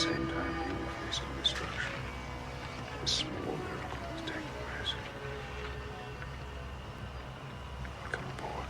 same time you were facing destruction, a small miracle was taking place. Welcome aboard.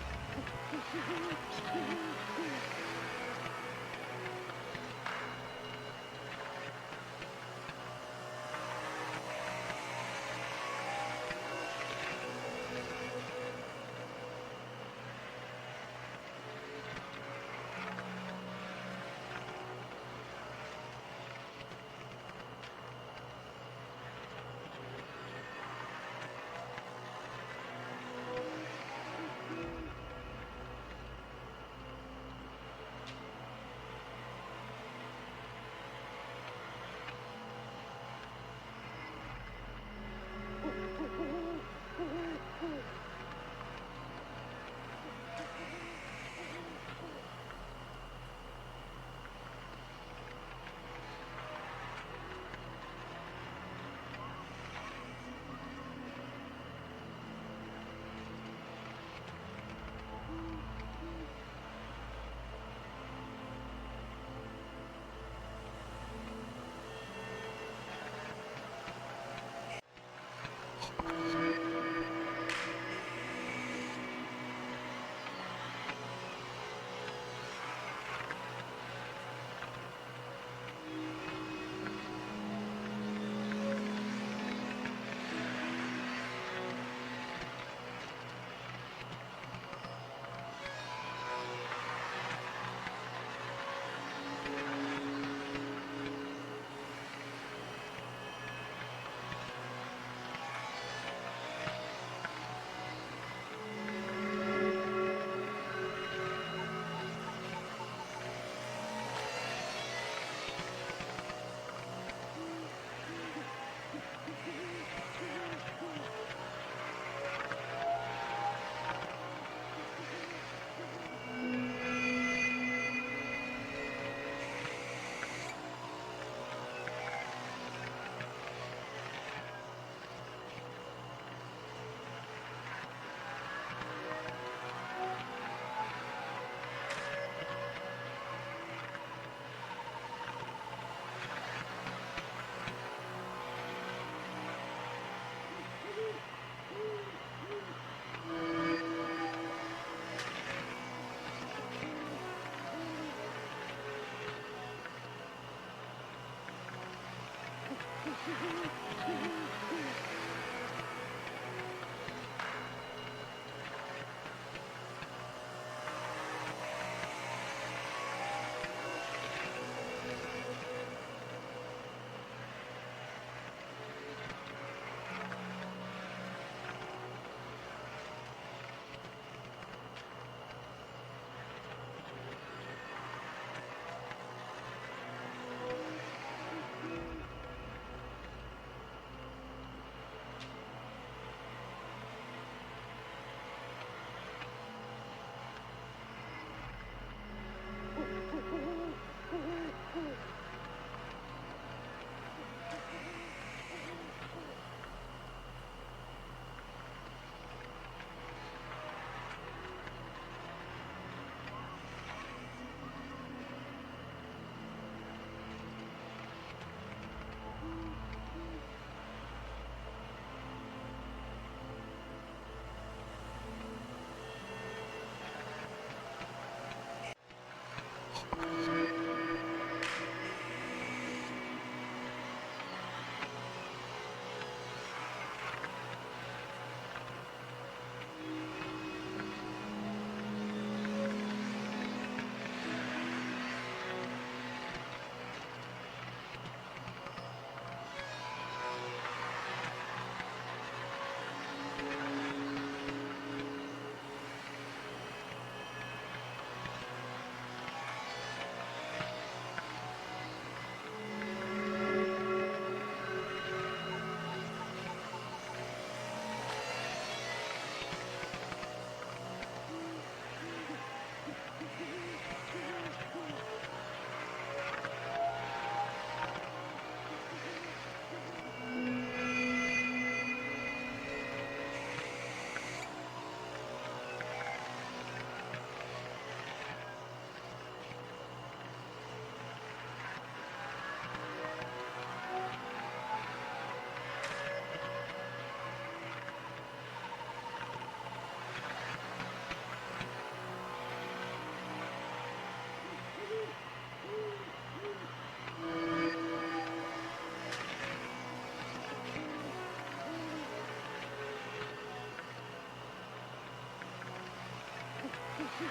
Alright,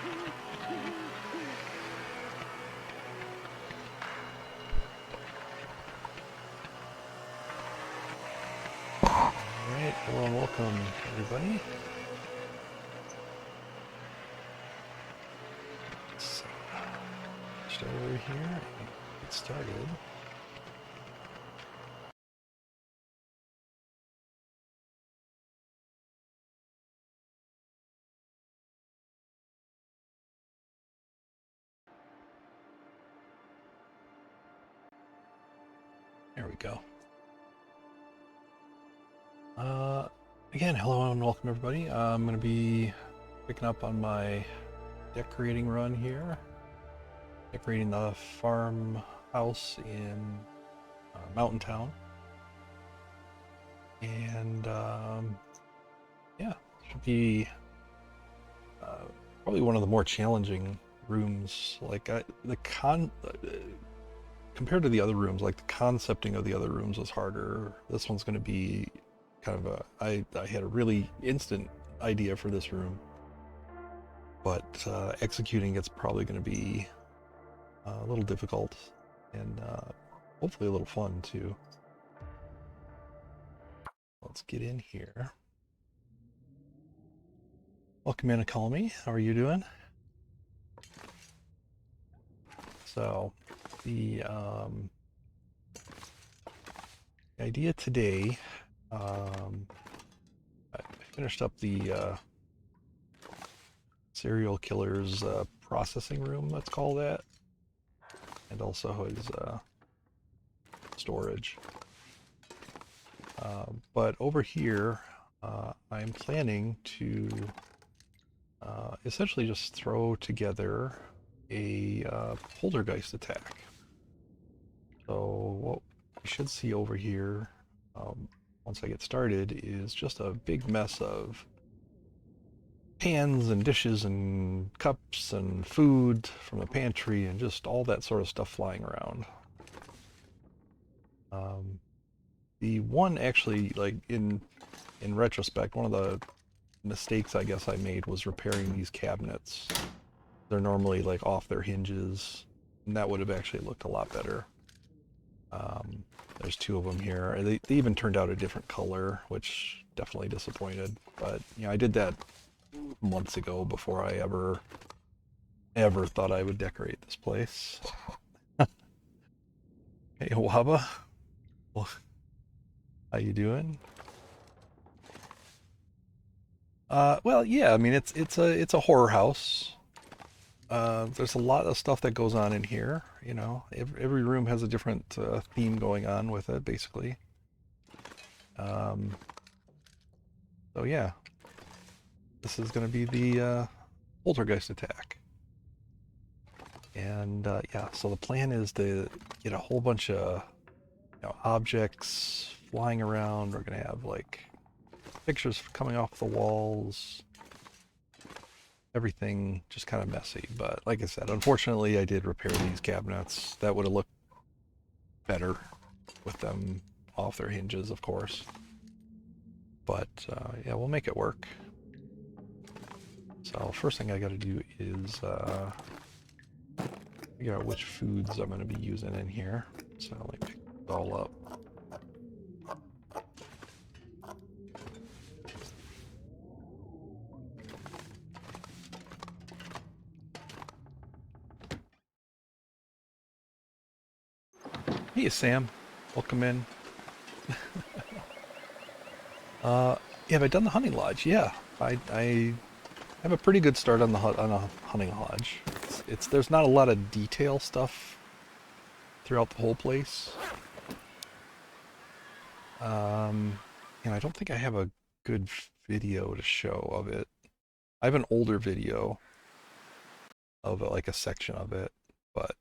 hello and welcome everybody. So, start over here and get started. There we go. Again, hello and welcome everybody. I'm going to be picking up on my decorating run here. Decorating the farmhouse in Mountain Town. And yeah, should be probably one of the more challenging rooms. Like compared to the other rooms, like the concepting of the other rooms was harder. This one's going to be kind of I had a really instant idea for this room, but executing it's probably going to be a little difficult and hopefully a little fun too. Let's get in here. Welcome in, Economy. How are you doing? So the idea today, I finished up the serial killer's processing room, let's call that, and also his storage. But over here, I'm planning to essentially just throw together a poltergeist attack. So what you should see over here, once I get started, is just a big mess of pans and dishes and cups and food from the pantry and just all that sort of stuff flying around. The one actually, like in retrospect, one of the mistakes I guess I made was repairing these cabinets. They're normally like off their hinges, and that would have actually looked a lot better. There's two of them here. They even turned out a different color, which definitely disappointed. But you know, I did that months ago before I ever thought I would decorate this place. Hey, Waba. Well, how you doing? Well, yeah. I mean, it's a horror house. There's a lot of stuff that goes on in here. You know, every room has a different theme going on with it, basically. So yeah, this is going to be the poltergeist attack. And yeah, so the plan is to get a whole bunch of objects flying around. We're going to have like pictures coming off the walls. Everything just kind of messy, but like I said, unfortunately I did repair these cabinets. That would have looked better with them off their hinges, of course. But yeah, we'll make it work. So first thing I got to do is figure out which foods I'm going to be using in here. So let me pick it all up. Hey, Sam. Welcome in. Yeah, have I done the hunting lodge? Yeah, I have a pretty good start on the hunting lodge. There's not a lot of detail stuff throughout the whole place. And I don't think I have a good video to show of it. I have an older video of like a section of it, but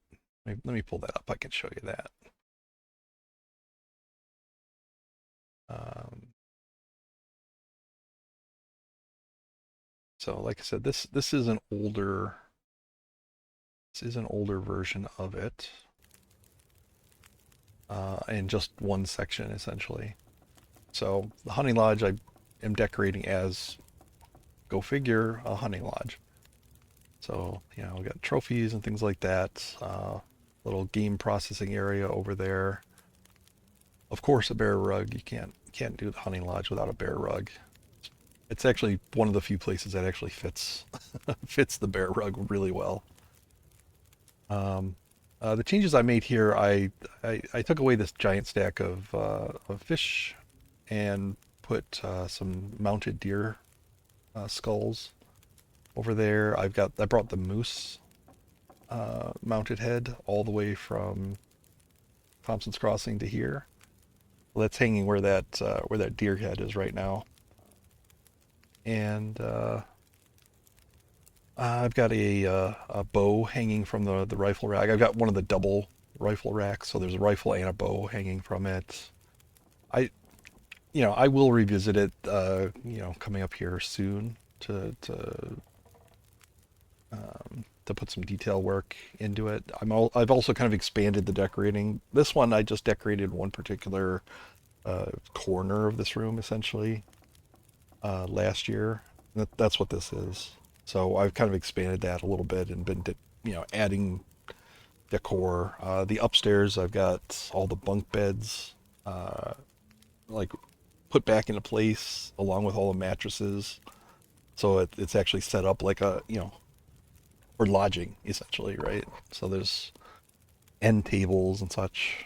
let me pull that up. I can show you that. So like I said, this is an older version of it, in just one section essentially. So the hunting lodge I am decorating as, go figure, a hunting lodge. So, we got trophies and things like that. Little game processing area over there. Of course, a bear rug. You can't do the hunting lodge without a bear rug. It's actually one of the few places that actually fits fits the bear rug really well. Um, the changes I made here, I took away this giant stack of fish and put some mounted deer skulls over there. I brought the moose mounted head all the way from Thompson's Crossing to here. Well, that's hanging where that deer head is right now. And I've got a bow hanging from the rifle rack. I've got one of the double rifle racks, so there's a rifle and a bow hanging from it. I I will revisit it coming up here soon to put some detail work into it. I've also kind of expanded the decorating. This one I just decorated one particular corner of this room essentially last year. That's what this is. So I've kind of expanded that a little bit and been adding decor. The upstairs I've got all the bunk beds like put back into place along with all the mattresses. So it's actually set up like a for lodging essentially, right? So there's end tables and such.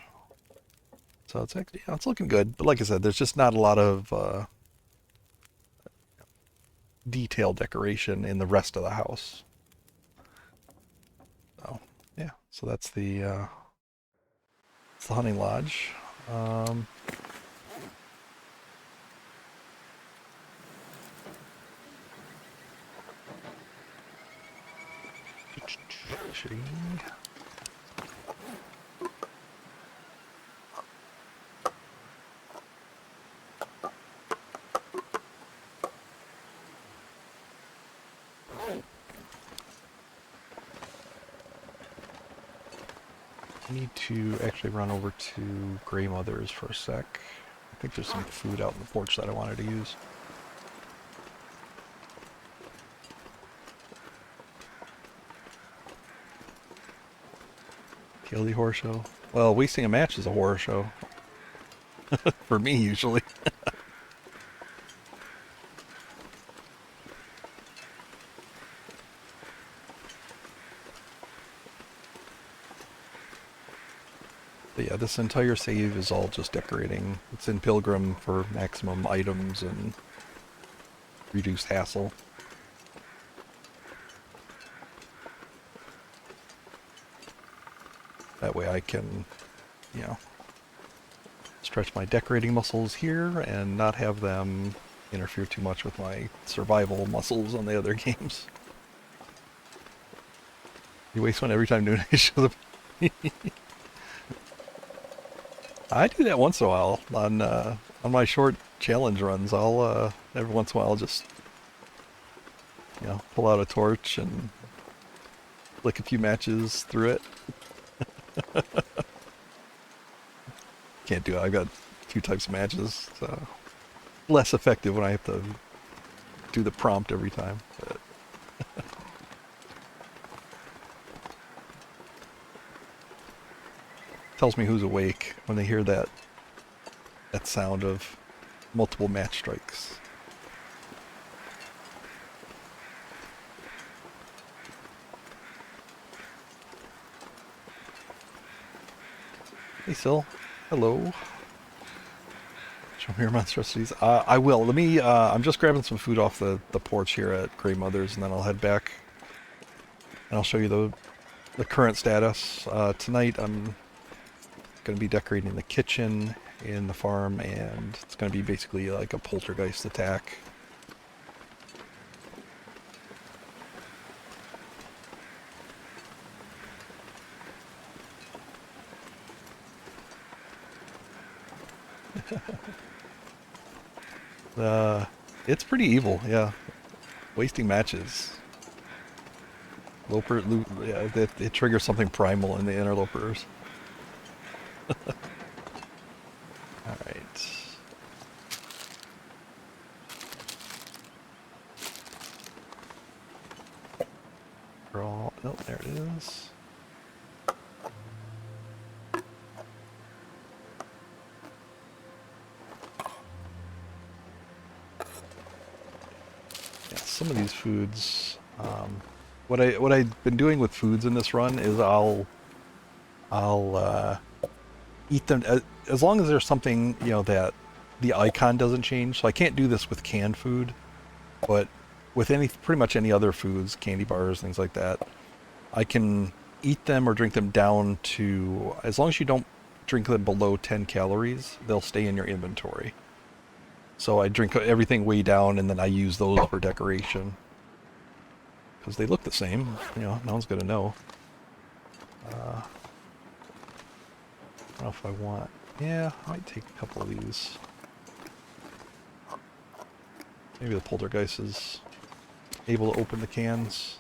So it's actually it's looking good. But like I said, there's just not a lot of detail decoration in the rest of the house. So yeah, so it's the hunting lodge. Um, Shitty. I need to actually run over to Grey Mother's for a sec. I think there's some food out in the porch that I wanted to use. Kill the horror show. Well, wasting a match is a horror show. For me, usually. But yeah, this entire save is all just decorating. It's in Pilgrim for maximum items and reduced hassle. That way I can, stretch my decorating muscles here and not have them interfere too much with my survival muscles on the other games. You waste one every time Nuna shows up. I do that once in a while on my short challenge runs. I'll every once in a while just pull out a torch and flick a few matches through it. Can't do it. I've got two types of matches, so less effective when I have to do the prompt every time. But tells me who's awake when they hear that sound of multiple match strikes. Hey, Sil. Hello. Show me your monstrosities. I will. Let me. I'm just grabbing some food off the porch here at Grey Mother's, and then I'll head back, and I'll show you the current status. Tonight, I'm going to be decorating the kitchen in the farm, and it's going to be basically like a poltergeist attack. It's pretty evil, yeah. Wasting matches. Yeah, it triggers something primal in the interlopers. Alright. all... Oh, there it is. Yeah, some of these foods... what I've been doing with foods in this run is I'll eat them as long as there's something, you know, that the icon doesn't change. So I can't do this with canned food, but with pretty much any other foods, candy bars, things like that, I can eat them or drink them down to, as long as you don't drink them below 10 calories, they'll stay in your inventory. So I drink everything way down and then I use those for decoration. Because they look the same, you know, no one's gonna know. I don't know if I want... Yeah, I might take a couple of these. Maybe the poltergeist is able to open the cans.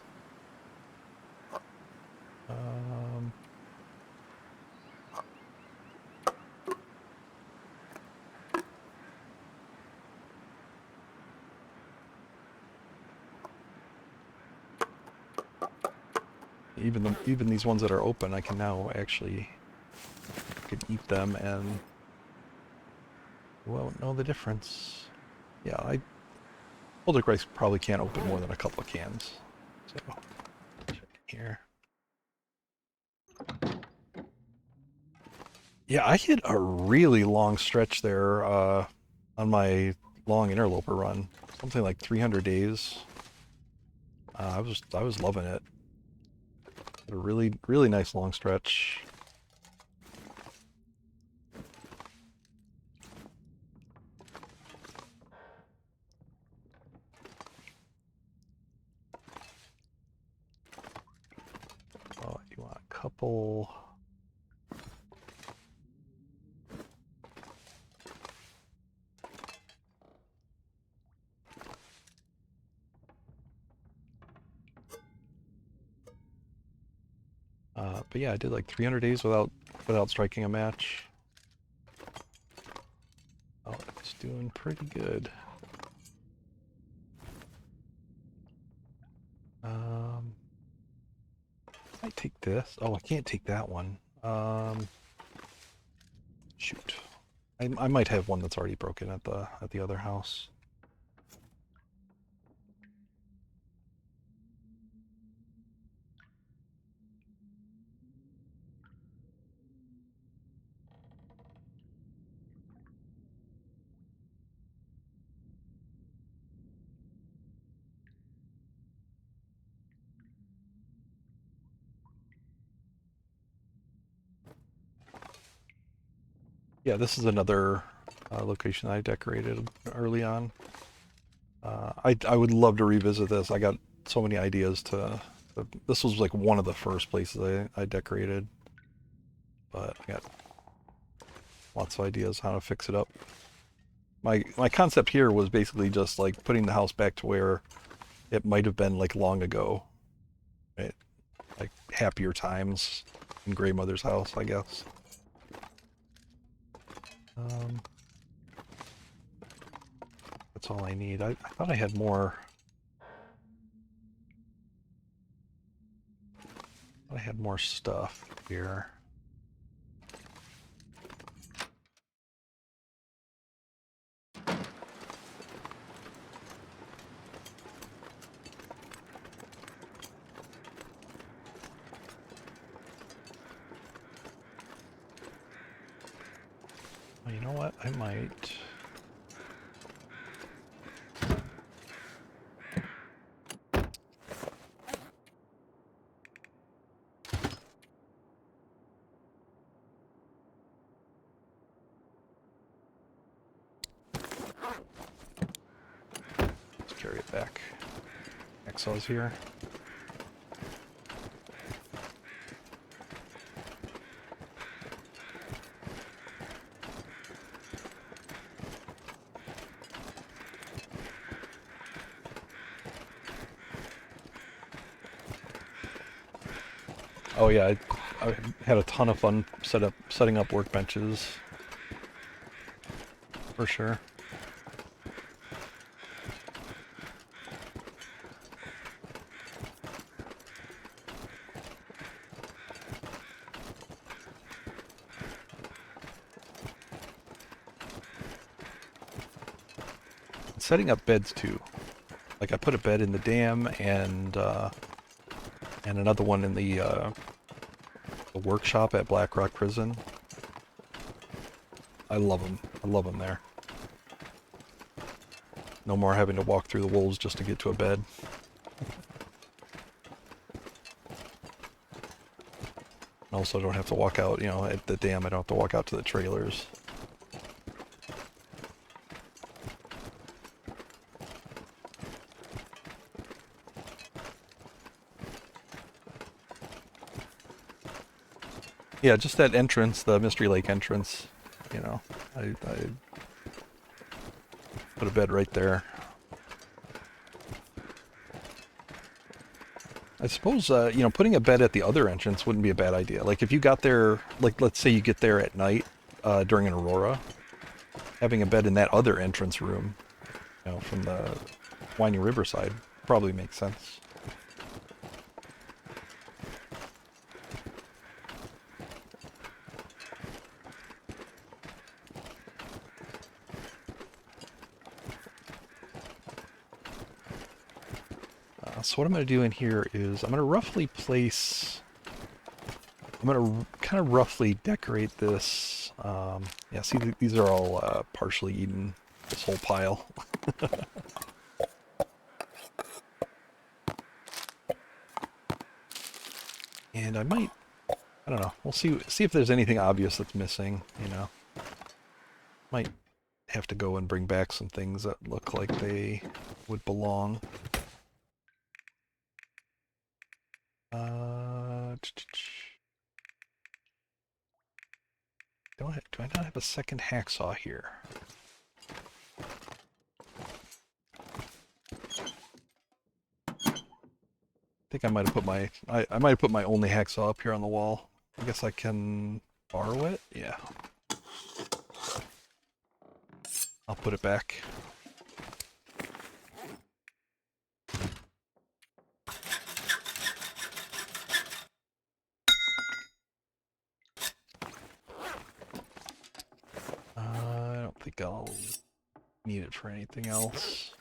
Even these ones that are open, I can now actually eat them and you won't know the difference. Yeah, poltergeist probably can't open more than a couple of cans. So check here. Yeah, I hit a really long stretch there on my long interloper run, something like 300 days. I was loving it. A really nice long stretch. Oh, you want a couple? But yeah, I did like 300 days without striking a match. Oh, it's doing pretty good. I might take this. Oh, I can't take that one. Shoot. I might have one that's already broken at the other house. Yeah, this is another location I decorated early on. I would love to revisit this. I got so many ideas to... This was like one of the first places I decorated. But I got lots of ideas how to fix it up. My concept here was basically just like putting the house back to where it might have been like long ago. Right? Like happier times in Grey Mother's house, I guess. That's all I need. I thought I had more. I had more stuff here. Well, you know what? I might. Let's carry it back. Excel's here. Oh yeah, I had a ton of fun setting up workbenches. For sure. Setting up beds too. Like I put a bed in the dam and another one in the workshop at Black Rock Prison. I love them. I love them there. No more having to walk through the wolves just to get to a bed. Also don't have to walk out, you know, at the dam I don't have to walk out to the trailers. Yeah, just that entrance, the Mystery Lake entrance, you know, I put a bed right there. I suppose, you know, putting a bed at the other entrance wouldn't be a bad idea. Like, if you got there, like, let's say you get there at night during an aurora, having a bed in that other entrance room, you know, from the Winding River side probably makes sense. So what I'm going to do in here is I'm going to roughly place... I'm going to kind of roughly decorate this. Yeah, see, these are all partially eaten, this whole pile. And I might, I don't know, we'll see if there's anything obvious that's missing, you know. Might have to go and bring back some things that look like they would belong. Do I not have a second hacksaw here? I think I might have put my I might have put my only hacksaw up here on the wall. I guess I can borrow it? Yeah. I'll put it back. I don't think I'll need it for anything else.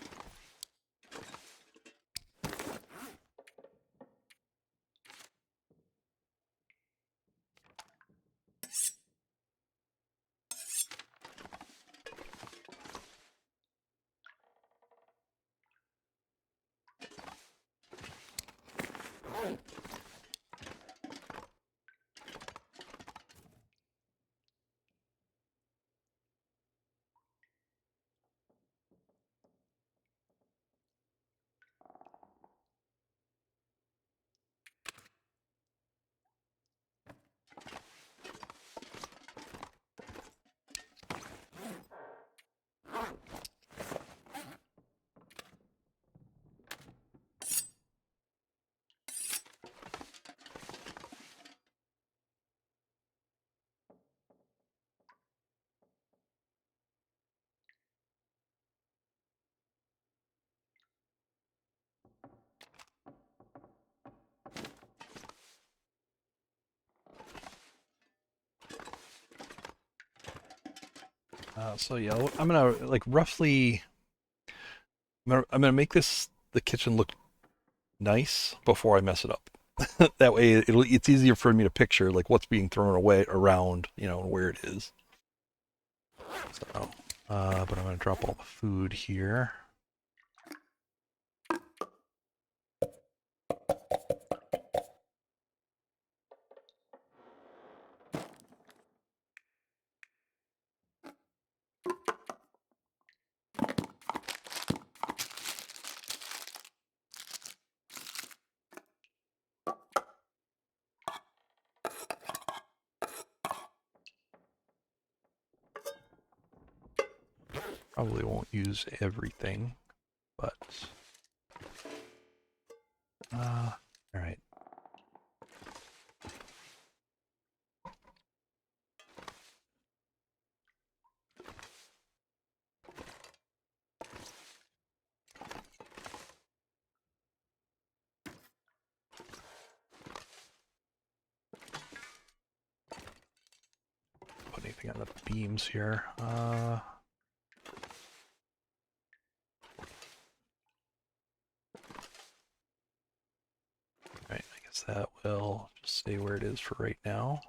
So yeah, I'm gonna like roughly. I'm gonna make the kitchen look nice before I mess it up. That way, it's easier for me to picture like what's being thrown away around, you know, and where it is. So, but I'm gonna drop all the food here. Probably won't use everything, but all right. Put anything on the beams here. guess that will just stay where it is for right now.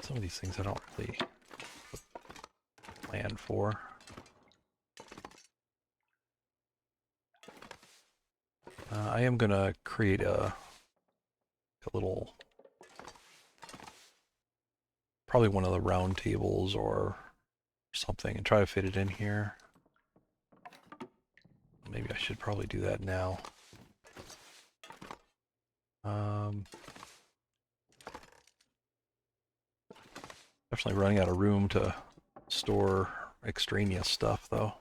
Some of these things I don't really plan for. I am going to create a little, probably one of the round tables or something, and try to fit it in here. Maybe I should probably do that now. Definitely running out of room to store extraneous stuff, though.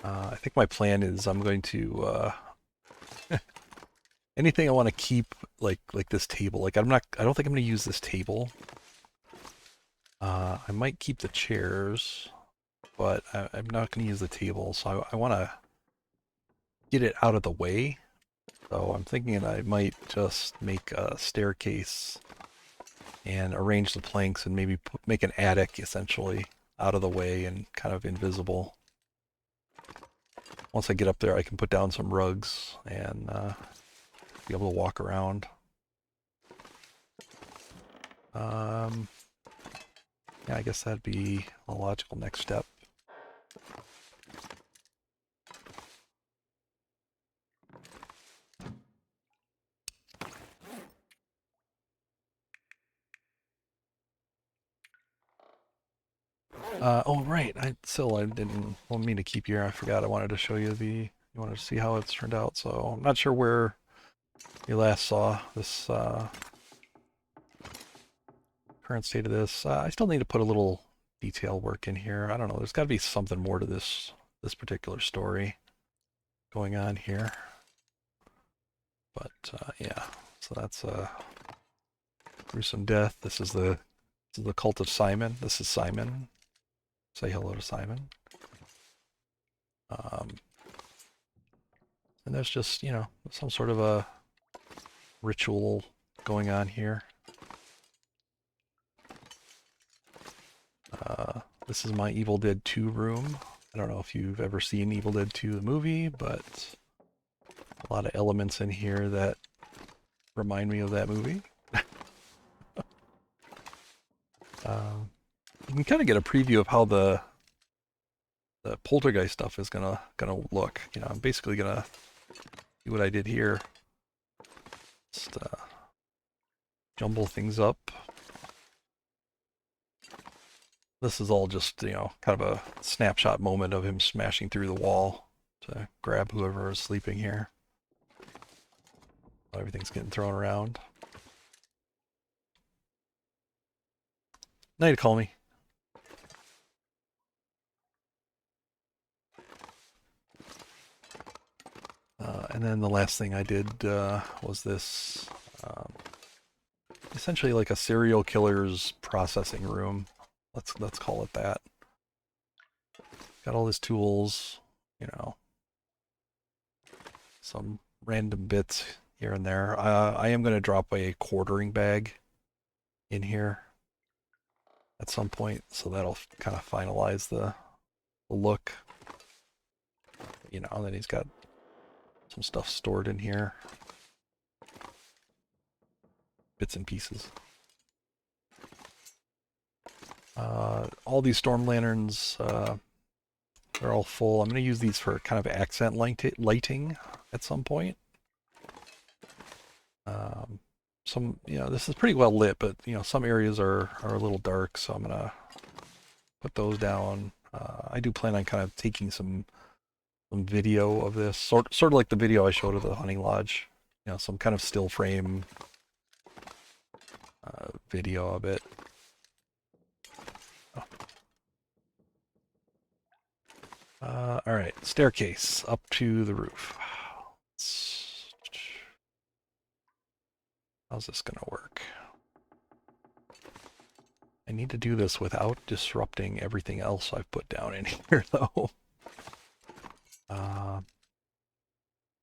I think my plan is I'm going to anything I want to keep, like this table. Like I don't think I'm going to use this table. I might keep the chairs, but I'm not going to use the table. So I want to get it out of the way. So I'm thinking I might just make a staircase and arrange the planks and maybe make an attic essentially out of the way and kind of invisible. Once I get up there, I can put down some rugs and be able to walk around. Yeah, I guess that'd be a logical next step. Oh, right. I didn't want me to keep you here. I forgot I wanted to show you you wanted to see how it's turned out. So I'm not sure where you last saw this current state of this. I still need to put a little detail work in here. I don't know. There's got to be something more to this particular story going on here. But yeah, so that's gruesome death. This is the cult of Simon. This is Simon. Say hello to Simon. And there's just, you know, some sort of a ritual going on here. This is my Evil Dead 2 room. I don't know if you've ever seen Evil Dead 2, the movie, but a lot of elements in here that remind me of that movie. You can kind of get a preview of how the poltergeist stuff is gonna look. You know, I'm basically gonna do what I did here. Just jumble things up. This is all just, you know, kind of a snapshot moment of him smashing through the wall to grab whoever is sleeping here. Everything's getting thrown around. Night, call me. And then the last thing I did was this, essentially like a serial killer's processing room. Let's call it that. Got all his tools, you know, some random bits here and there. I am going to drop a quartering bag in here at some point, so that'll kind of finalize the look. You know, and then he's got some stuff stored in here. Bits and pieces. All these storm lanterns, they're all full. I'm going to use these for kind of accent lighting at some point. You know, this is pretty well lit, but, you know, some areas are a little dark, so I'm going to put those down. I do plan on kind of taking some video of this, sort of like the video I showed of the hunting lodge. You know, some kind of still frame video of it. All right, staircase up to the roof. How's this gonna work? I need to do this without disrupting everything else I've put down in here, though.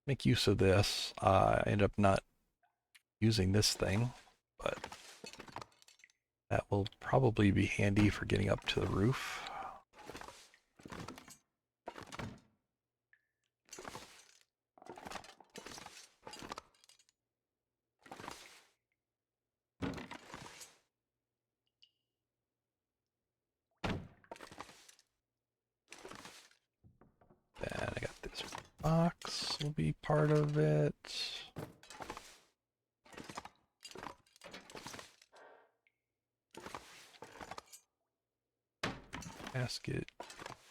make use of this. I end up not using this thing, but that will probably be handy for getting up to the roof. Then I got this box will be part of it. Basket,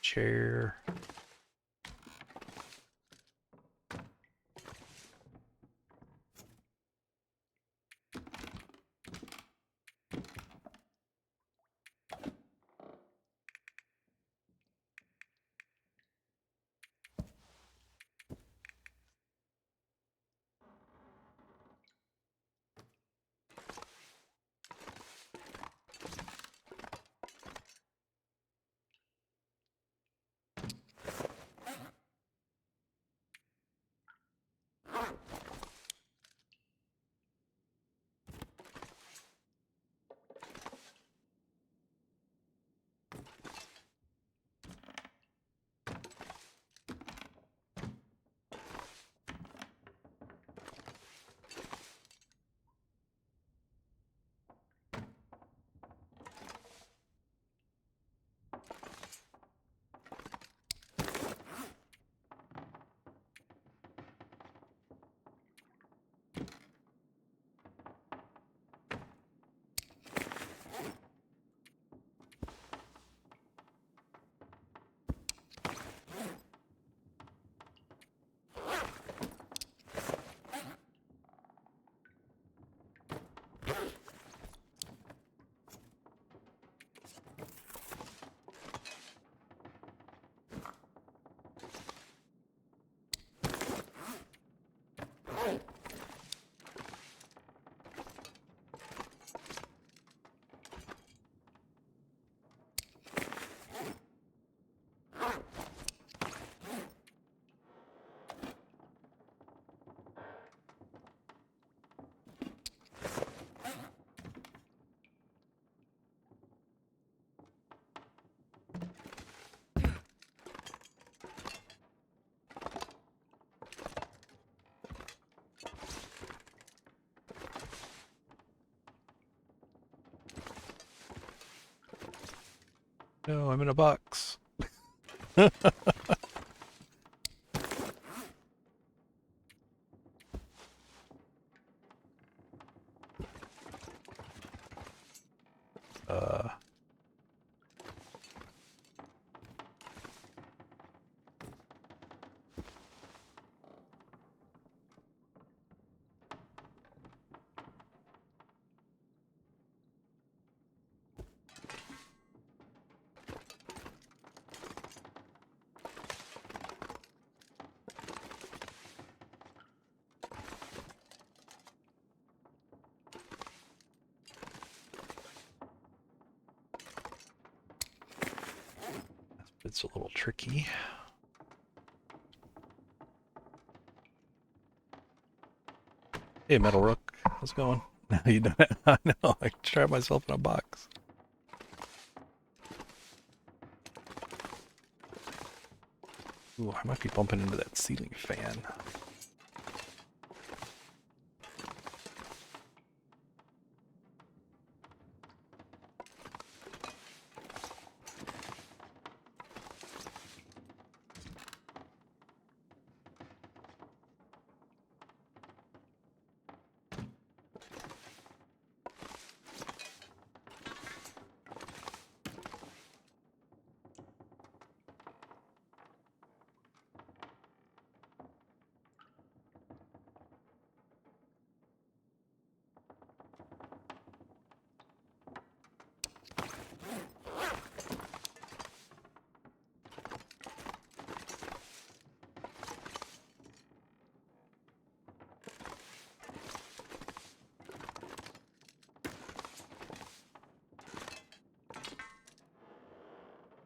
chair. No, I'm in a box. uh, it's a little tricky. Hey, Metal Rook, how's it going? You know, I know, I trapped myself in a box. Ooh, I might be bumping into that ceiling fan.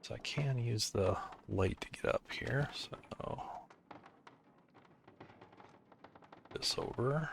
So I can use the light to get up here, so this over.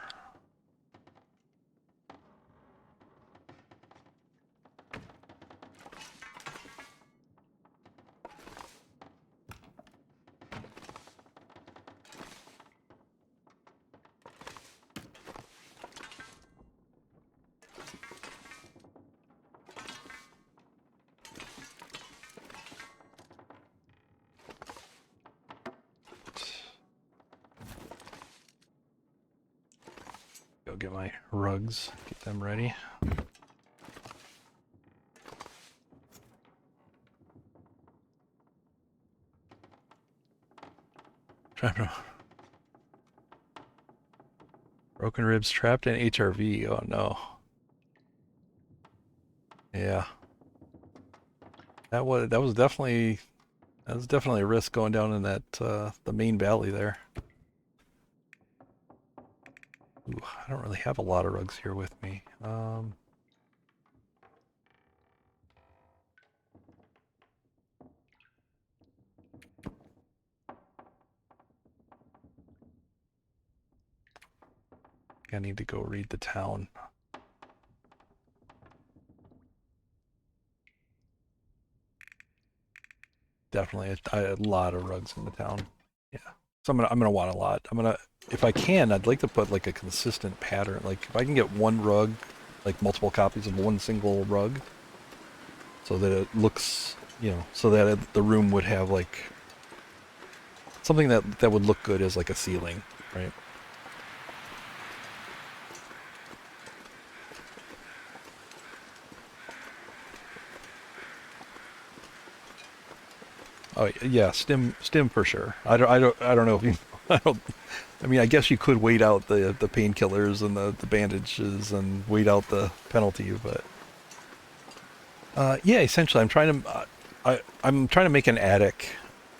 Go get my rugs, get them ready. Broken ribs trapped in HRV. Oh no. Yeah. That was definitely a risk going down in that the main valley there. Ooh, I don't really have a lot of rugs here with me. I need to go read the town. Definitely a lot of rugs in the town. Yeah. So I'm gonna want a lot. If I can, I'd like to put like a consistent pattern. Like if I can get one rug, like multiple copies of one single rug, so that it looks, so that the room would have like something that would look good as like a ceiling, right? Oh yeah, stim for sure. I don't know if you. I mean, I guess you could wait out the painkillers and the bandages and wait out the penalty, but yeah, essentially, I'm trying to make an attic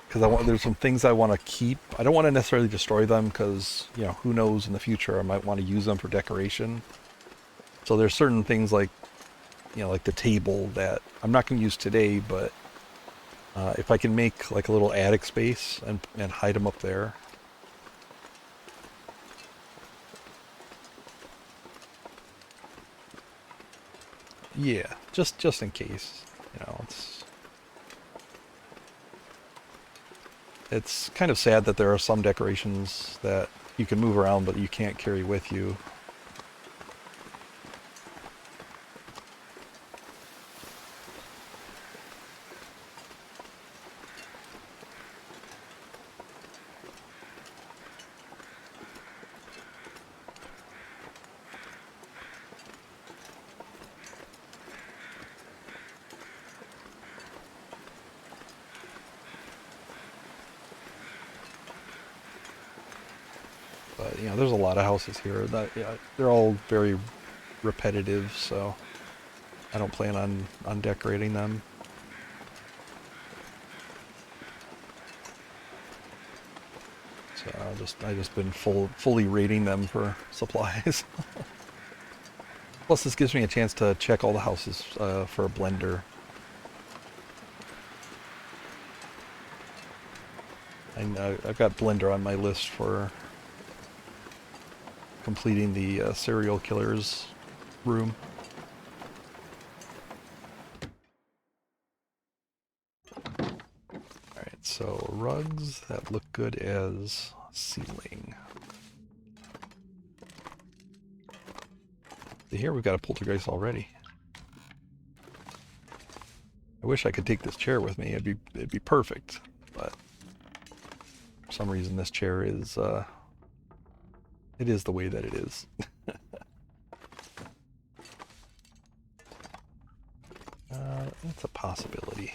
because there's some things I want to keep. I don't want to necessarily destroy them because who knows in the future I might want to use them for decoration. So there's certain things like like the table that I'm not going to use today, but if I can make like a little attic space and hide them up there. Yeah, just in case. It's kind of sad that there are some decorations that you can move around but you can't carry with you. But there's a lot of houses here that they're all very repetitive, so I don't plan on decorating them. So I just been fully raiding them for supplies. Plus, this gives me a chance to check all the houses for a blender. And I've got blender on my list for completing the serial killer's room. Alright, so rugs that look good as ceiling. Here we've got a poltergeist already. I wish I could take this chair with me. It'd be perfect, but for some reason this chair is it is the way that it is. It's a possibility.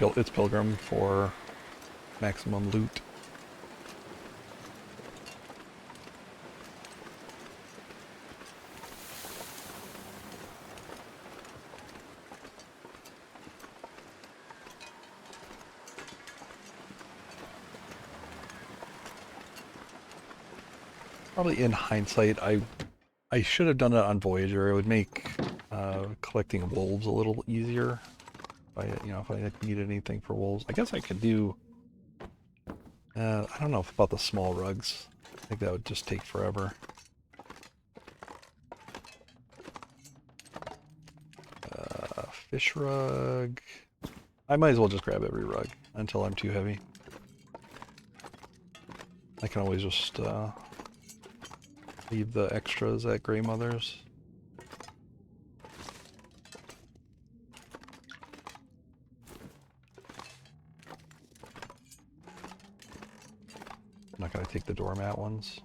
It's Pilgrim for maximum loot. Probably in hindsight, I should have done it on Voyager. It would make collecting wolves a little easier. If I needed anything for wolves, I guess I could do. I don't know about the small rugs. I think that would just take forever. Fish rug. I might as well just grab every rug until I'm too heavy. I can always just leave the extras at Grey Mother's. I'm not going to take the doormat ones.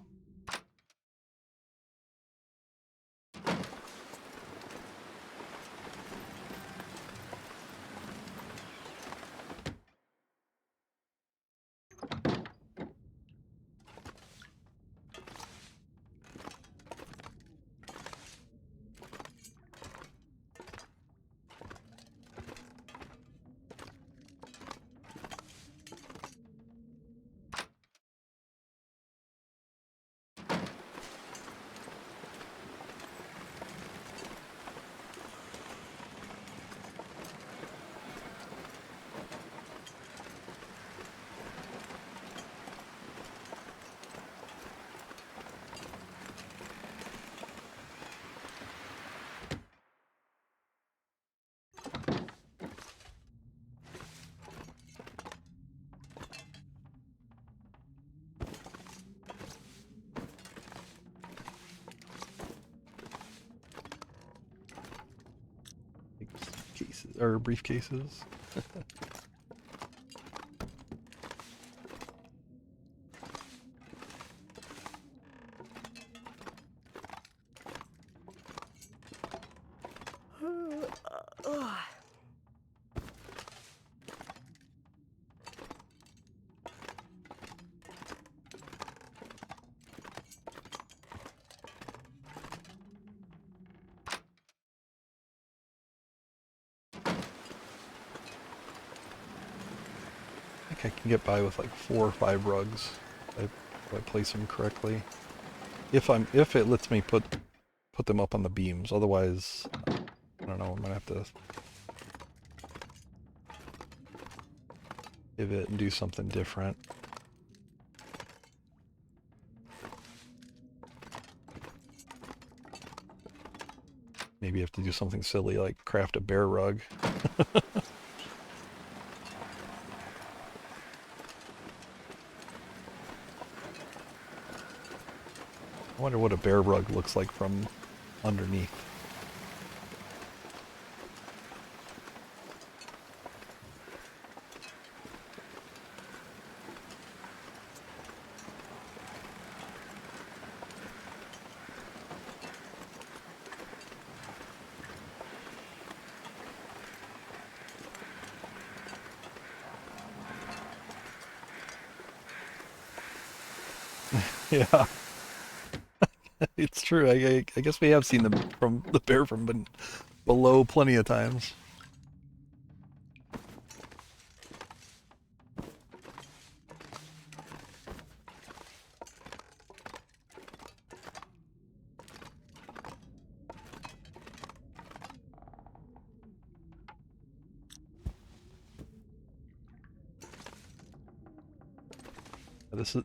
Cases or briefcases. I can get by with like 4 or 5 rugs if I place them correctly. If it lets me put them up on the beams. Otherwise, I don't know. I'm gonna have to pivot and do something different. Maybe you have to do something silly like craft a bear rug. I wonder what a bear rug looks like from underneath. Yeah, it's true. I guess we have seen the bear from below plenty of times.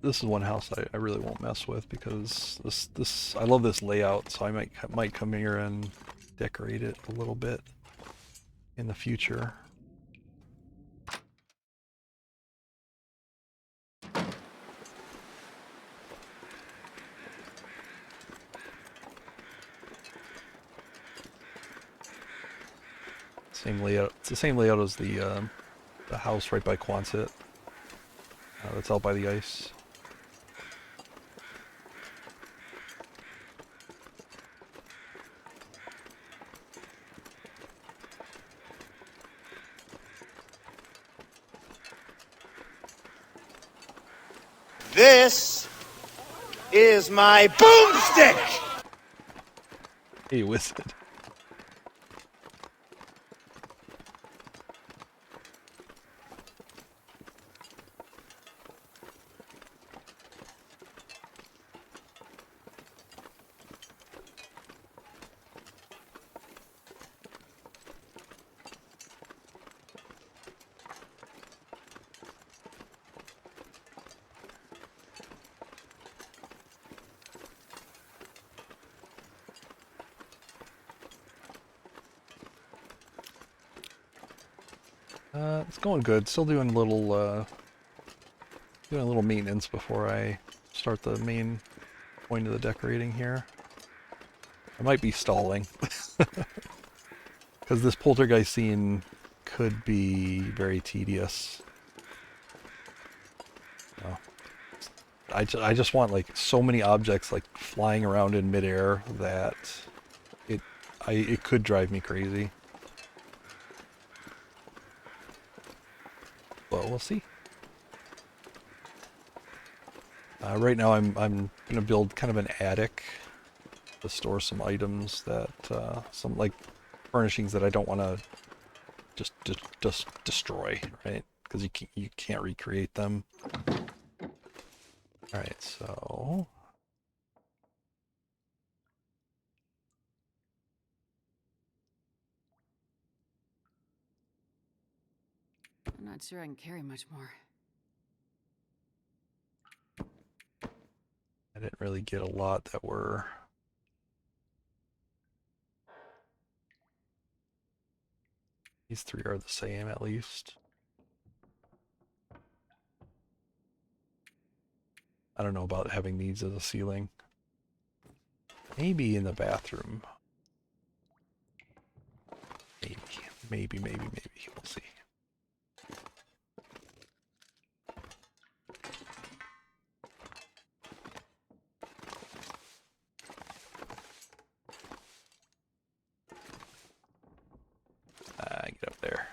This is one house I really won't mess with because this I love this layout, so I might come here and decorate it a little bit in the future. Same layout. It's the same layout as the house right by Quonset. That's out by the ice. This is my boomstick! Hey, Wizard. It's going good. Still doing a little maintenance before I start the main point of the decorating here. I might be stalling because this poltergeist scene could be very tedious. Oh. I just want like so many objects like flying around in midair that it could drive me crazy. But we'll see. Right now I'm gonna build kind of an attic to store some items that some like furnishings that I don't want to just destroy, right? Because you can't recreate them. All right, so I'm not sure I can carry much more. I didn't really get a lot that were. These three are the same at least. I don't know about having these as a ceiling. Maybe in the bathroom. Maybe. We'll see. Get up there.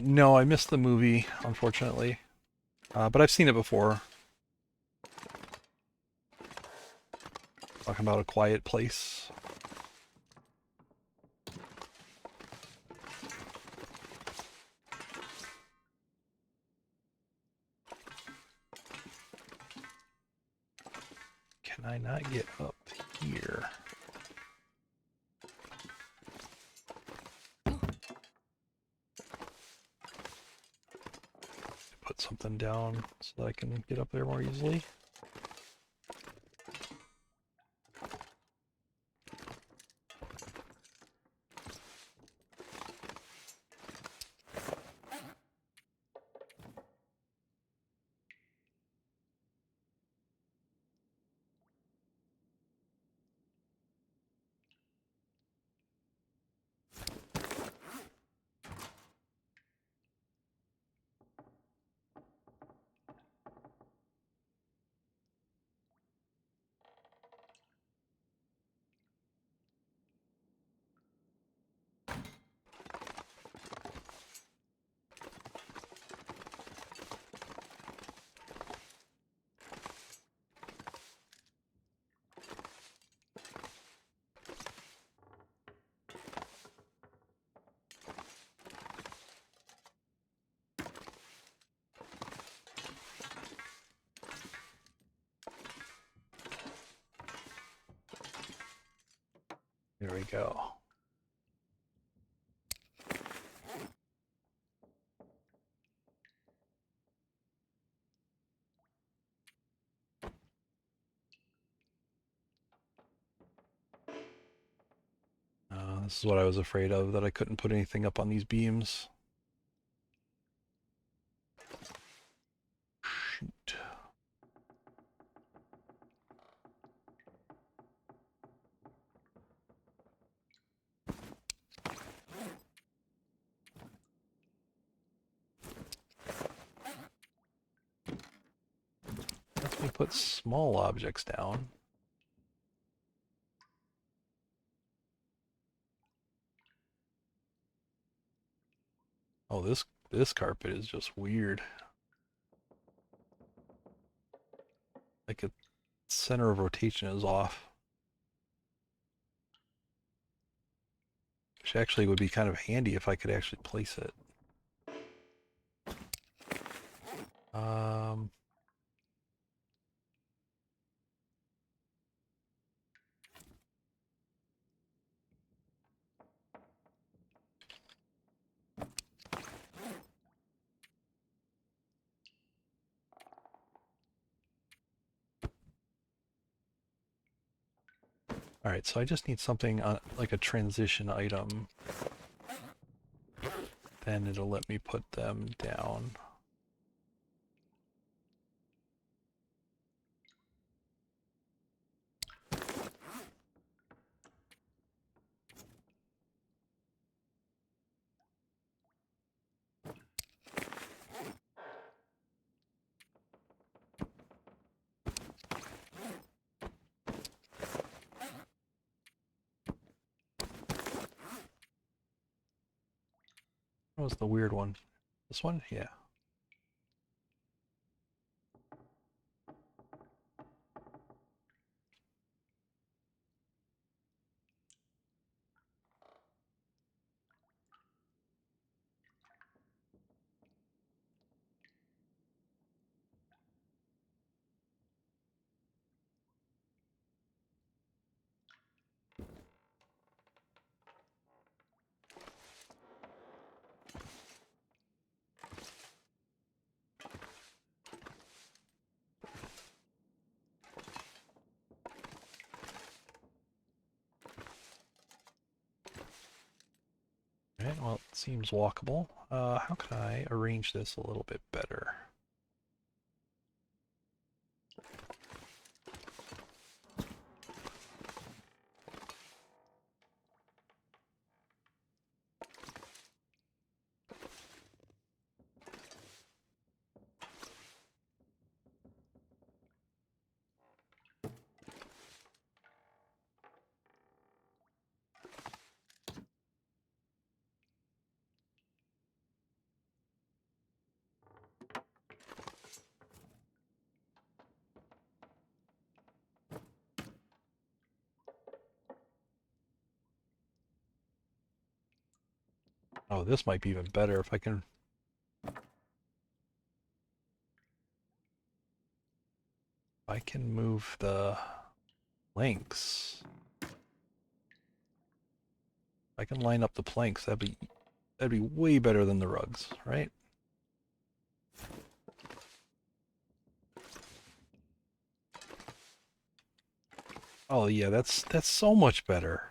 No, I missed the movie, unfortunately. But I've seen it before. Talking about A Quiet Place. Can I not get up here? Put something down so that I can get up there more easily. There we go. This is what I was afraid of, that I couldn't put anything up on these beams. Shoot. Let me put small objects down. Oh, this carpet is just weird. Like its center of rotation is off. Which actually would be kind of handy if I could actually place it. Um, all right, so I just need something on, like a transition item. Then it'll let me put them down. What was the weird one? This one? Yeah. Alright, well, it seems walkable. How can I arrange this a little bit better? Oh, this might be even better if I can move the planks. I can line up the planks. That'd be way better than the rugs, right? Oh yeah, that's so much better.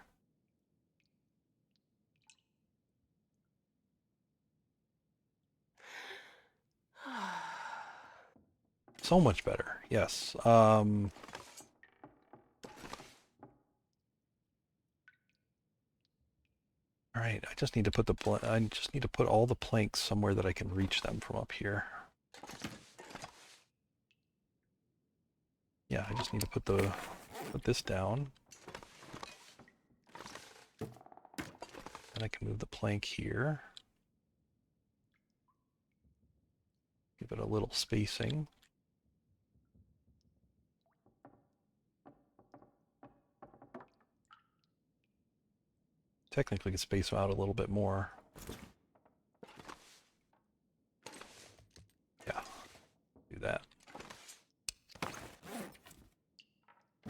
So much better. Yes. All right, I just need to put all the planks somewhere that I can reach them from up here. Yeah, I just need to put this down. And I can move the plank here. Give it a little spacing. Technically, could space them out a little bit more. Yeah, do that.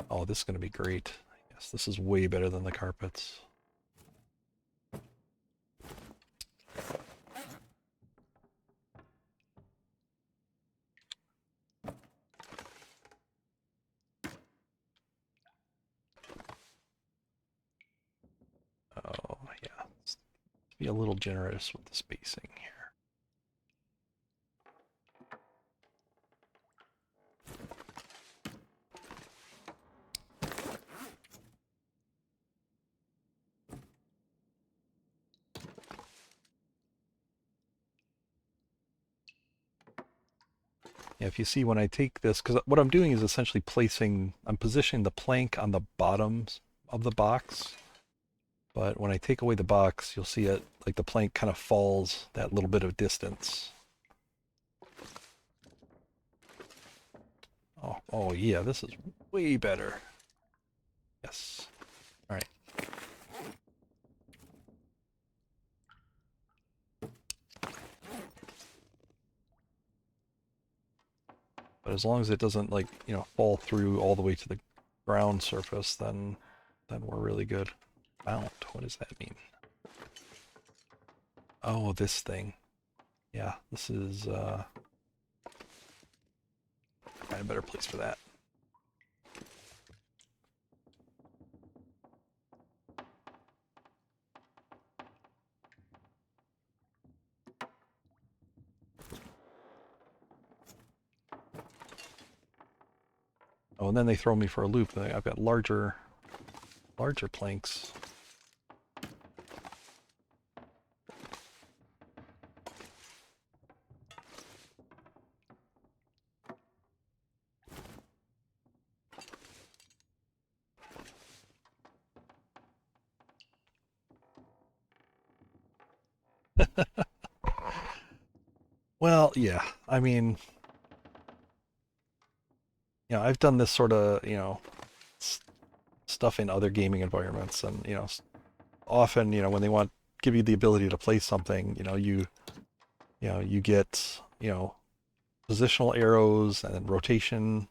Oh, this is going to be great. Yes, this is way better than the carpets. Oh, yeah. Let's be a little generous with the spacing here. Yeah, if you see when I take this, because what I'm doing is essentially I'm positioning the plank on the bottoms of the box. But when I take away the box, you'll see it, like the plank kind of falls that little bit of distance. Oh yeah, this is way better. Yes. All right. But as long as it doesn't like, fall through all the way to the ground surface, then we're really good. Mount, what does that mean? Oh, this thing. Yeah, this is a better place for that. Oh, and then they throw me for a loop. I've got larger planks. Well, yeah. I mean, I've done this sort of, stuff in other gaming environments, and often, when they give you the ability to play something, you get, positional arrows and rotation,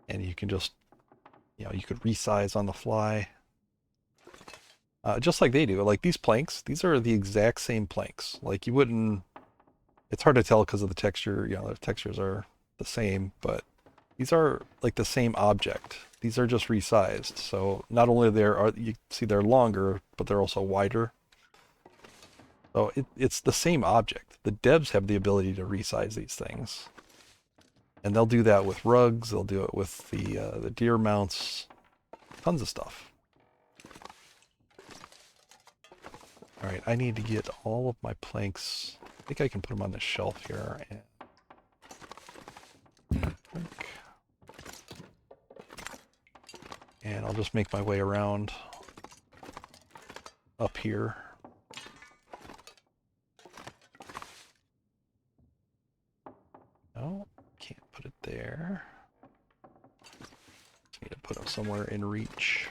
and you can just, you could resize on the fly. Just like they do. Like these planks, these are the exact same planks. Like you wouldn't, it's hard to tell because of the texture, the textures are the same, but these are like the same object. These are just resized. So not only you see they're longer, but they're also wider. So it's the same object. The devs have the ability to resize these things. And they'll do that with rugs, they'll do it with the deer mounts, tons of stuff. All right, I need to get all of my planks. I think I can put them on the shelf here. And I'll just make my way around up here. No, can't put it there. Just need to put them somewhere in reach.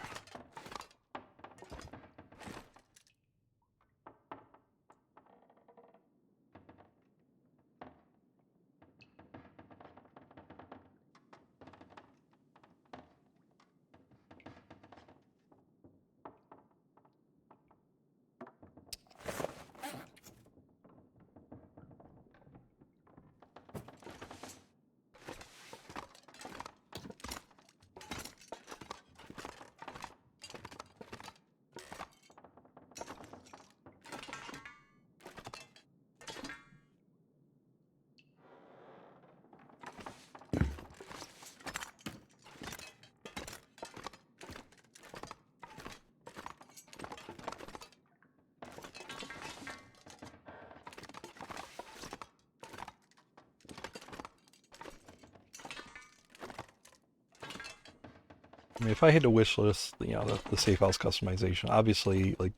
I mean, if I had to wish list, the safe house customization, obviously, like,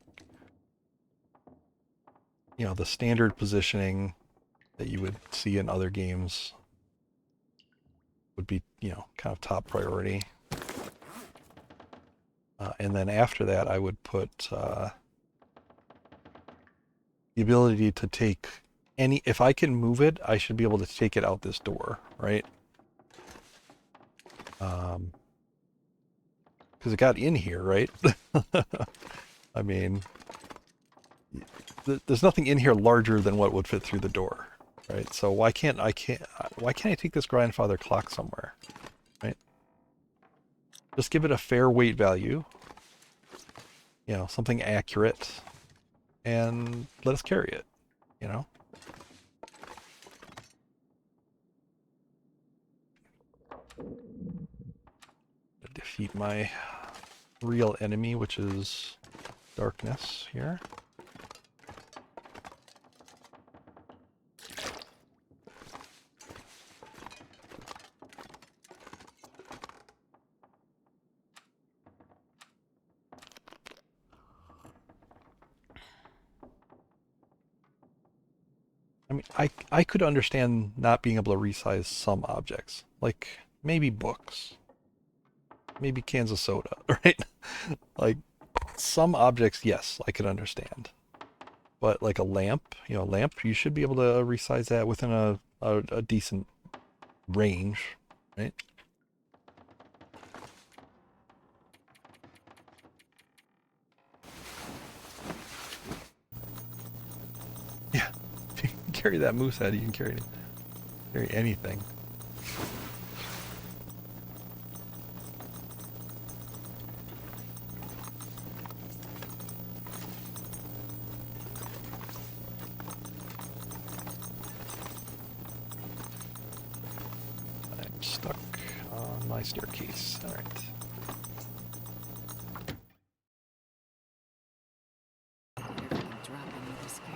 the standard positioning that you would see in other games would be, kind of top priority. And then after that, I would put the ability to take if I can move it, I should be able to take it out this door, right? Because it got in here, right? I mean, there's nothing in here larger than what would fit through the door, right? So why can't I take this grandfather clock somewhere, right? Just give it a fair weight value, something accurate, and let us carry it, Defeat my real enemy, which is darkness here. I mean, I could understand not being able to resize some objects, like maybe books, maybe cans of soda, right? Like some objects, yes, I could understand. But like a lamp, you should be able to resize that within a a decent range, right? Yeah, if you can carry that moose head, you can carry anything. I'm stuck on my staircase. All right. Wonder if I can drop any of this gear.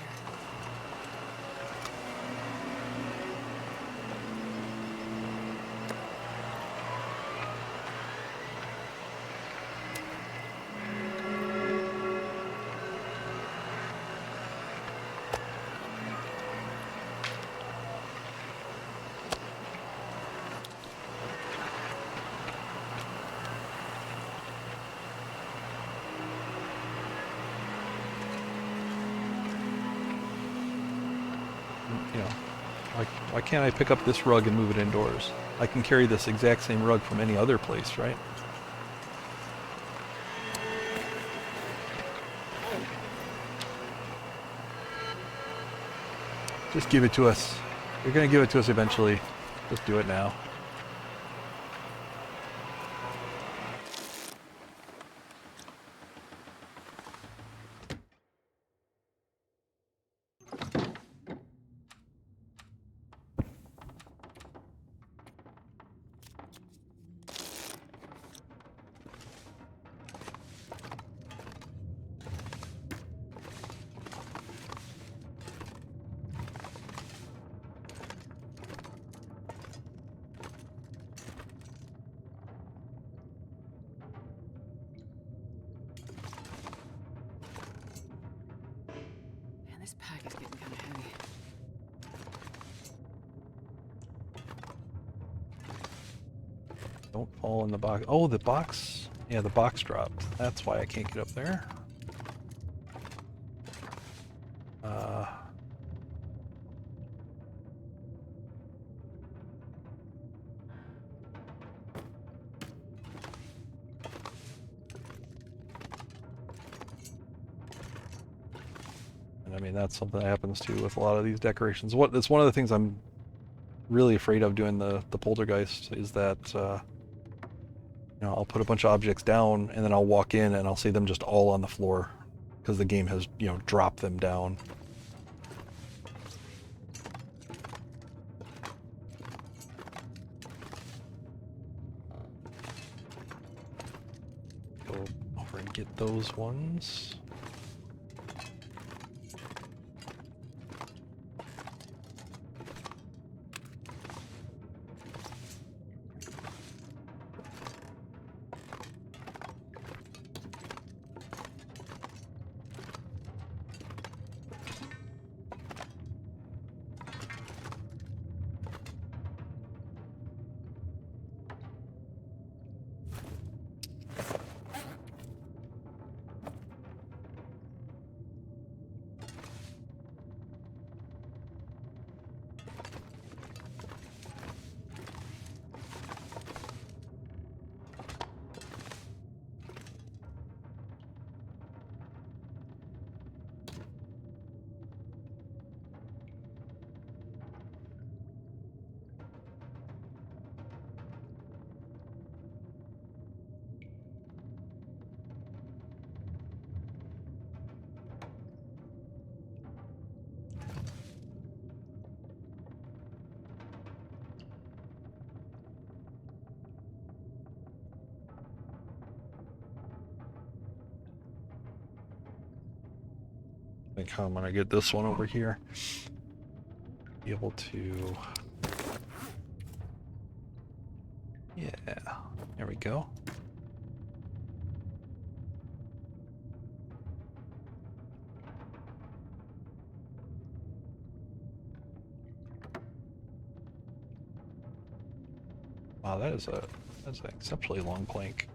You know, why can't I pick up this rug and move it indoors? I can carry this exact same rug from any other place, right? Just give it to us. You're gonna give it to us eventually. Just do it now. Man, this pack is getting kind of heavy. Don't fall in the box. Oh, the box. Yeah, the box dropped. That's why I can't get up there. And I mean, that's something that happens too with a lot of these decorations. It's one of the things I'm really afraid of doing the poltergeist is that you know, I'll put a bunch of objects down and then I'll walk in and I'll see them just all on the floor because the game has, you know, dropped them down. Go over and get those ones. I think I'm gonna get this one over here. Be able to. Yeah, there we go. Wow, that's an exceptionally long plank.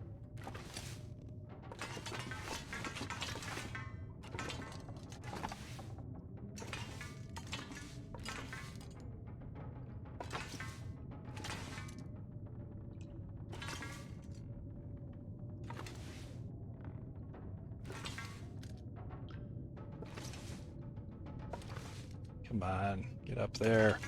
Come on, get up there.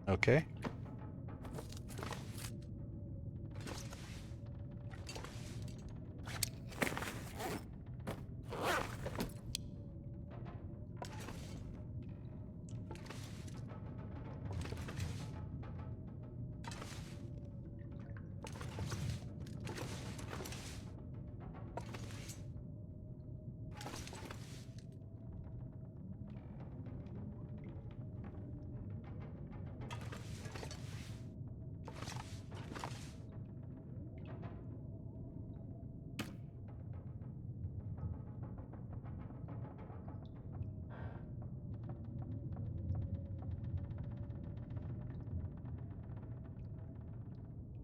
Okay.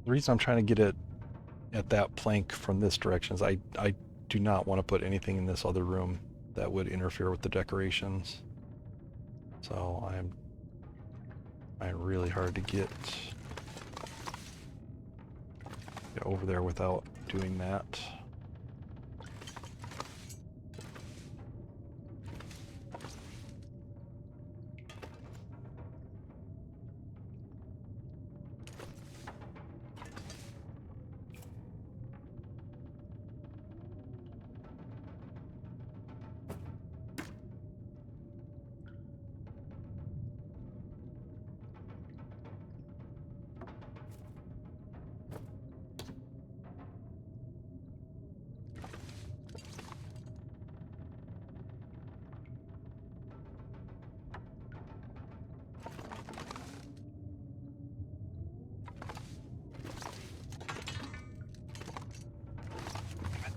The reason I'm trying to get it at that plank from this direction is I do not want to put anything in this other room that would interfere with the decorations. So I'm trying really hard to get over there without doing that.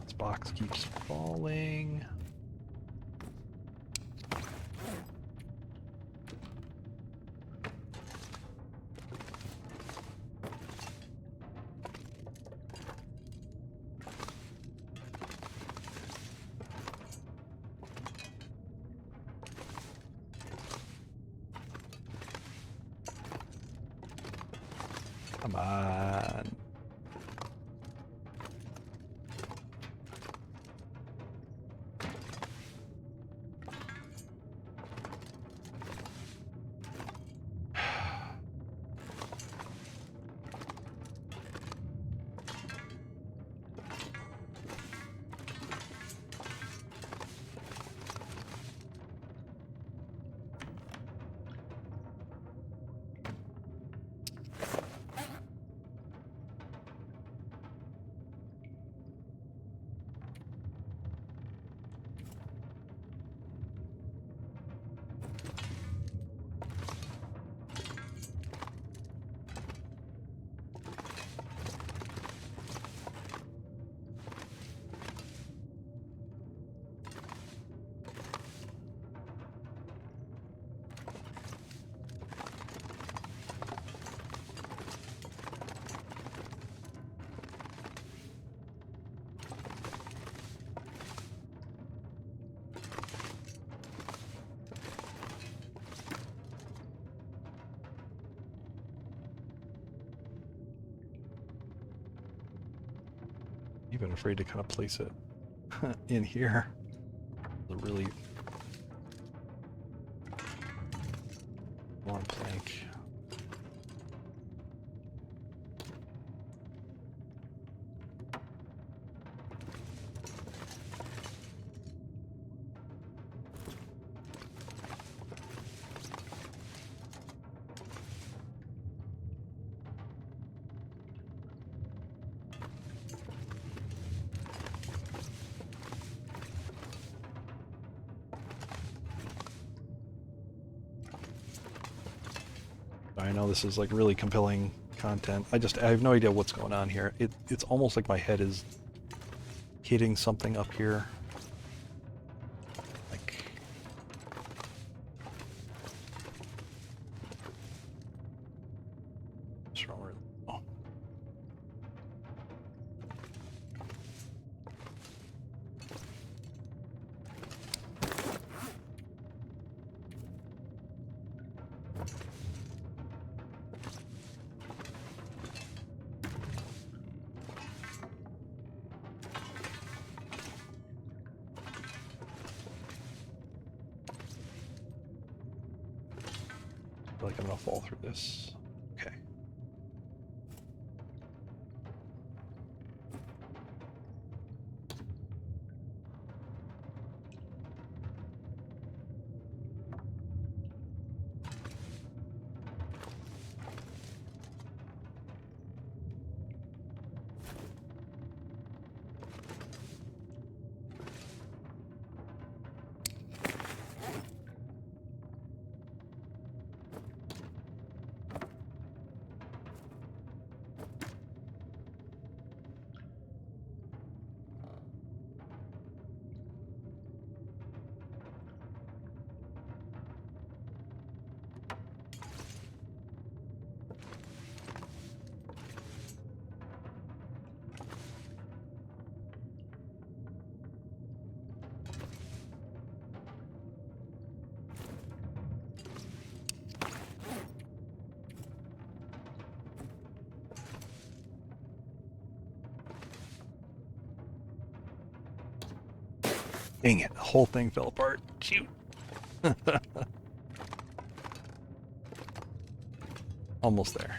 This box keeps falling. Come on. Even afraid to kind of place it in here. The really long plank. I know this is like really compelling content. I have no idea what's going on here. It's almost like my head is hitting something up here. Like, what's wrong with, oh. I feel like I'm gonna fall through this. Okay. Dang it, the whole thing fell apart. Shoot. Almost there.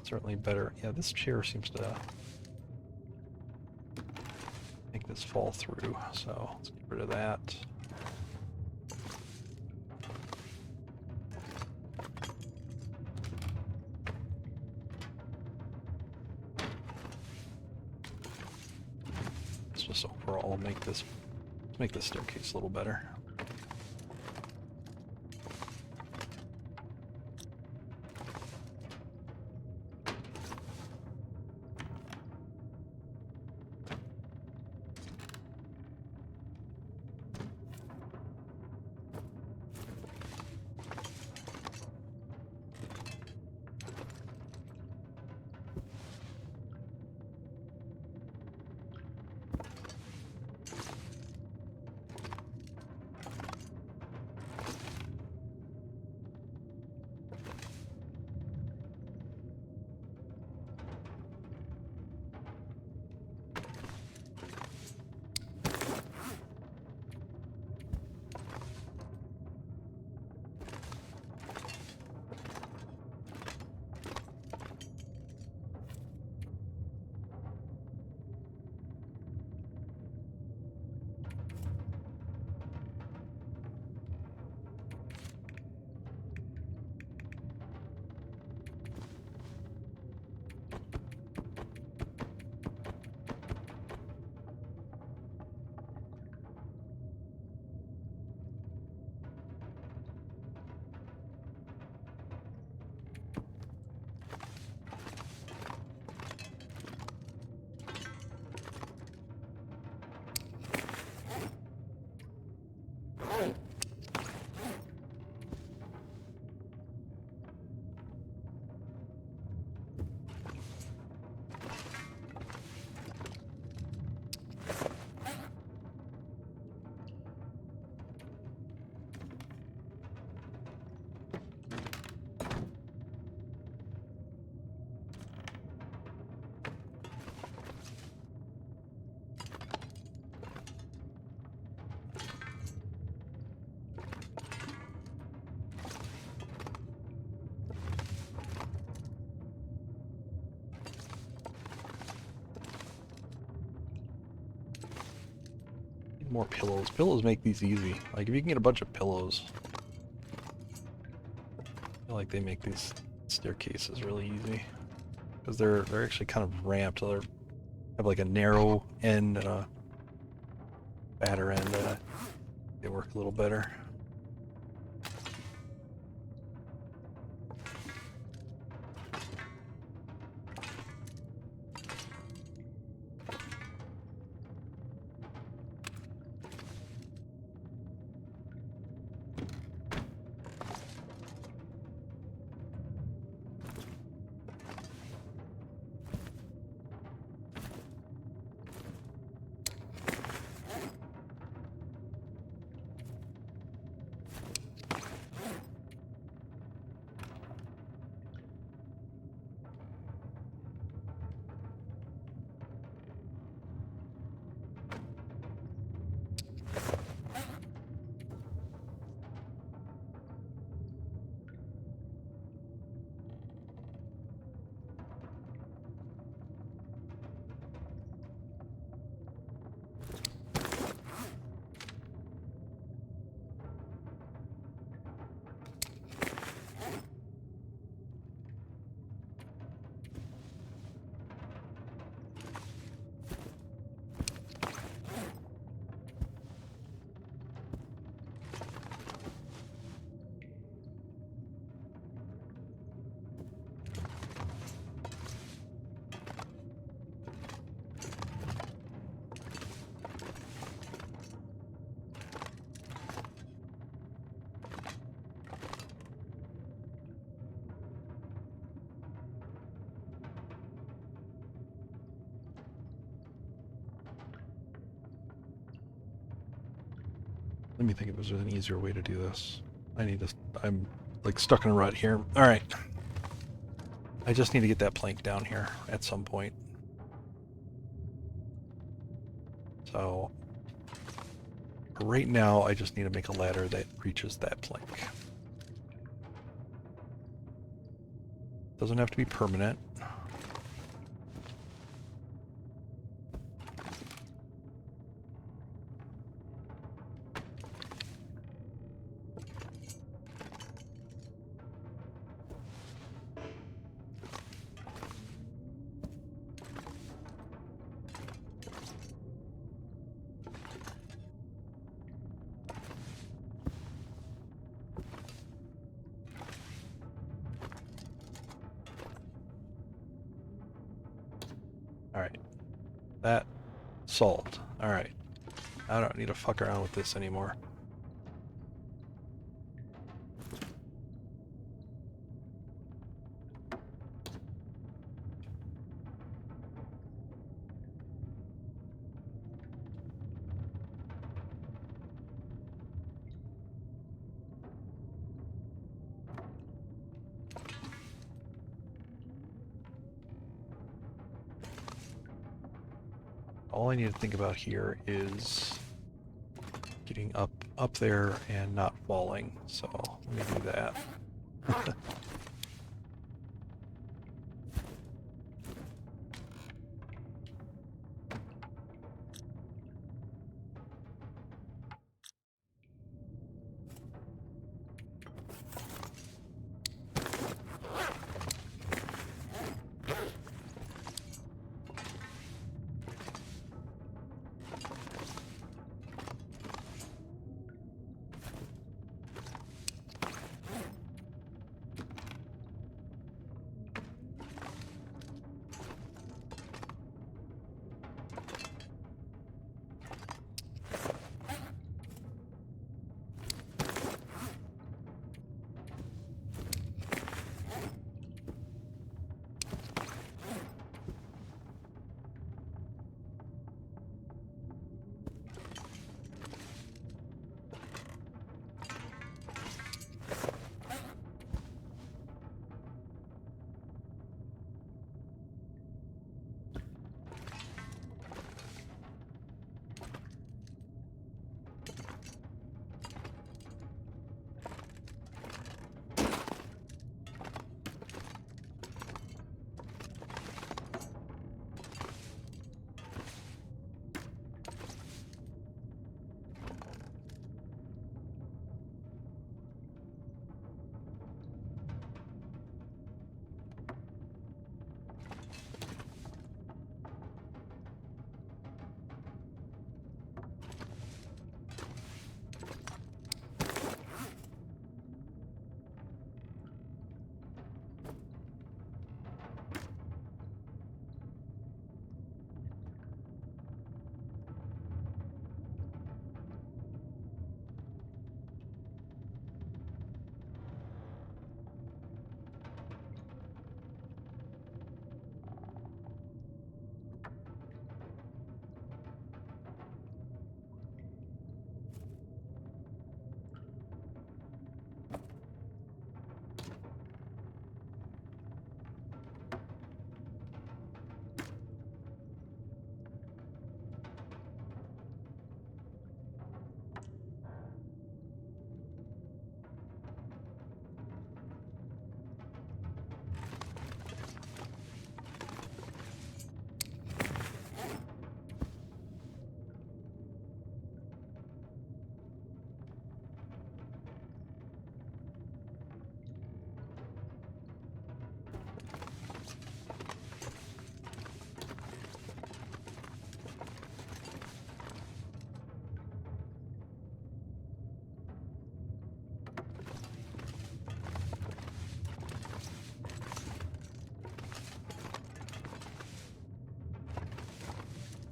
Certainly better. Yeah, this chair seems to make this fall through, so let's get rid of that. Let's just overall make this staircase a little better. More pillows. Pillows make these easy. Like if you can get a bunch of pillows, I feel like they make these staircases really easy because they're actually kind of ramped. They have like a narrow end and a fatter end. They work a little better. Let me think if there's an easier way to do this. I'm like stuck in a rut here. Alright. I just need to get that plank down here at some point. So, right now I just need to make a ladder that reaches that plank. Doesn't have to be permanent. Alright. That solved. Alright. I don't need to fuck around with this anymore. All I need to think about here is getting up there and not falling. So let me do that.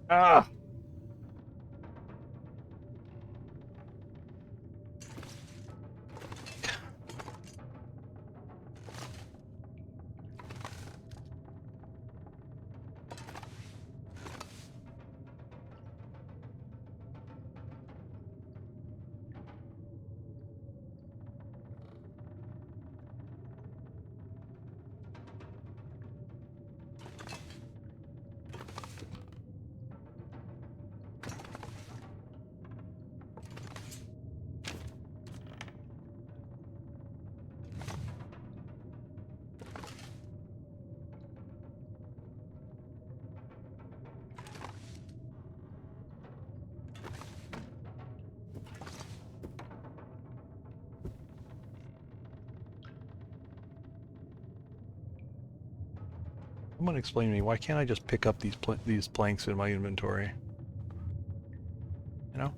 Ah! Someone explain to me, why can't I just pick up these planks in my inventory? You know?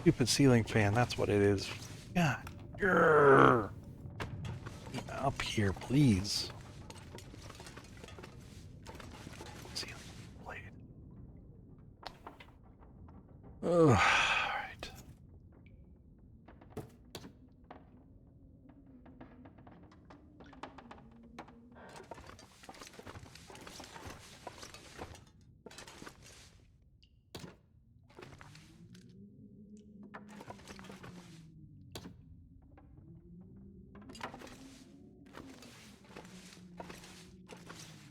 Stupid ceiling fan, that's what it is. Yeah. Grrr. Up here, please. Ceiling blade. Ugh. Alright.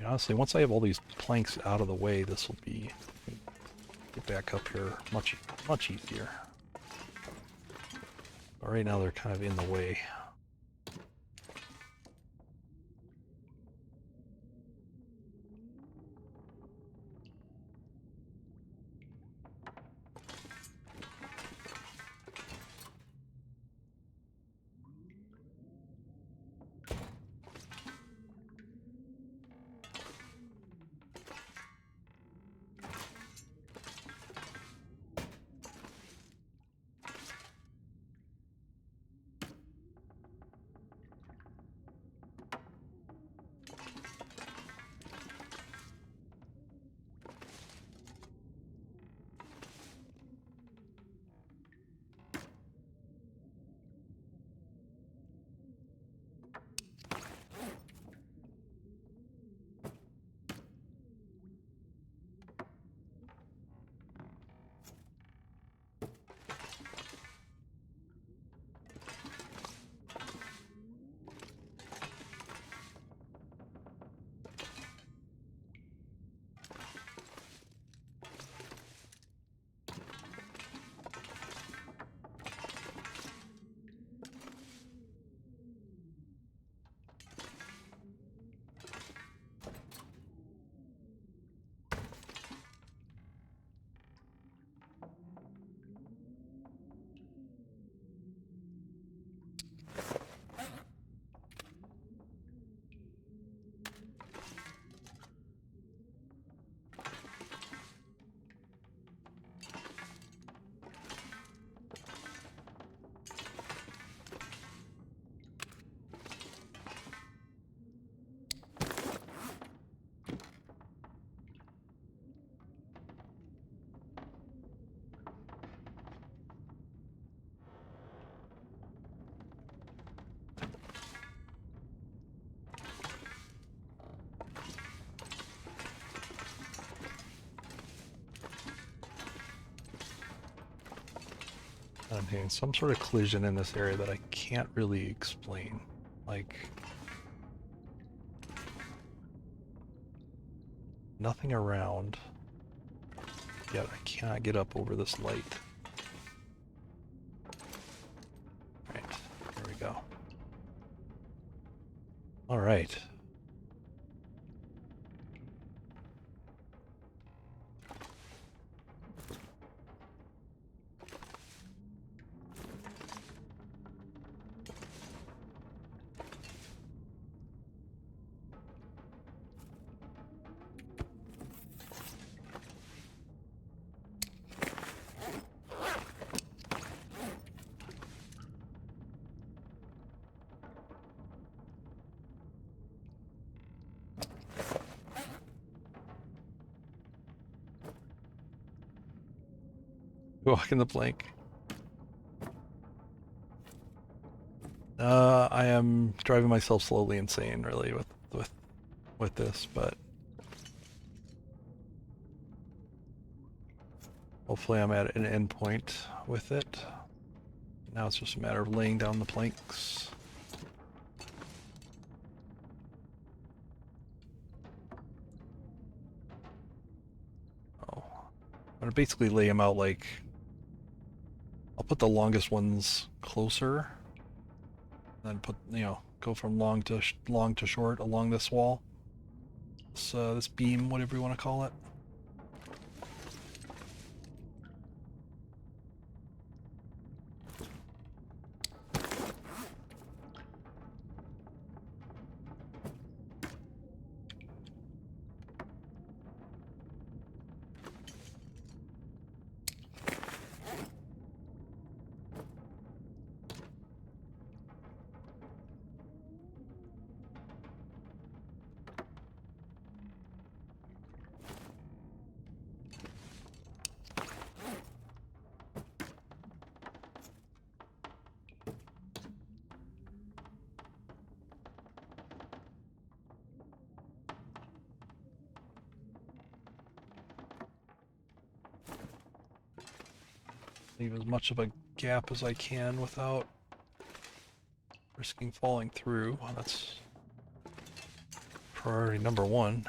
Honestly, once I have all these planks out of the way, this will be get back up here much easier. But right now they're kind of in the way. I'm having some sort of collision in this area that I can't really explain. Like, nothing around, yet I cannot get up over this light. Right, there we go. All right. Walking the plank. I am driving myself slowly insane, really, with this, but hopefully I'm at an end point with it. Now it's just a matter of laying down the planks. Oh, I'm gonna basically lay them out like, I'll put the longest ones closer, then put, you know, go from long to short along this wall. This beam, whatever you want to call it. Leave as much of a gap as I can without risking falling through. Well, that's priority number one.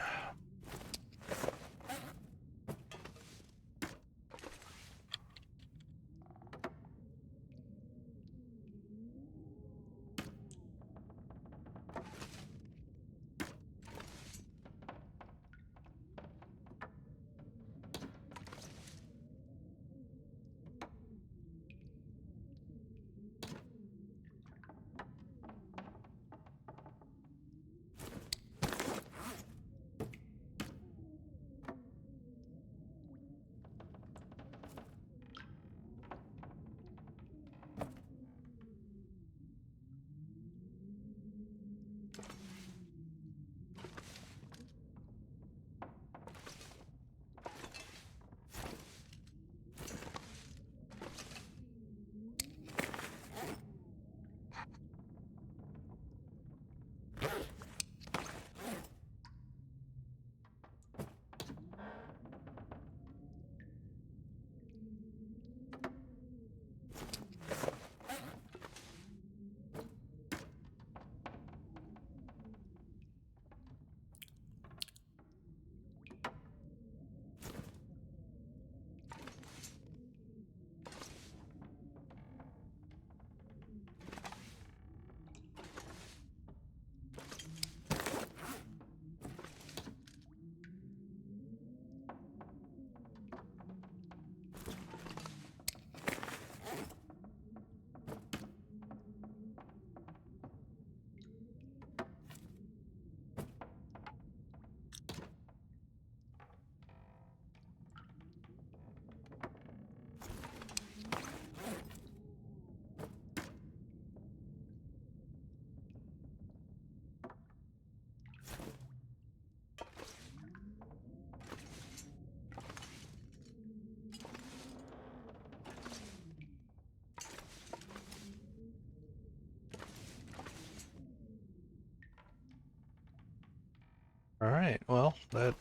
All right, well, that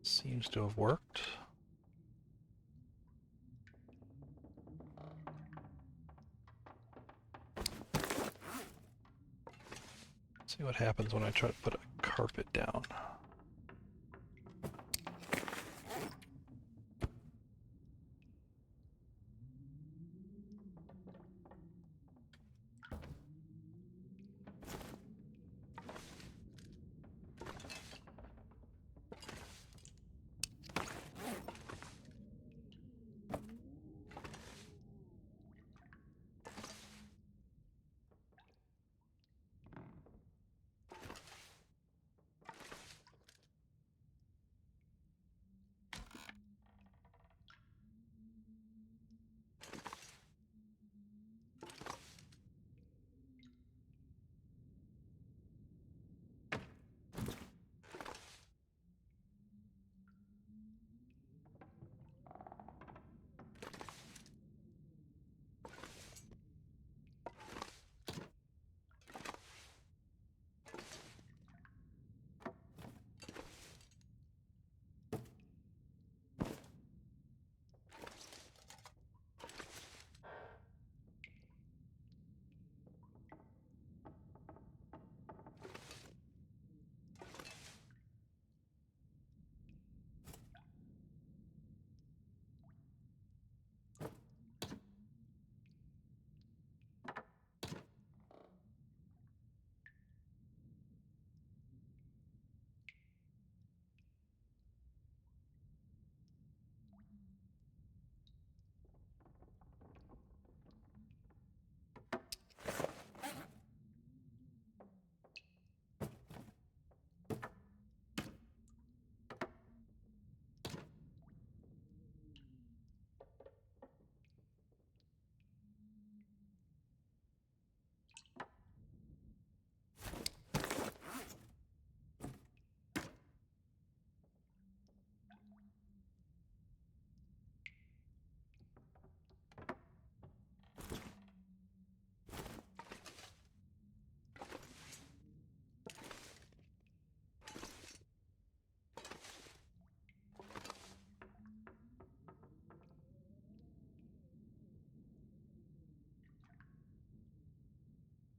seems to have worked. see what happens when I try to put a carpet down.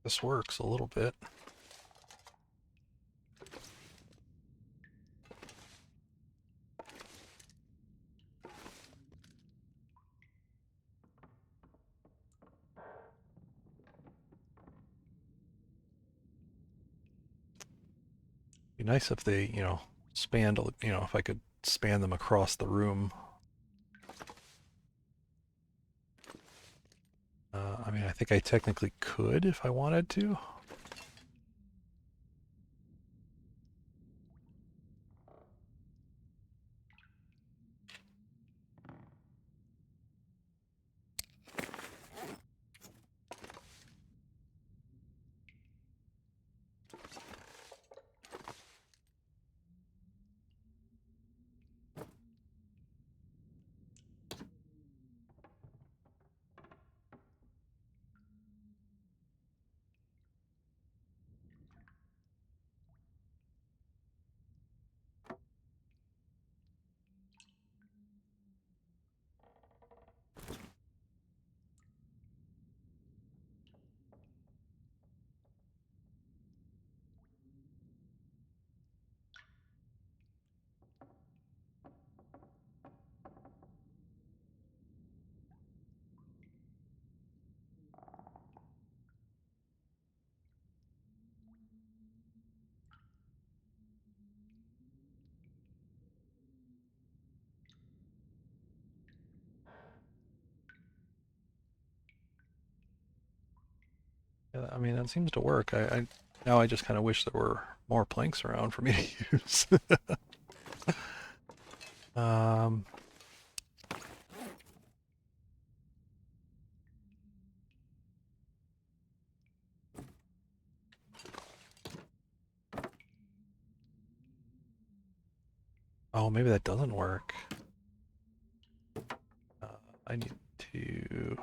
This works a little bit. Be nice if they, spanned, if I could span them across the room. I mean, I think I technically could if I wanted to. Yeah, I mean, that seems to work. Now I just kind of wish there were more planks around for me to use. um, oh, maybe that doesn't work. I need to...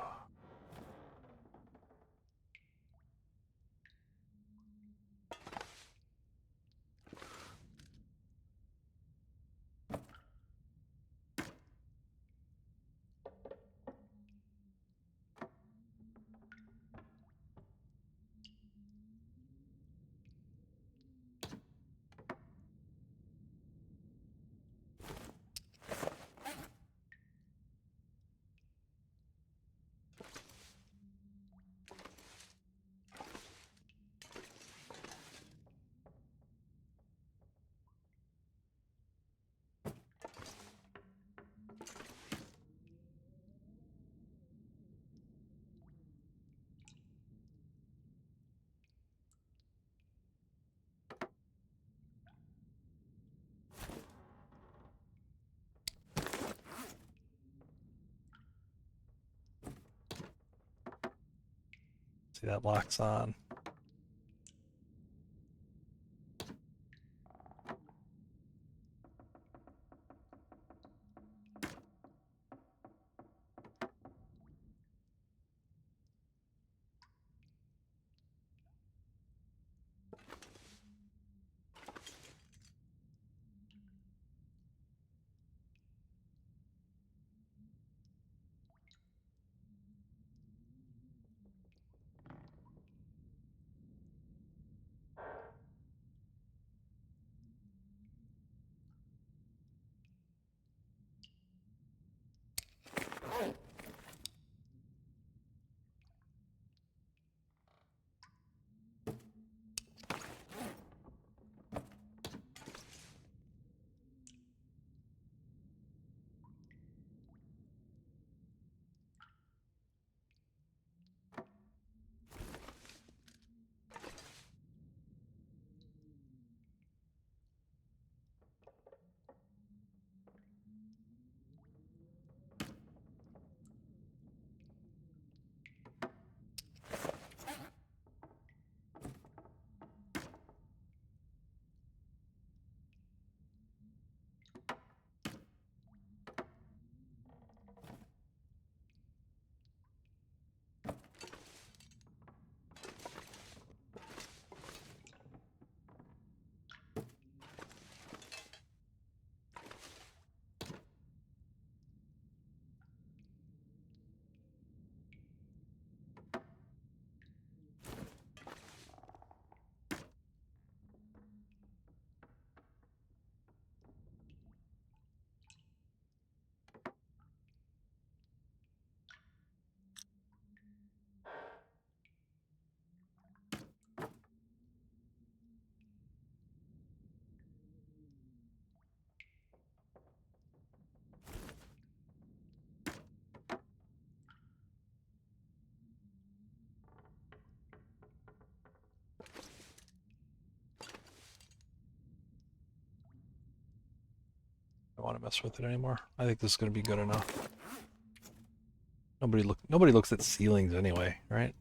See, that locks on. I don't want to mess with it anymore. I think this is going to be good enough. Nobody looks at ceilings anyway, right?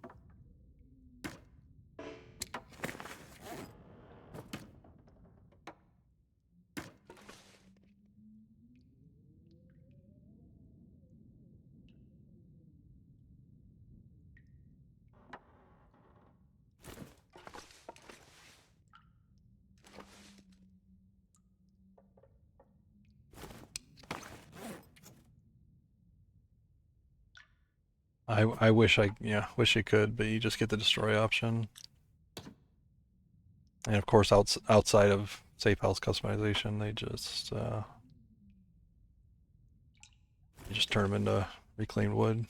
I wish wish you could, but you just get the destroy option. And of course, outside of safe house customization, they just turn them into reclaimed wood.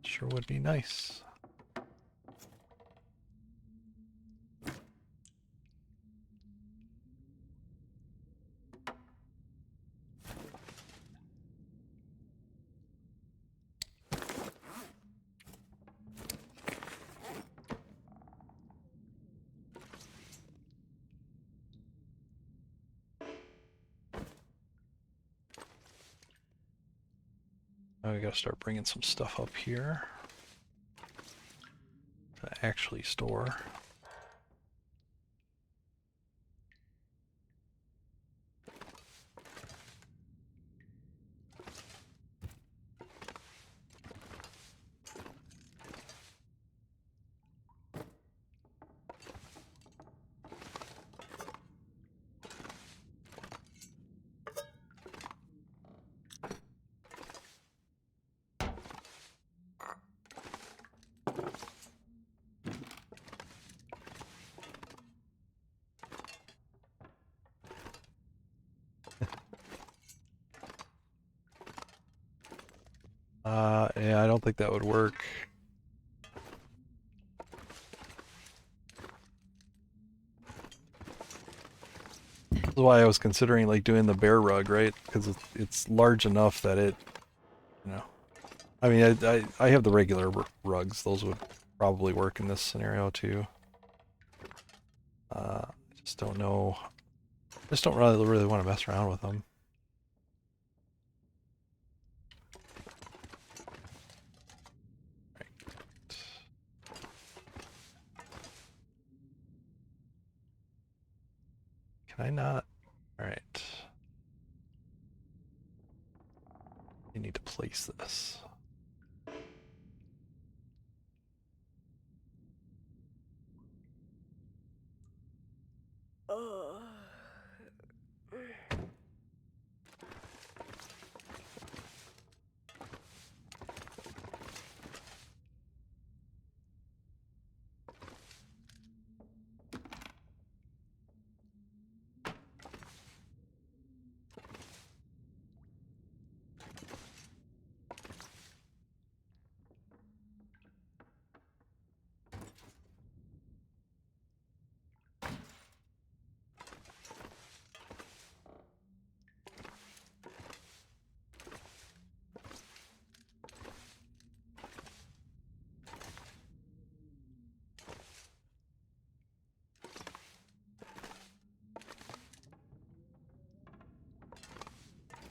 Sure would be nice. Now we gotta start bringing some stuff up here to actually store. Yeah, I don't think that would work. That's why I was considering like doing the bear rug, right? Because it's large enough that it, you know, I mean, I have the regular rugs. Those would probably work in this scenario too. I just don't know. I just don't really want to mess around with them. Can I not? Alright. You need to place this.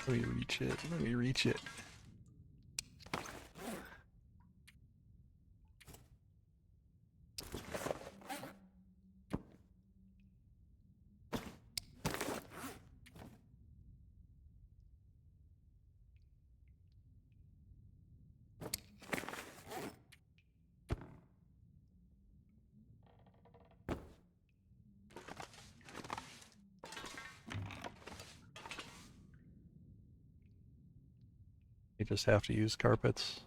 Let me reach it. Let me reach it. You just have to use carpets.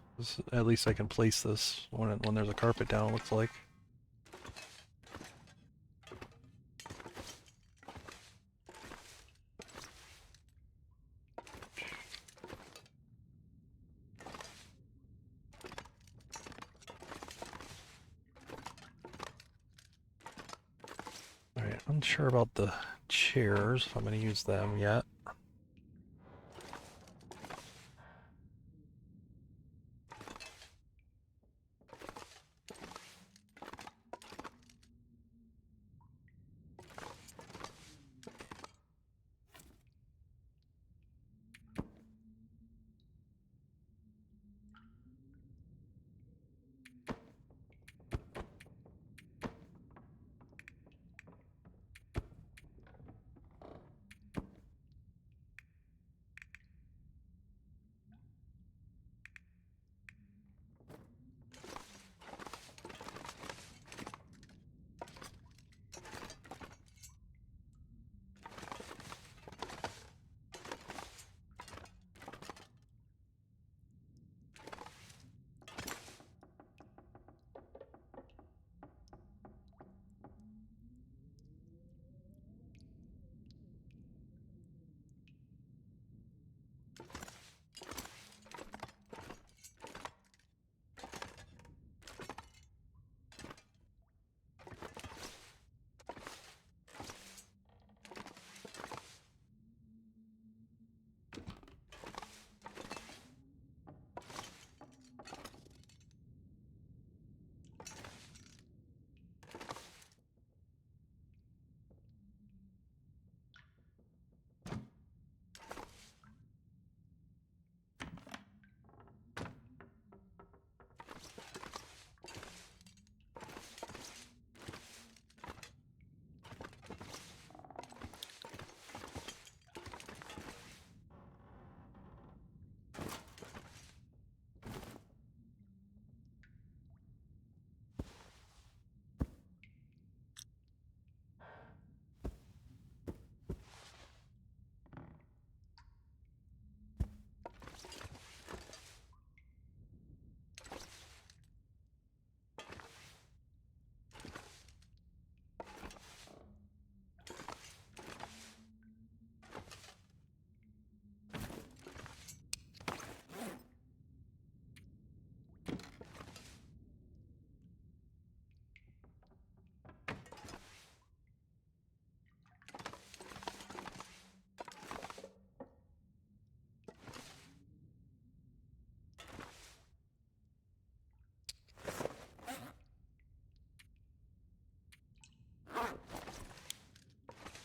At least I can place this when there's a carpet down, it looks like. Alright, unsure about the chairs, if I'm going to use them yet.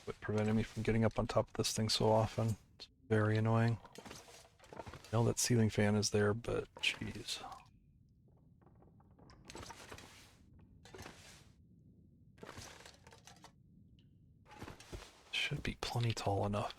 What prevented me from getting up on top of this thing so often? It's very annoying. I know that ceiling fan is there, but jeez. should be plenty tall enough.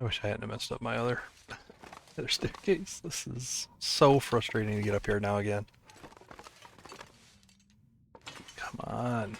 I wish I hadn't messed up my other staircase. This is so frustrating to get up here now again. Come on.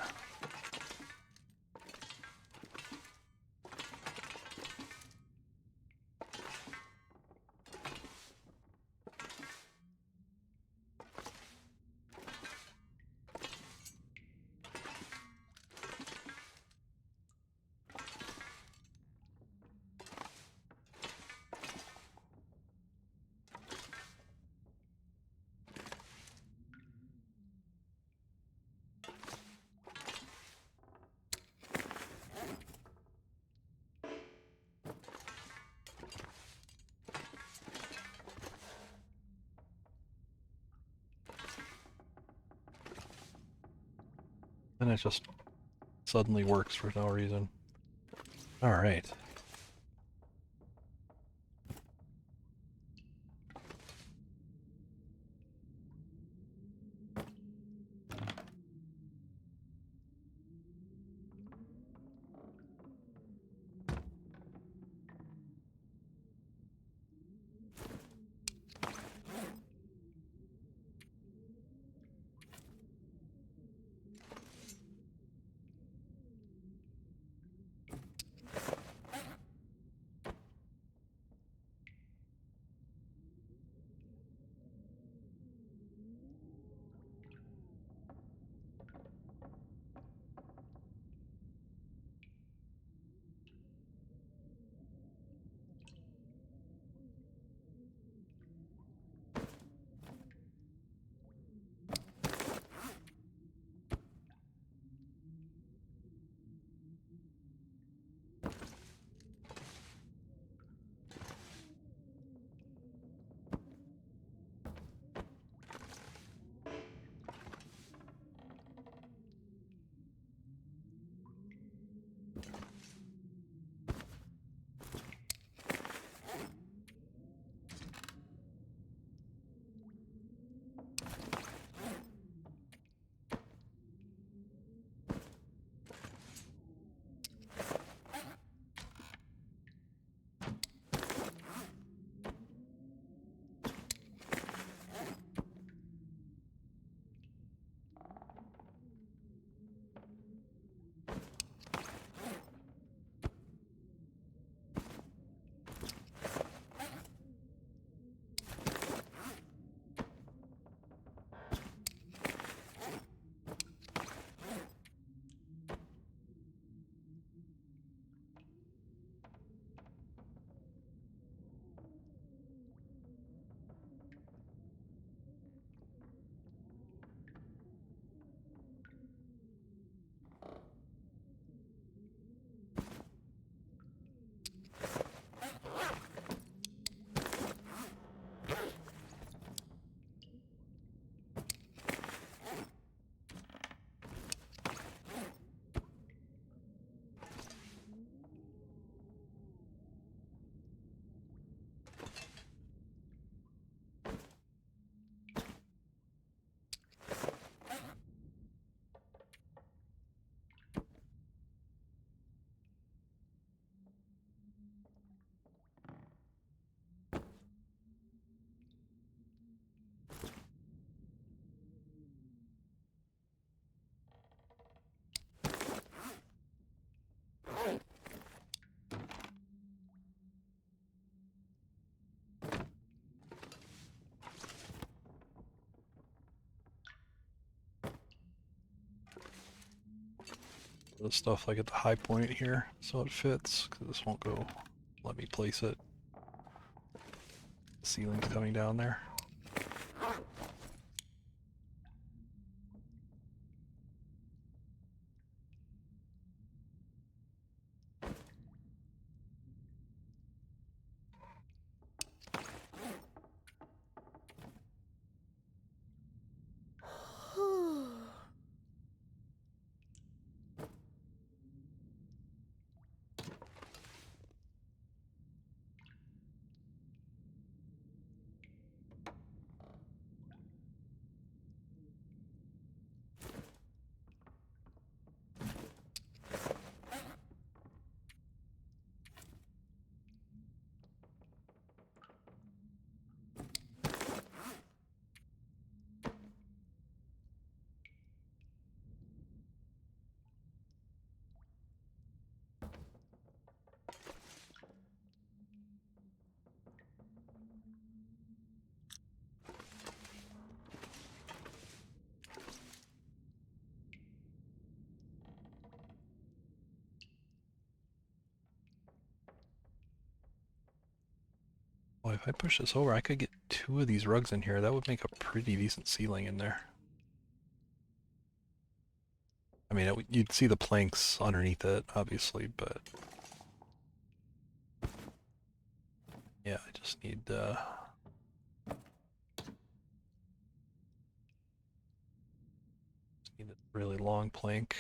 And it just suddenly works for no reason. Alright. the stuff like at the high point here so it fits, because this won't go. Let me place it. The ceiling's coming down there. Well, if I push this over, I could get 2 of these rugs in here. That would make a pretty decent ceiling in there. I mean, you'd see the planks underneath it, obviously, but yeah, I just need a really long plank.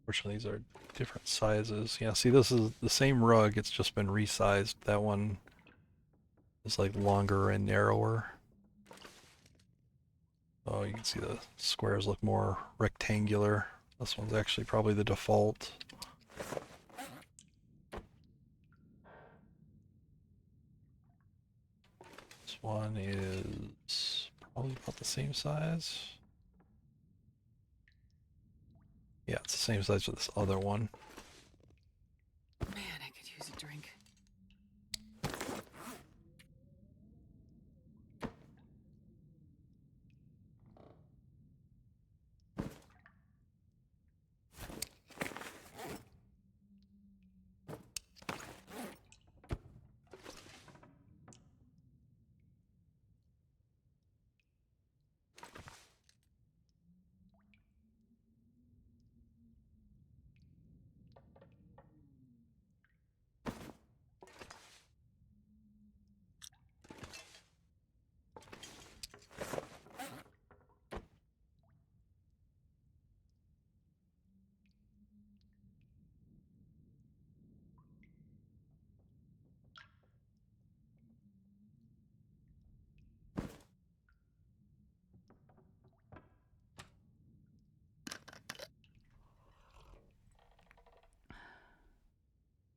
Fortunately, these are different sizes. Yeah, see, this is the same rug. It's just been resized. That one is like longer and narrower. Oh, you can see the squares look more rectangular. This one's actually probably the default. This one is probably about the same size. Yeah, it's the same size as this other one. Man, I could use a drink.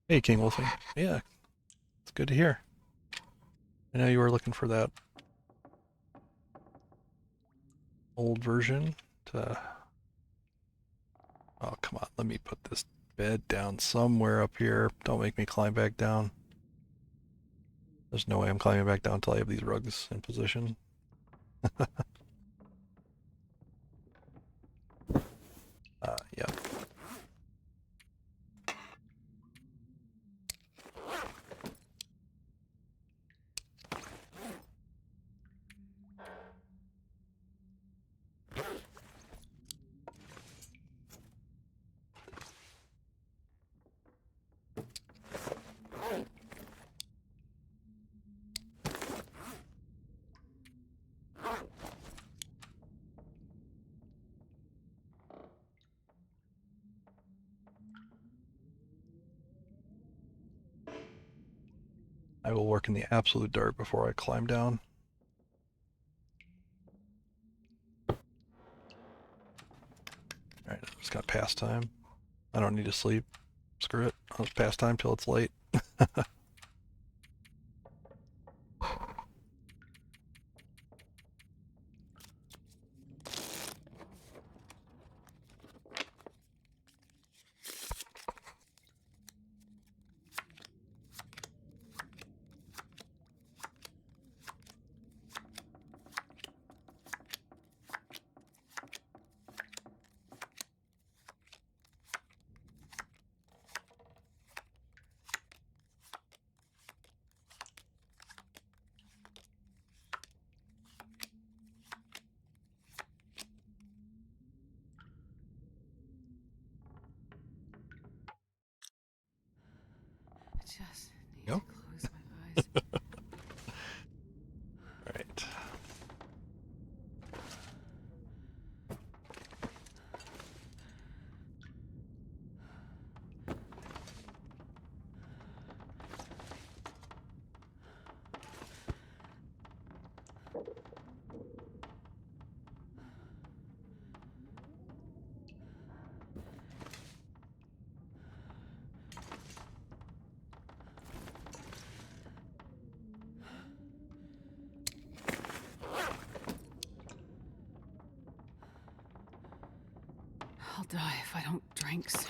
Hey, King Wolfie. Yeah, it's good to hear. I know you were looking for that old version to... Oh, come on. Let me put this bed down somewhere up here. Don't make me climb back down. There's no way I'm climbing back down until I have these rugs in position. Yeah. I will work in the absolute dark before I climb down. Alright, I'm just gonna pass time. I don't need to sleep. Screw it. I'll just pass time till it's late. I just need Yep. to close my eyes. Alright. I'll die if I don't drink soon.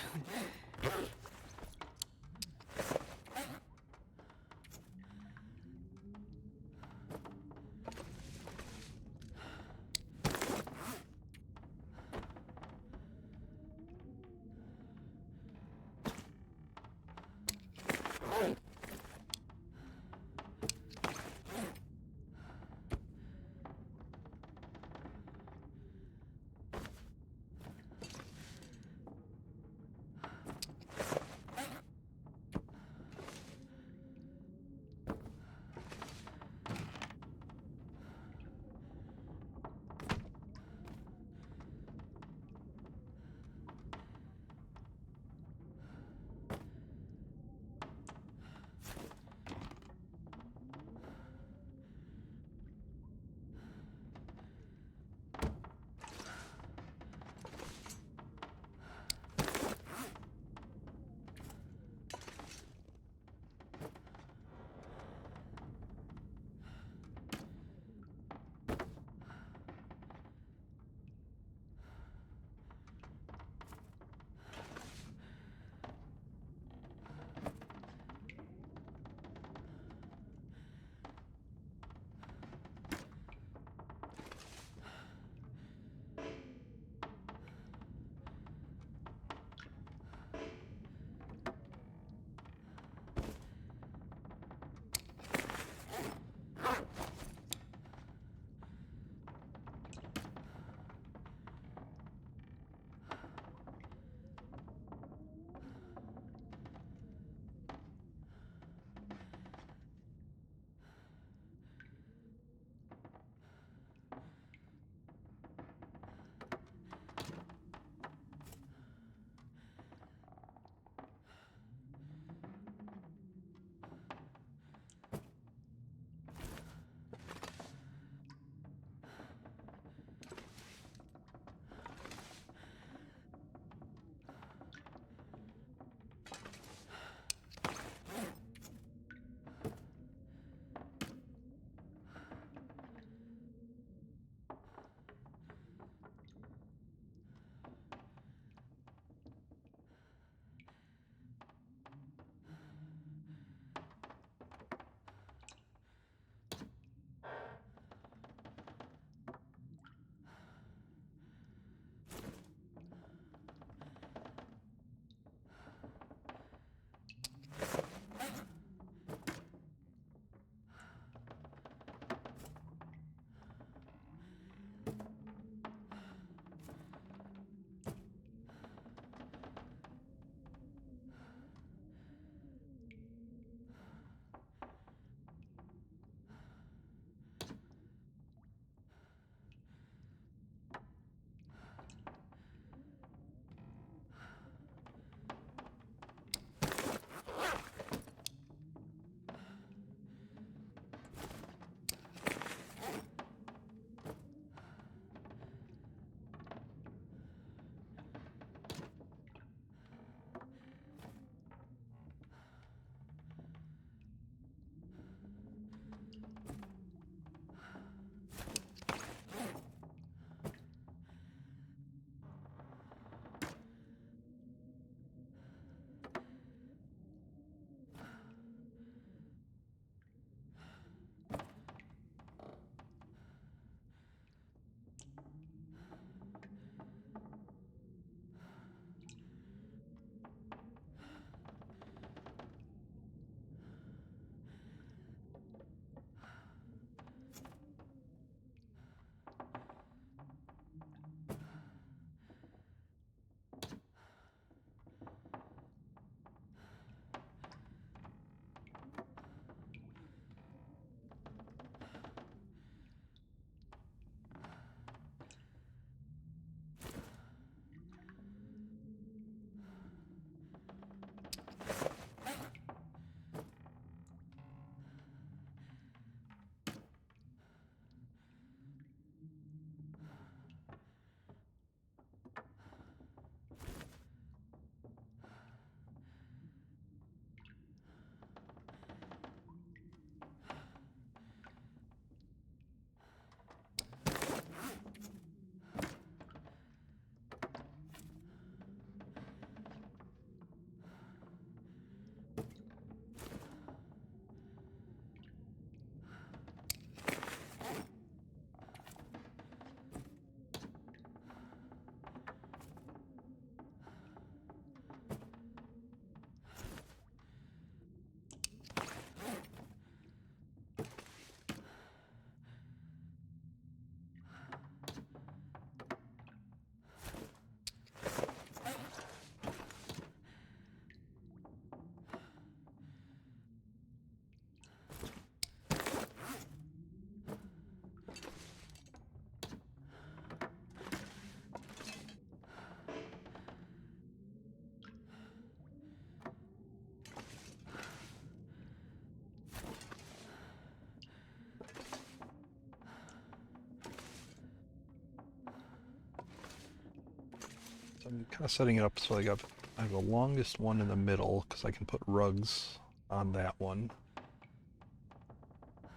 I'm kind of setting it up so I have the longest one in the middle because I can put rugs on that one.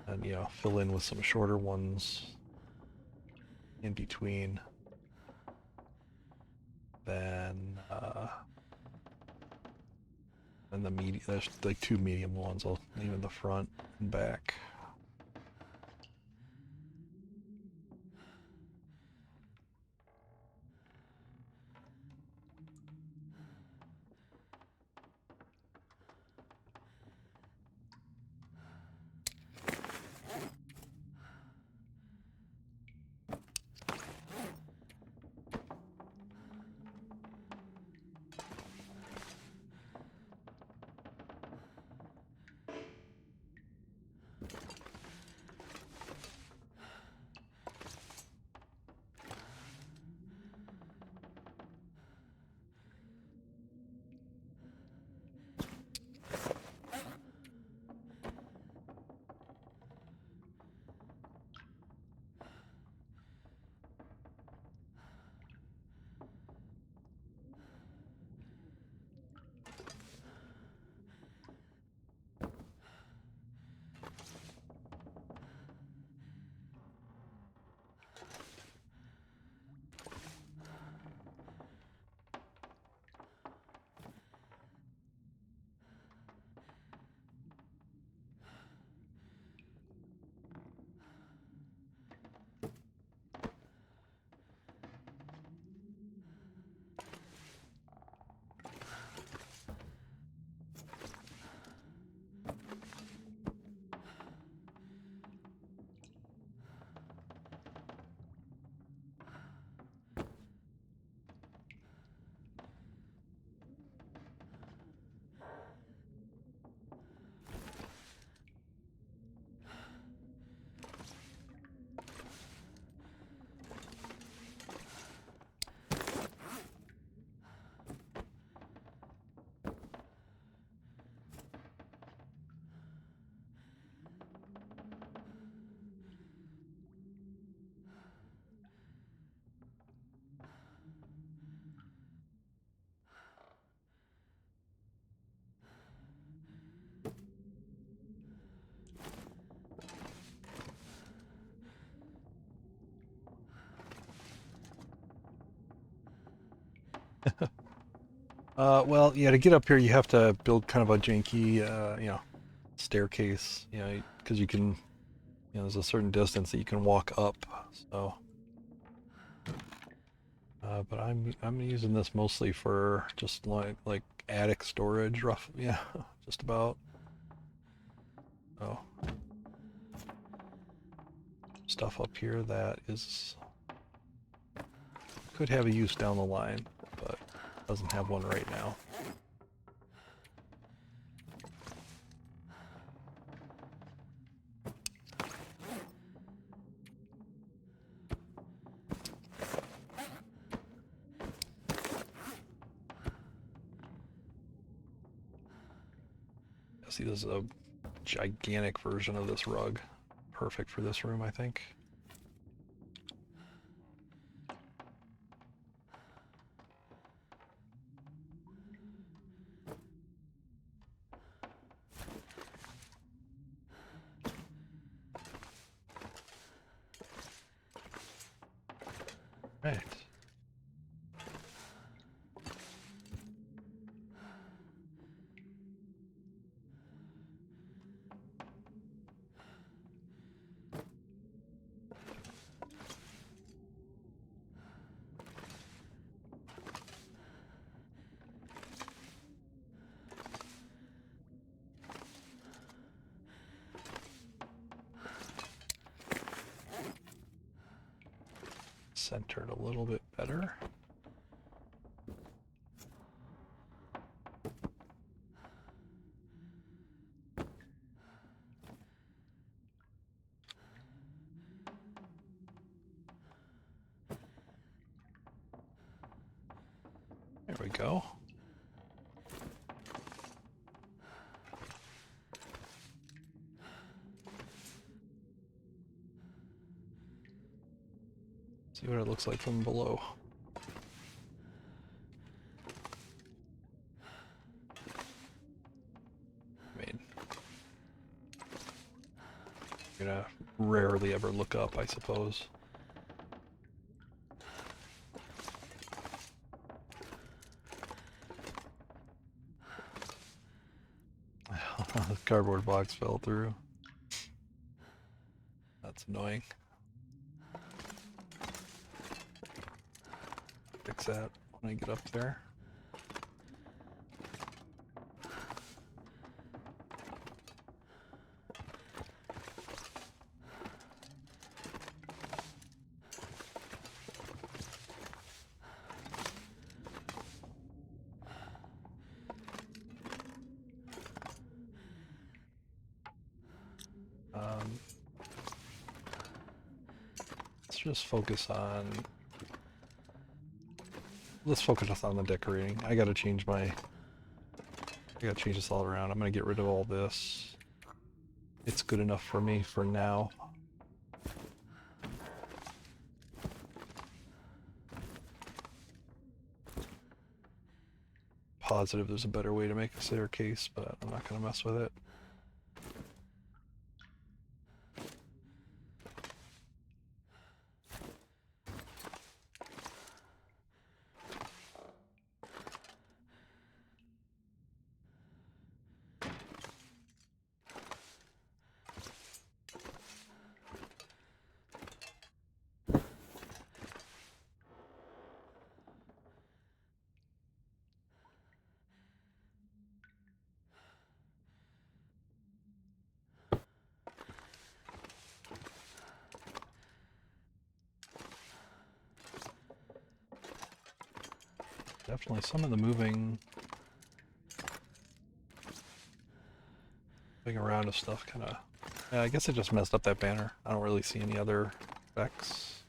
And, you know, fill in with some shorter ones in between. Then, and there's like 2 medium ones I'll leave in the front and back. Well, yeah, to get up here, you have to build kind of a janky, you know, staircase, you know, because you can, you know, there's a certain distance that you can walk up. So, but I'm using this mostly for just like attic storage, rough, yeah, just about. Oh, stuff up here that could have a use down the line, but doesn't have one right now. See, this is a gigantic version of this rug. Perfect for this room, I think. Right. Centered a little bit better. There we go. See what it looks like from below. hardly ever look up, I suppose. The cardboard box fell through. That's annoying. Fix that when I get up there. Let's just focus on... Let's focus on the decorating. I gotta change this all around. I'm gonna get rid of all this. It's good enough for me for now. Positive there's a better way to make a staircase, but I'm not gonna mess with it. Definitely some of the moving around of stuff kind of... Yeah, I guess it just messed up that banner. I don't really see any other effects.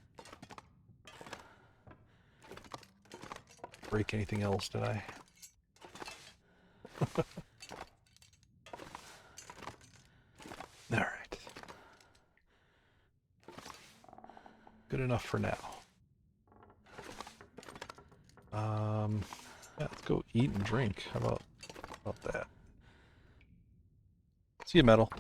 Break anything else, did I? Alright. Good enough for now. Yeah, let's go eat and drink. How about that? See you, Metal.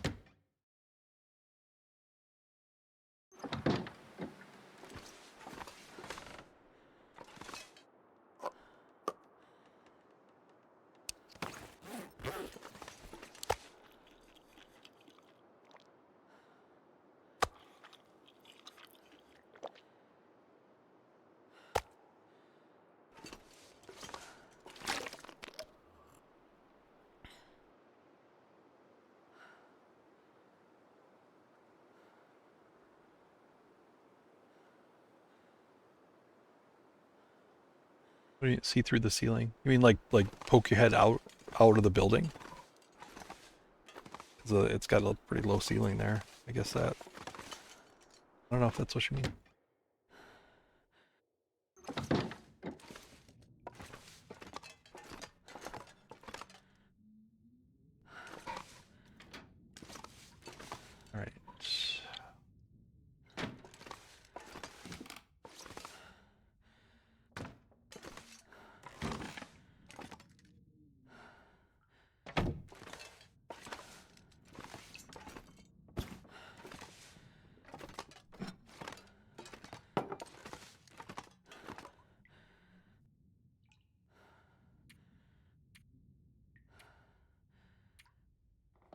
What do you see through the ceiling? You mean like poke your head out of the building? 'Cause, it's got a pretty low ceiling there. I guess that... I don't know if that's what you mean. Alright.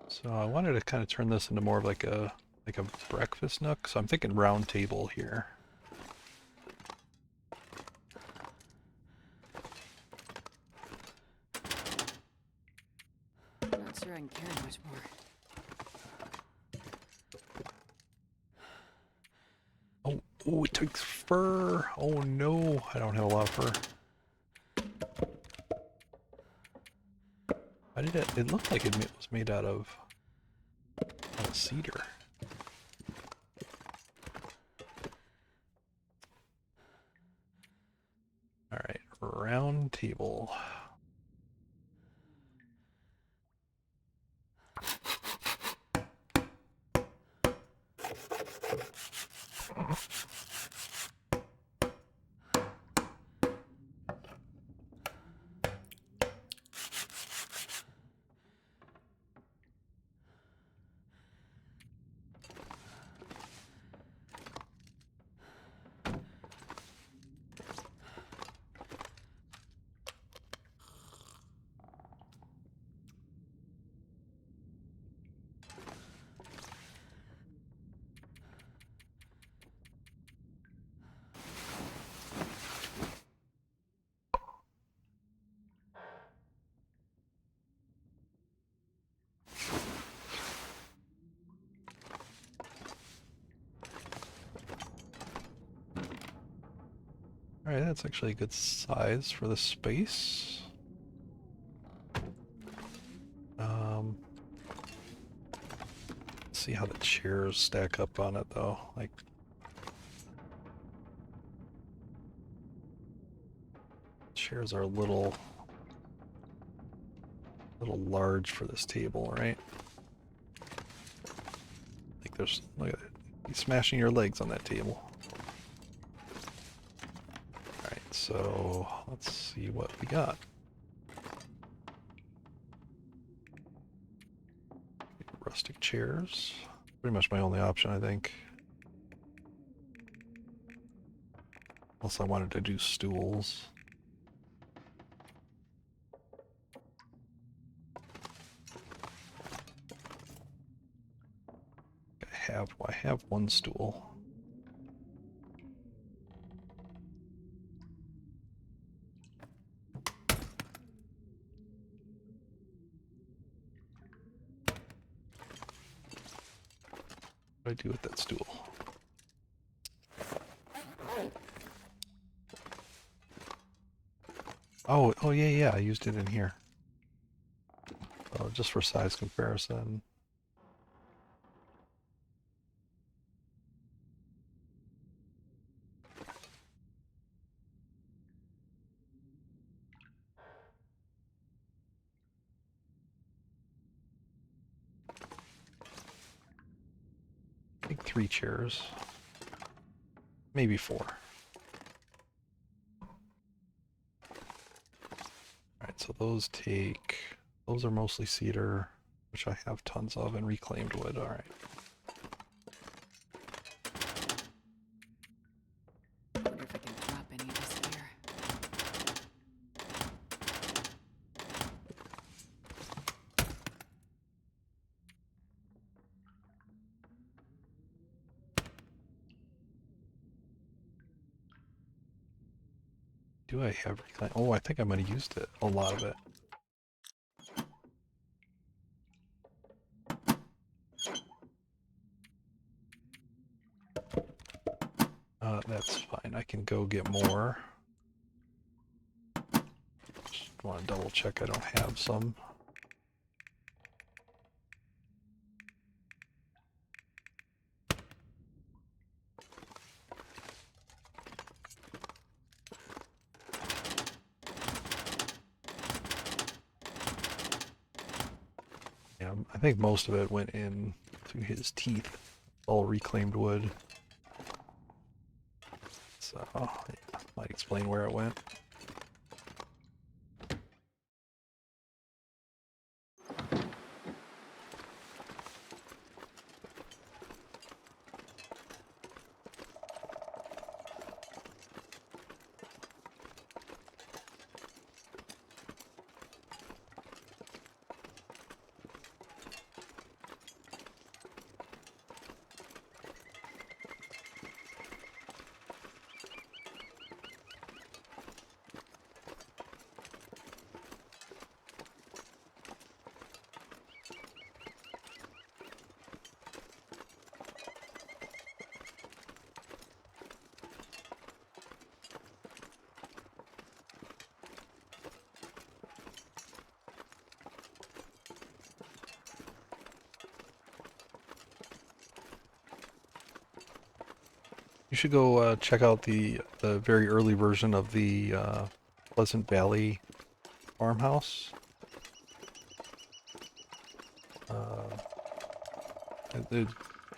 So I wanted to kind of turn this into more of like a breakfast nook. So I'm thinking round table here. Not sure I can carry much more. Oh, it takes fur. Oh no, I don't have a lot of fur. Why did it? It looked like it was made out of cedar. All right, round table. Alright, that's actually a good size for the space. Let's see how the chairs stack up on it though. Like, chairs are a little large for this table, right? Like there's, look at it. You're smashing your legs on that table. Alright, so let's see what we got. Rustic chairs. Pretty much my only option, I think. Unless I wanted to do stools. I have one stool. What do I do with that stool? Oh yeah, I used it in here. Oh, just for size comparison. I think 3 chairs. Maybe 4. Alright, so those are mostly cedar, which I have tons of, and reclaimed wood. Alright. I wonder if I can drop any of this here. Do I have reclaimed? Oh, I think I might have used it. A lot of it. That's fine. I can go get more. Just want to double check I don't have some. Yeah, I think most of it went in to his teeth. All reclaimed wood. So, yeah, might explain where it went. You should go check out the very early version of the Pleasant Valley farmhouse. It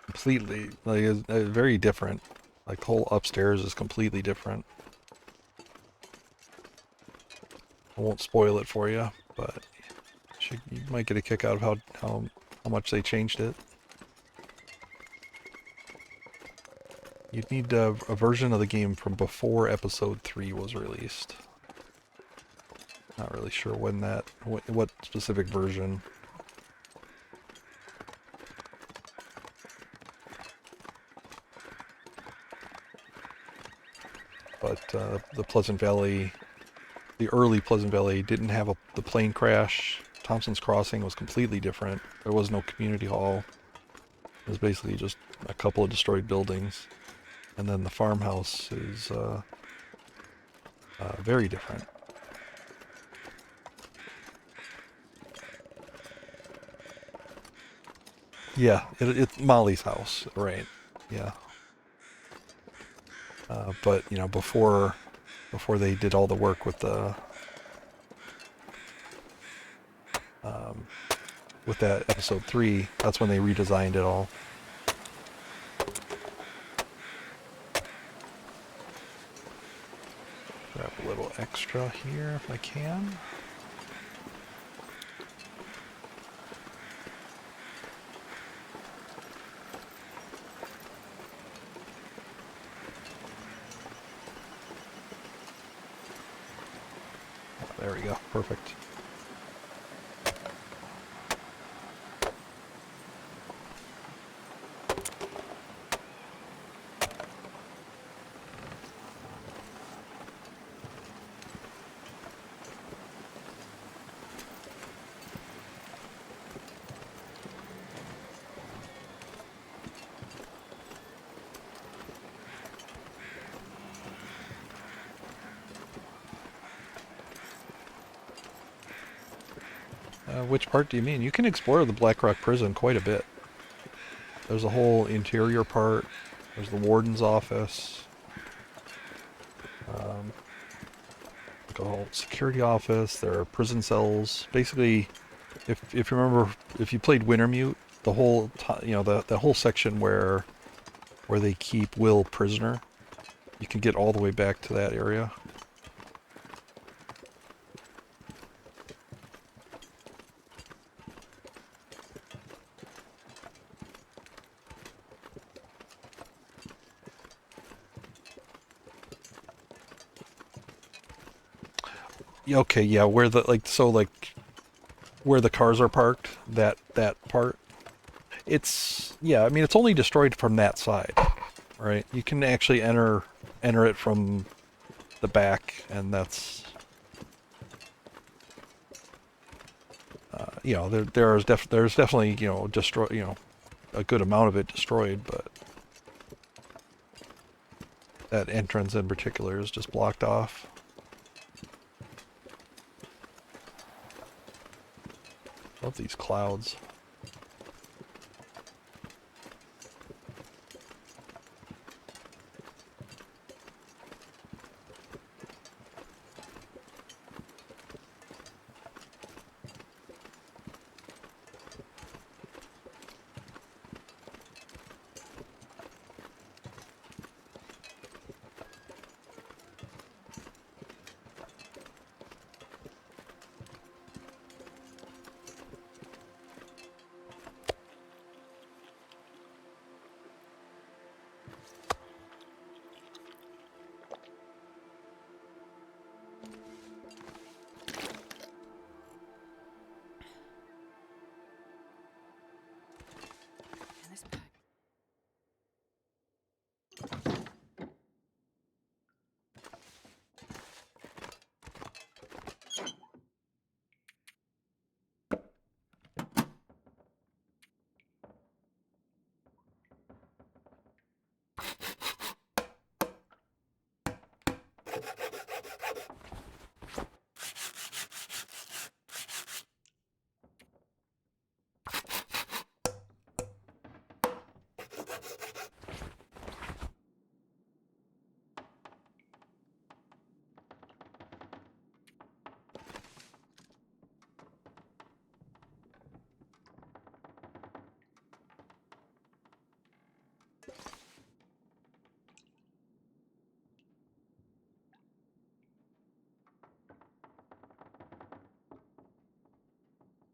completely, like, is very different. Like, the whole upstairs is completely different. I won't spoil it for you, but you might get a kick out of how much they changed it. You'd need a version of the game from before episode 3 was released. Not really sure when what specific version. But the Pleasant Valley, the early Pleasant Valley didn't have the plane crash. Thompson's Crossing was completely different. There was no community hall. It was basically just a couple of destroyed buildings. And then the farmhouse is Very different. Yeah, it's Molly's house, right? Yeah. But you know, before they did all the work um, with that episode 3, that's when they redesigned it all. Grab a little extra here if I can. There we go. Perfect. Which part do you mean? You can explore the Black Rock prison quite a bit. There's a whole interior part. There's the warden's office. Like a whole security office. There are prison cells. Basically, if you remember, if you played Wintermute, the whole the whole section where they keep Will prisoner, you can get all the way back to that area. Okay, yeah, where the where the cars are parked, that part. It's yeah, I mean it's only destroyed from that side, right? You can actually enter it from the back, and that's you know there's definitely destroy a good amount of it destroyed, but that entrance in particular is just blocked off. Love these clouds. And this pack.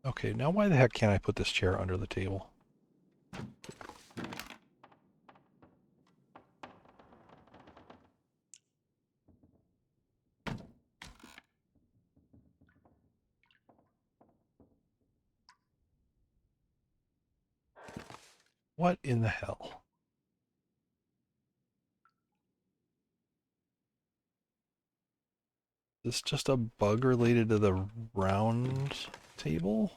Okay, now why the heck can't I put this chair under the table? What in the hell? Is this just a bug related to the round table?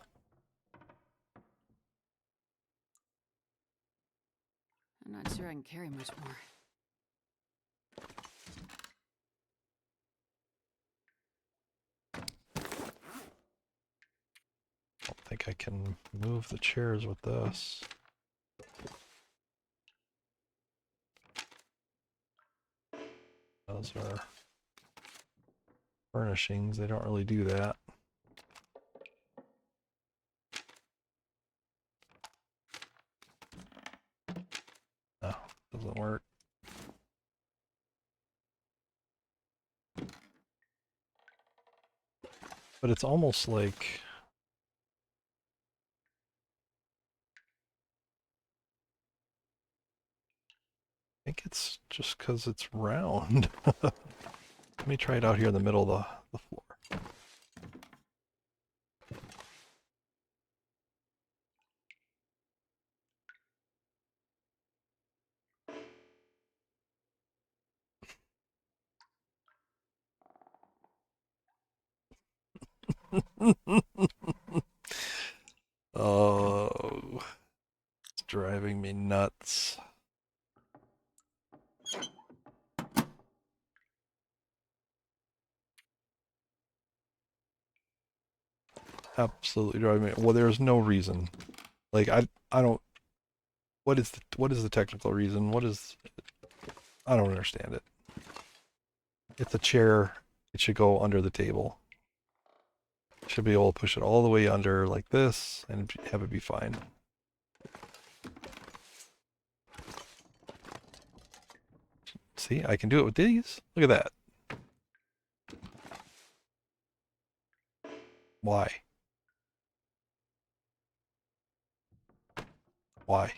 I'm not sure I can carry much more. can move the chairs with this. Those are furnishings. They don't really do that. No, doesn't work. But it's almost like I think it's just because it's round. Let me try it out here in the middle of the floor. Oh, it's driving me nuts. Absolutely driving me. Well, there's no reason. Like I don't. What is the technical reason? I don't understand it. It's a chair. It should go under the table. Should be able to push it all the way under like this and have it be fine. See, I can do it with these. Look at that. Why? Why?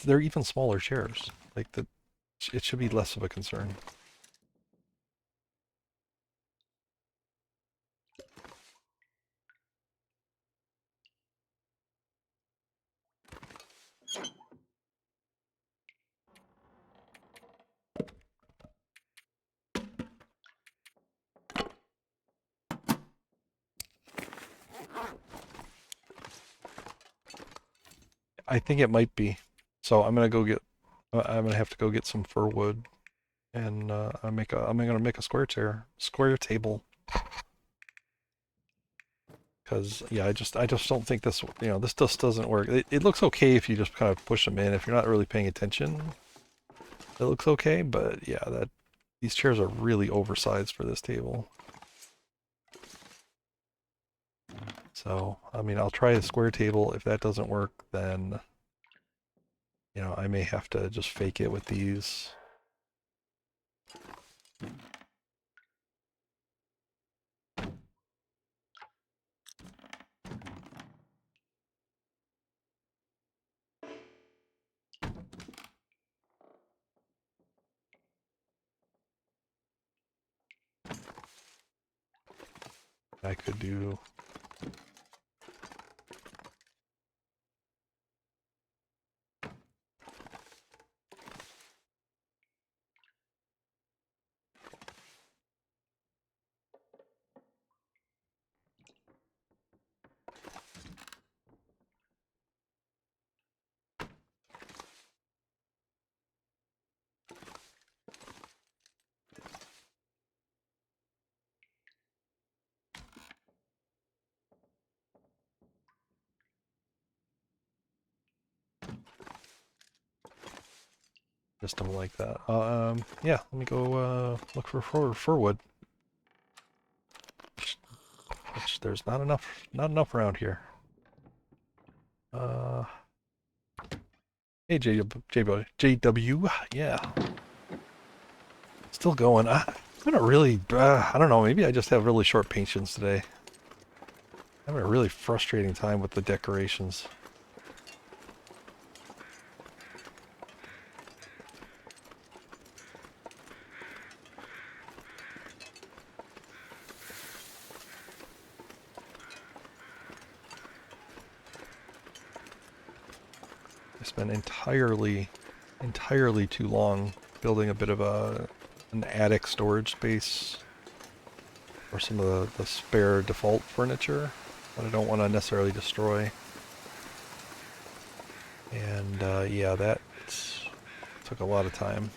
They're even smaller chairs. Like it should be less of a concern. I think it might be. So I'm gonna have to go get some fir wood, and I'm gonna make a square table. Because yeah, I just don't think this this just doesn't work. It looks okay if you just kind of push them in. If you're not really paying attention, it looks okay. But yeah, these chairs are really oversized for this table. So I mean, I'll try the square table. If that doesn't work, then I may have to just fake it with these. I could do system like that. Yeah, let me go look for fir wood. Which there's not enough around here. Hey JW, yeah, still going. I'm gonna really, I don't know. Maybe I just have really short patience today. I'm having a really frustrating time with the decorations. I spent entirely too long building a bit of an attic storage space for some of the spare default furniture that I don't want to necessarily destroy. And yeah, that took a lot of time.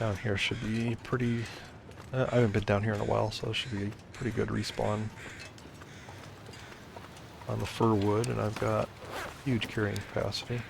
Down here should be pretty... I haven't been down here in a while, so it should be a pretty good respawn on the fir wood, and I've got huge carrying capacity.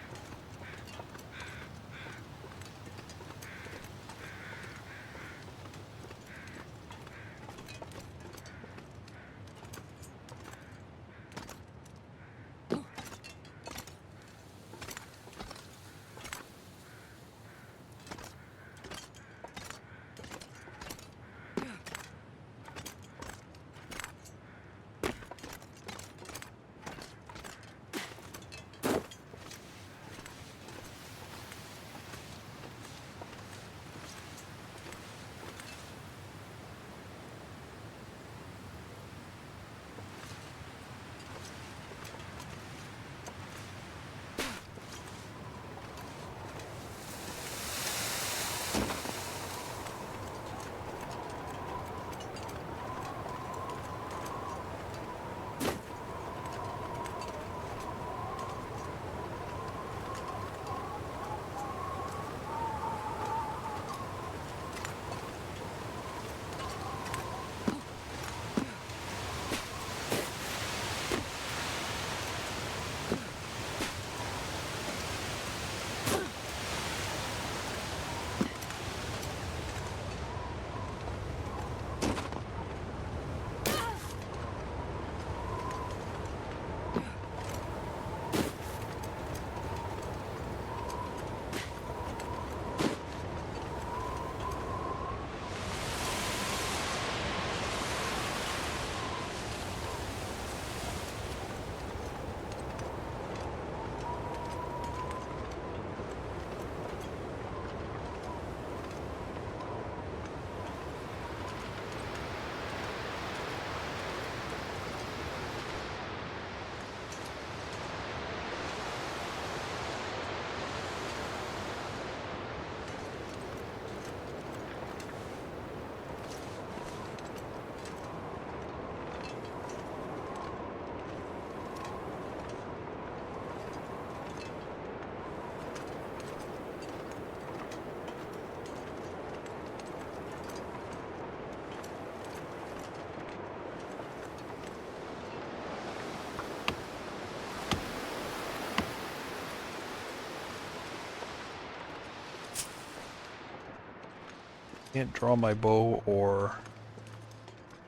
Can't draw my bow or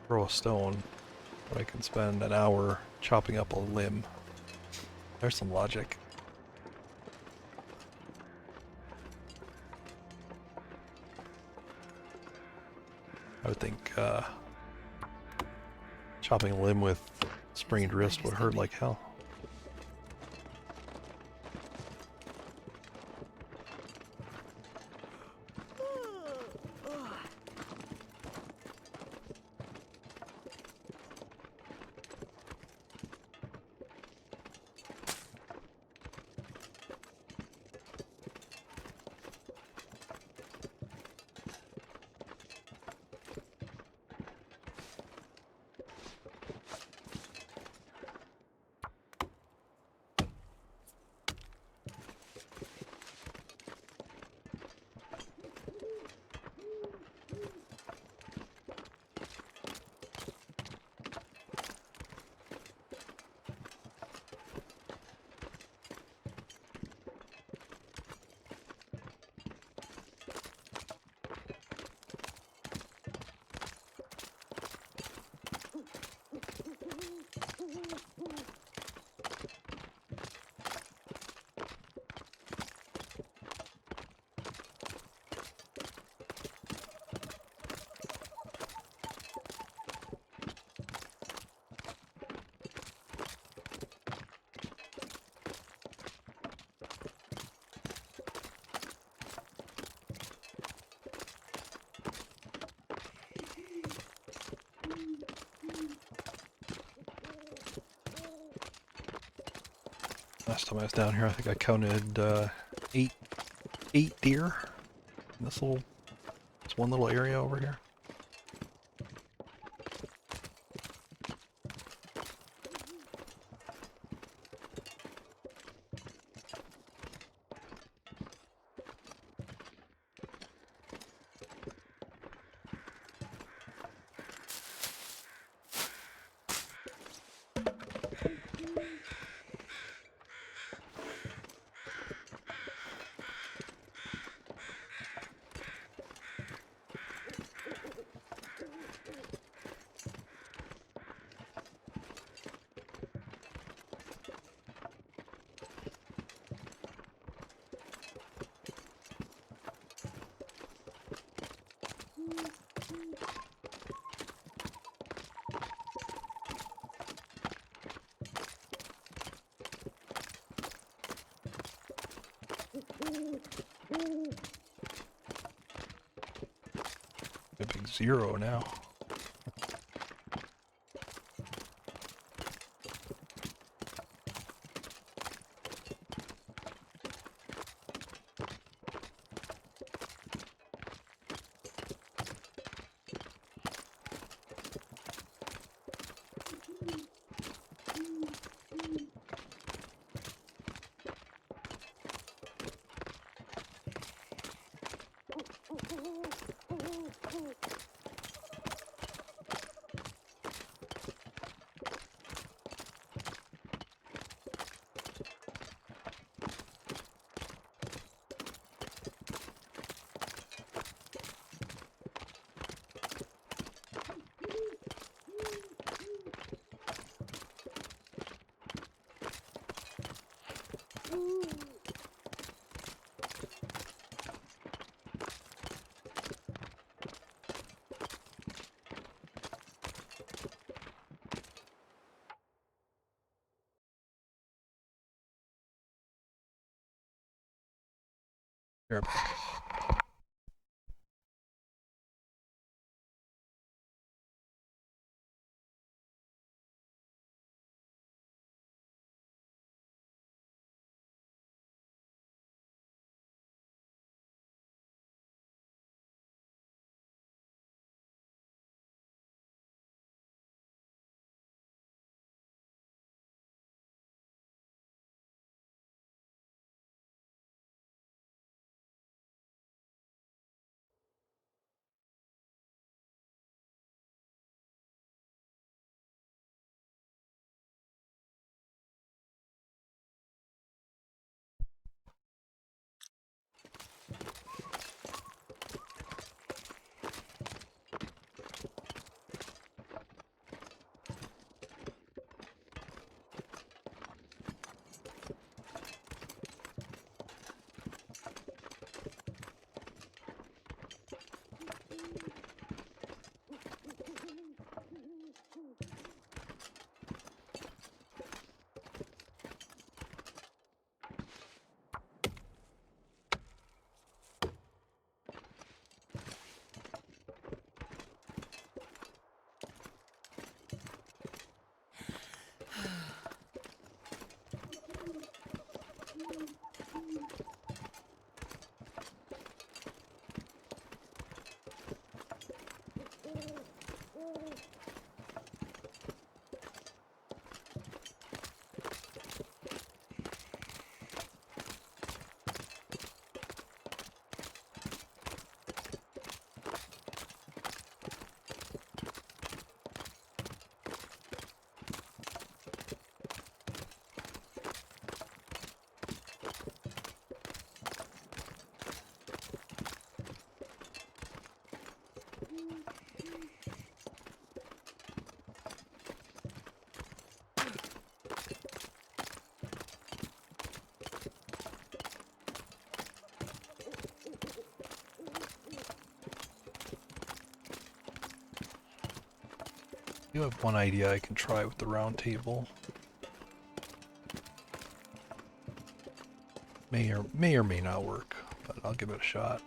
throw a stone, but I can spend an hour chopping up a limb. There's some logic. I would think chopping a limb with sprained wrist would hurt like hell. Last time I was down here, I think I counted eight deer in this one little area over here. A big 0 now. Here. You have one idea I can try with the round table. May or may not work, but I'll give it a shot.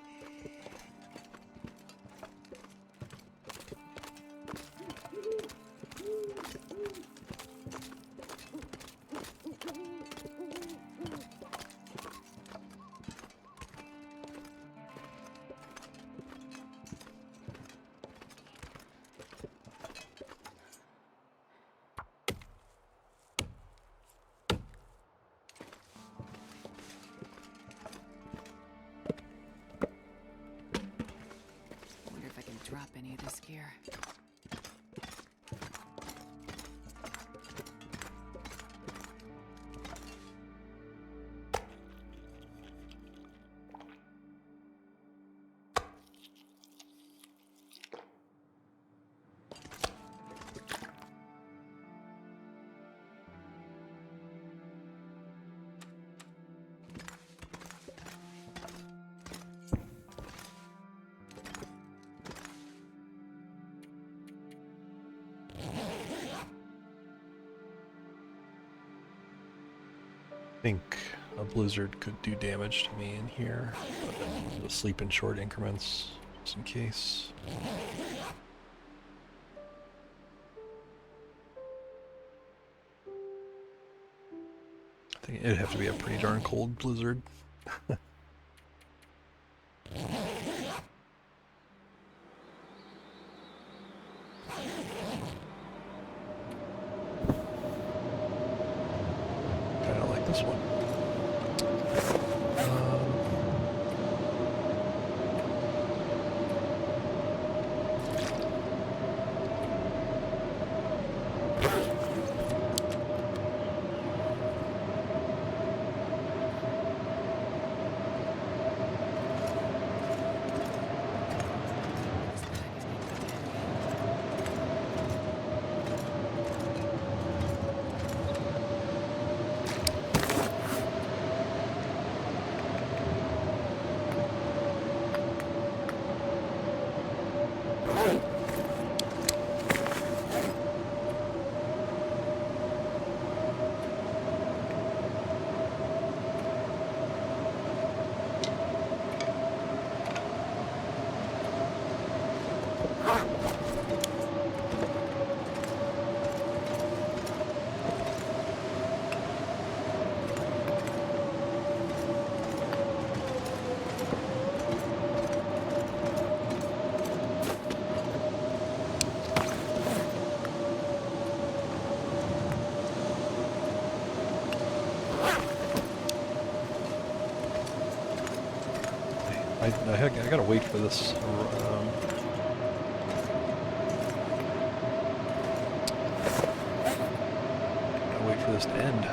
Drop any of this gear. I think a blizzard could do damage to me in here, but I'll sleep in short increments just in case. I think it'd have to be a pretty darn cold blizzard. Kinda like this one. I gotta wait for this. Gotta wait for this to end.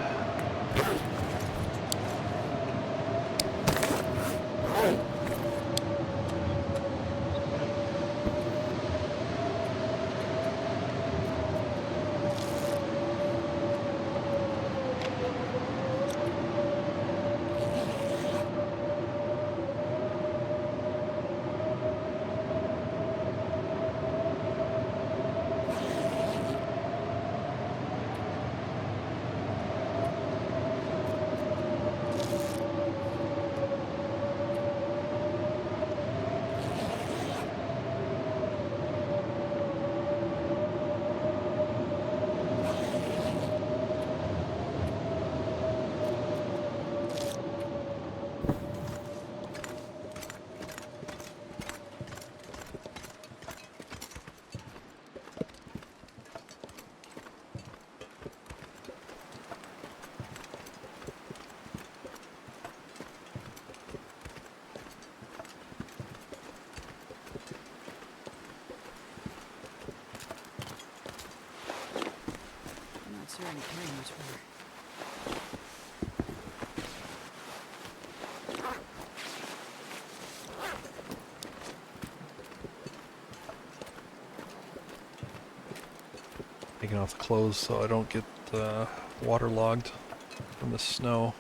Sure, I'm carrying much more. Taking off the clothes so I don't get waterlogged from the snow.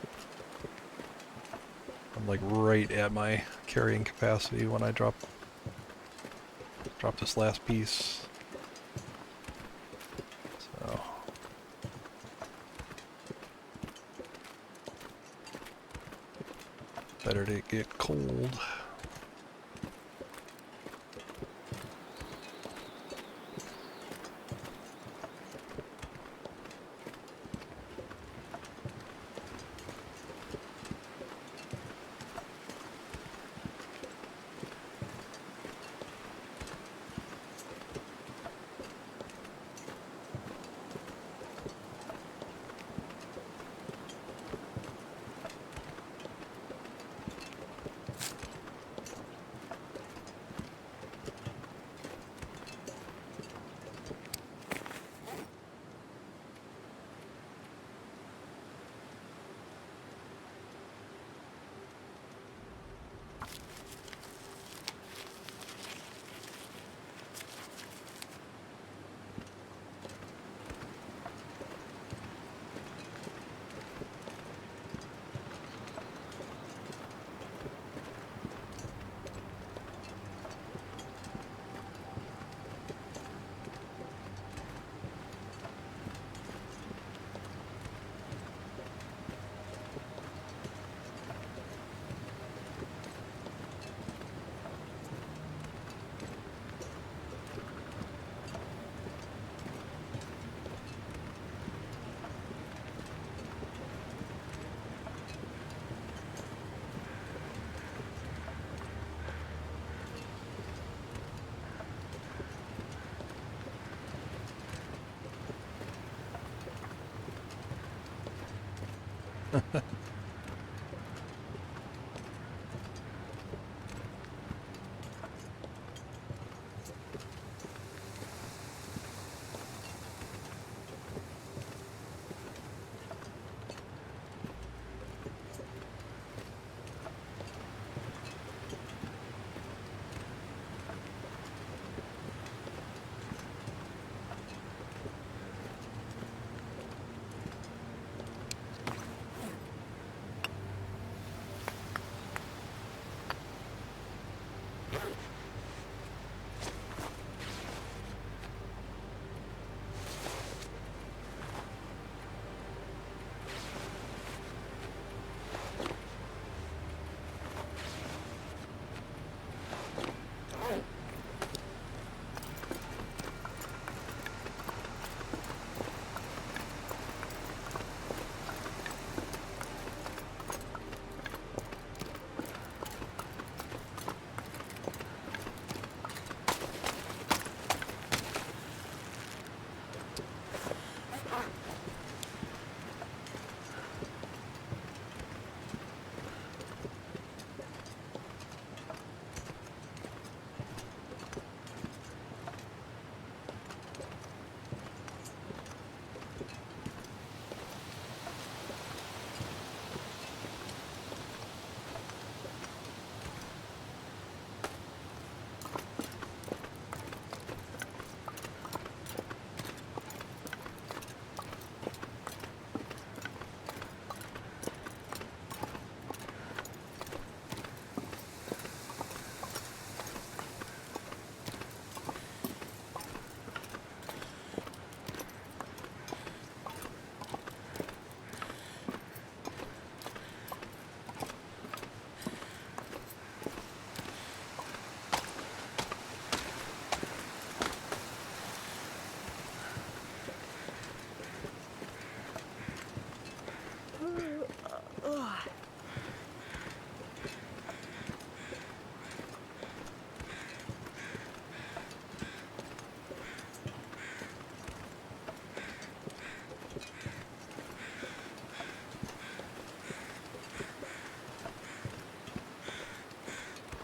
I'm like right at my carrying capacity when I drop this last piece. So better to get cold.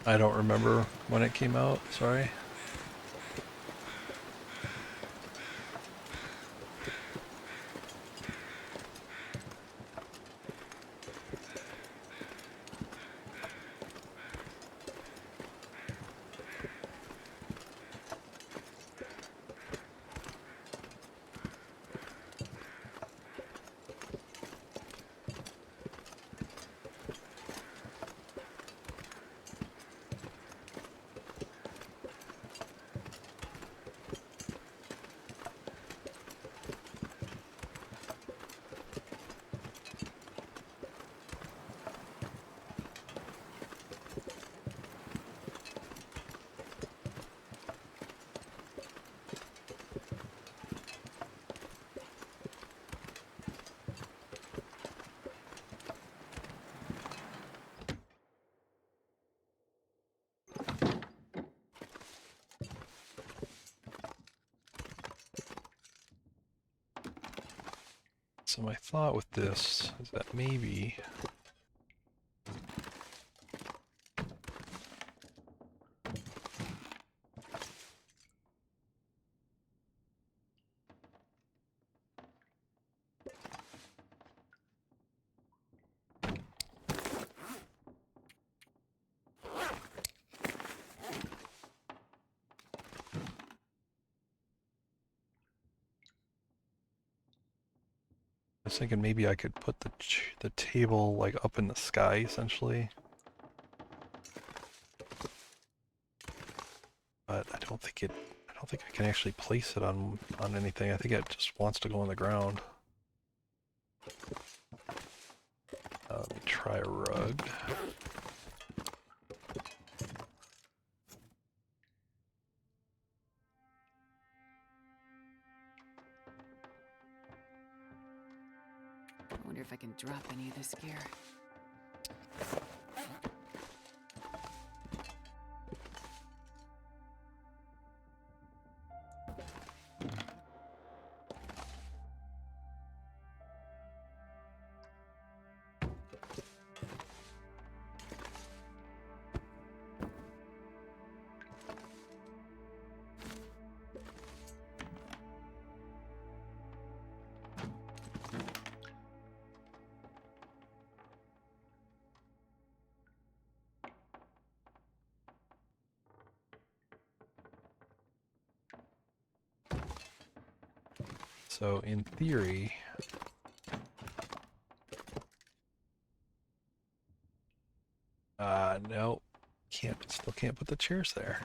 I don't remember when it came out, sorry. So my thought with this is that maybe I was thinking maybe I could put the table like up in the sky essentially. But I don't think I can actually place it on anything. I think it just wants to go on the ground. Let me try a rug. I wonder if I can drop any of this gear. So in theory, no, still can't put the chairs there.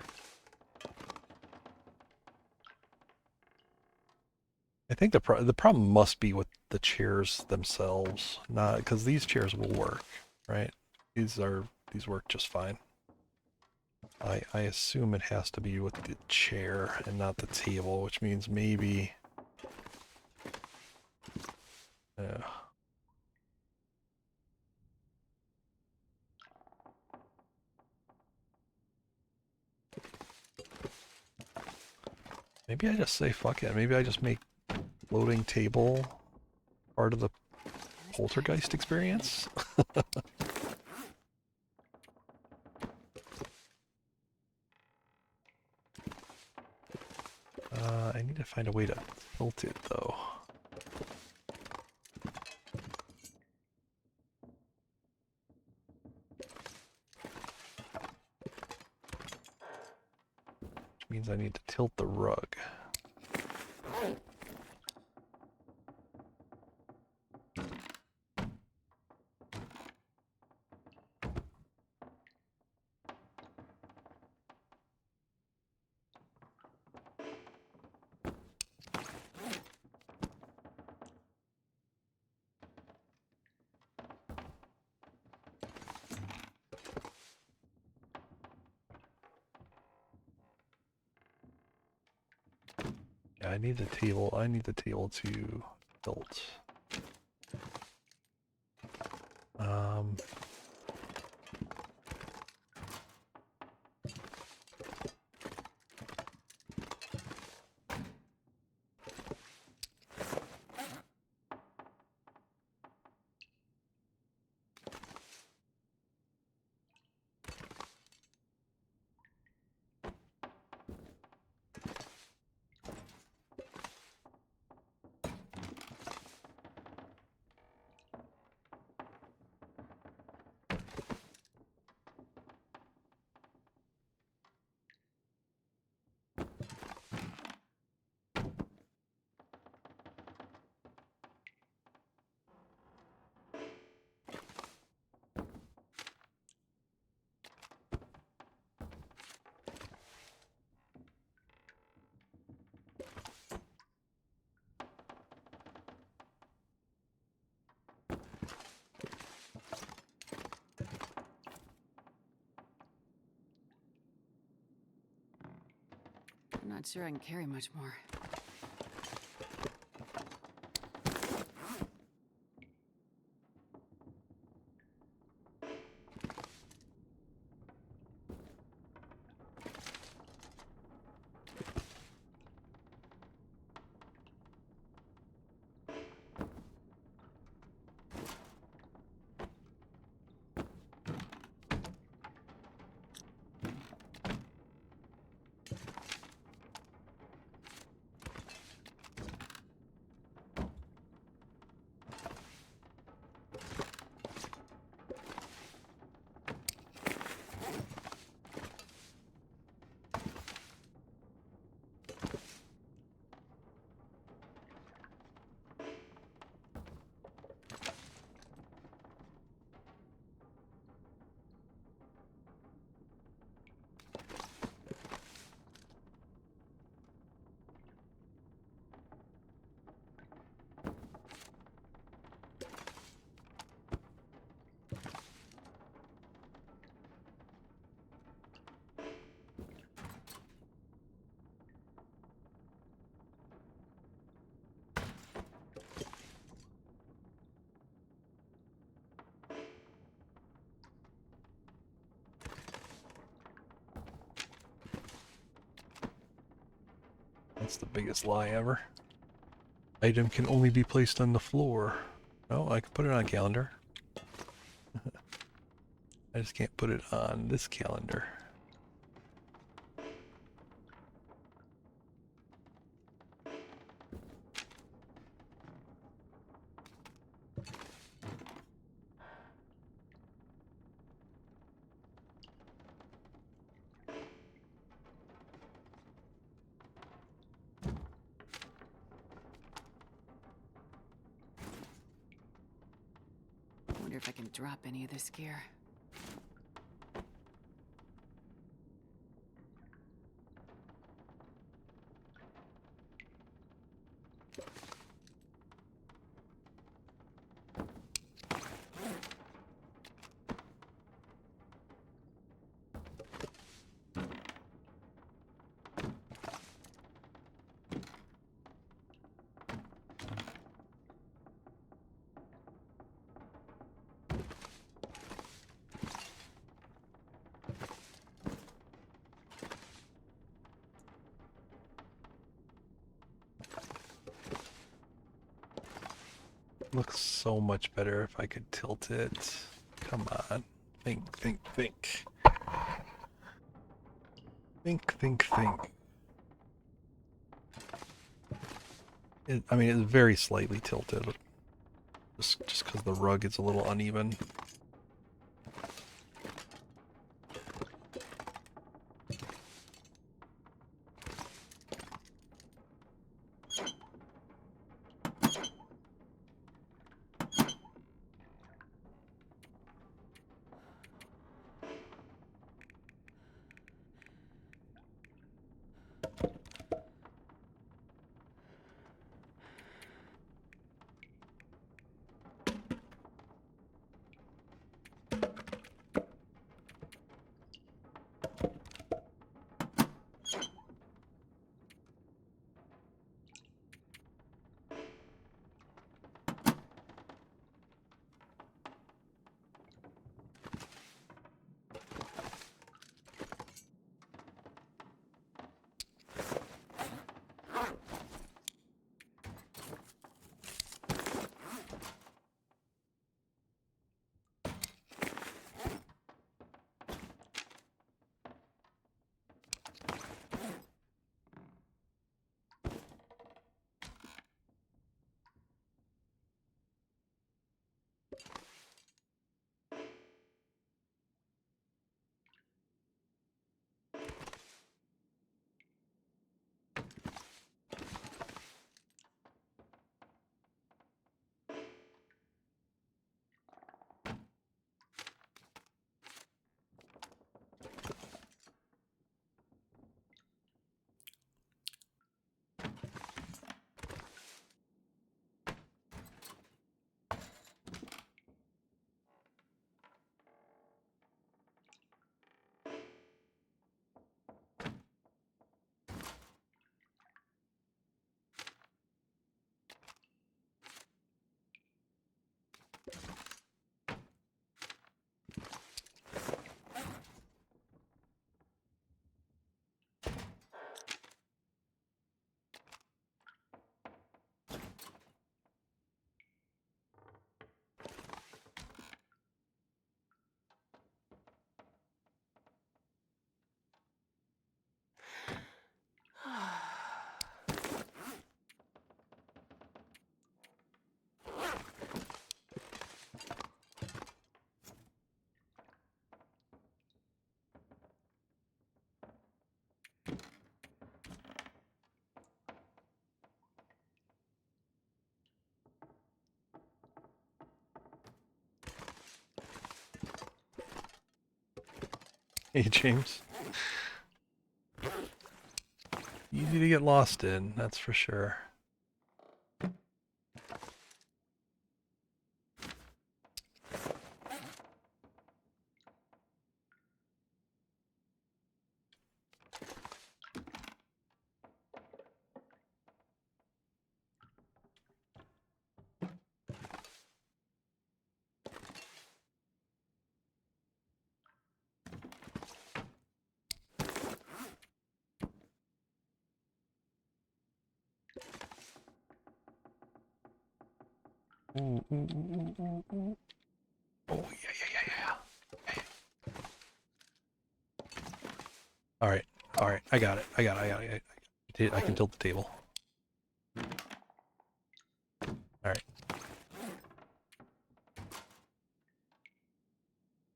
I think the problem must be with the chairs themselves, not because these chairs will work, right? These work just fine. I assume it has to be with the chair and not the table, which means maybe. Maybe I just say fuck it. Maybe I just make loading table part of the poltergeist experience. I need to find a way to tilt it though. Which means I need to tilt the rug. Yeah, I need the table to tilt. I'm not sure I can carry much more. That's the biggest lie ever. Item can only be placed on the floor. Oh, I can put it on a calendar. I just can't put it on this calendar. wonder if I can drop any of this gear. Looks so much better if I could tilt it. Come on. Think, think, think. Think, think, think. I mean, it's very slightly tilted. Just because the rug is a little uneven. Hey, James. Easy to get lost in, that's for sure. Ooh, ooh, ooh, ooh, ooh. Oh, yeah. Alright, alright, I got it. I can tilt the table. Alright.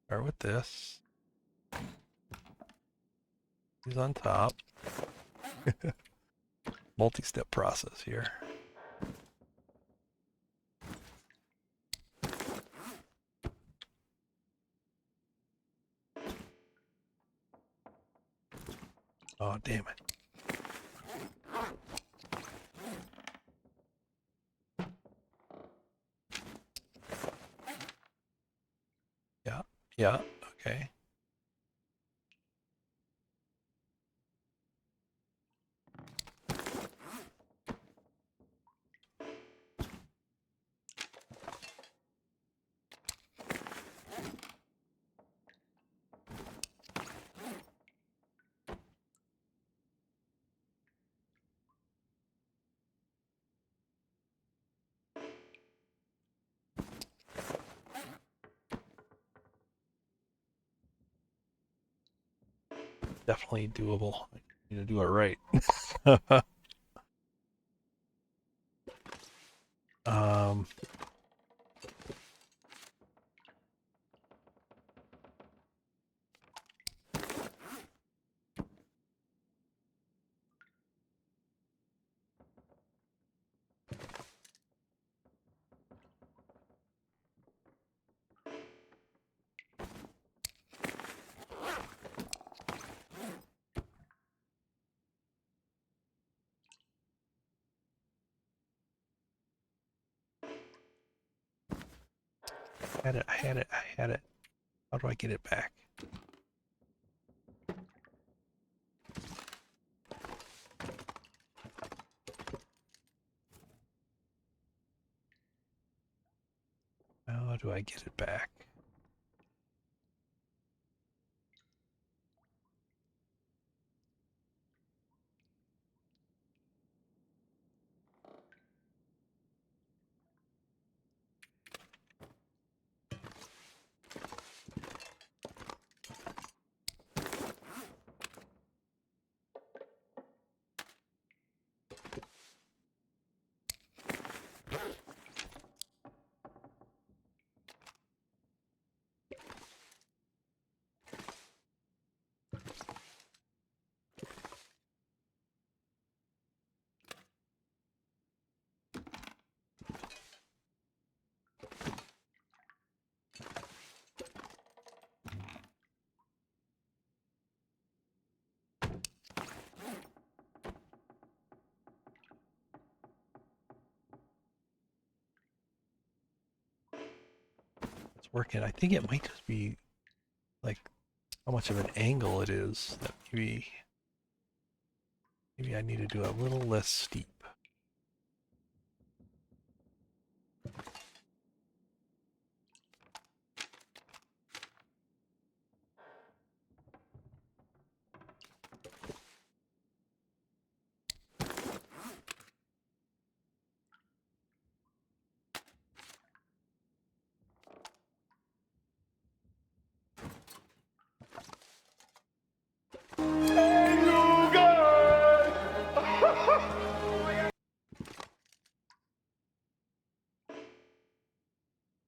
Start with this. He's on top. Multi-step process here. Oh, damn it. Yeah, yeah, okay. Definitely doable. I need to do it right. um, I had it. How do I get it back? How do I get it back? It's working. I think it might just be like how much of an angle it is that maybe I need to do a little less steep.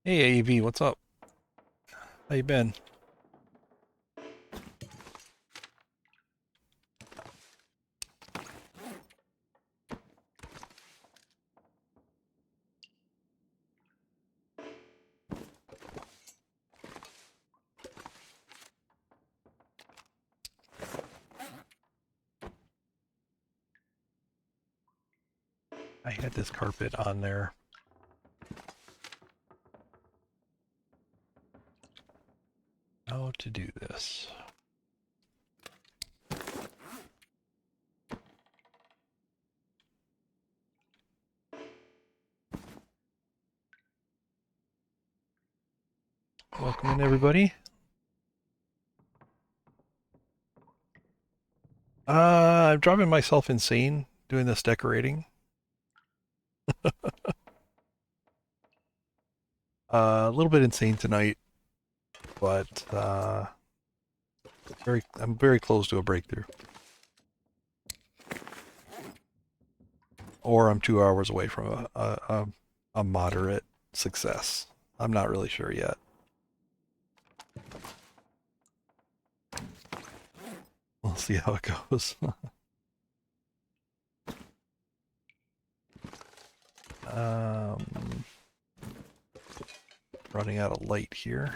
Hey AEV, what's up? How you been? I had this carpet on there. How to do this? Welcome in, everybody. I'm driving myself insane doing this decorating. A little bit insane tonight, but I'm very close to a breakthrough. Or I'm 2 hours away from a moderate success. I'm not really sure yet. We'll see how it goes. Running out of light here.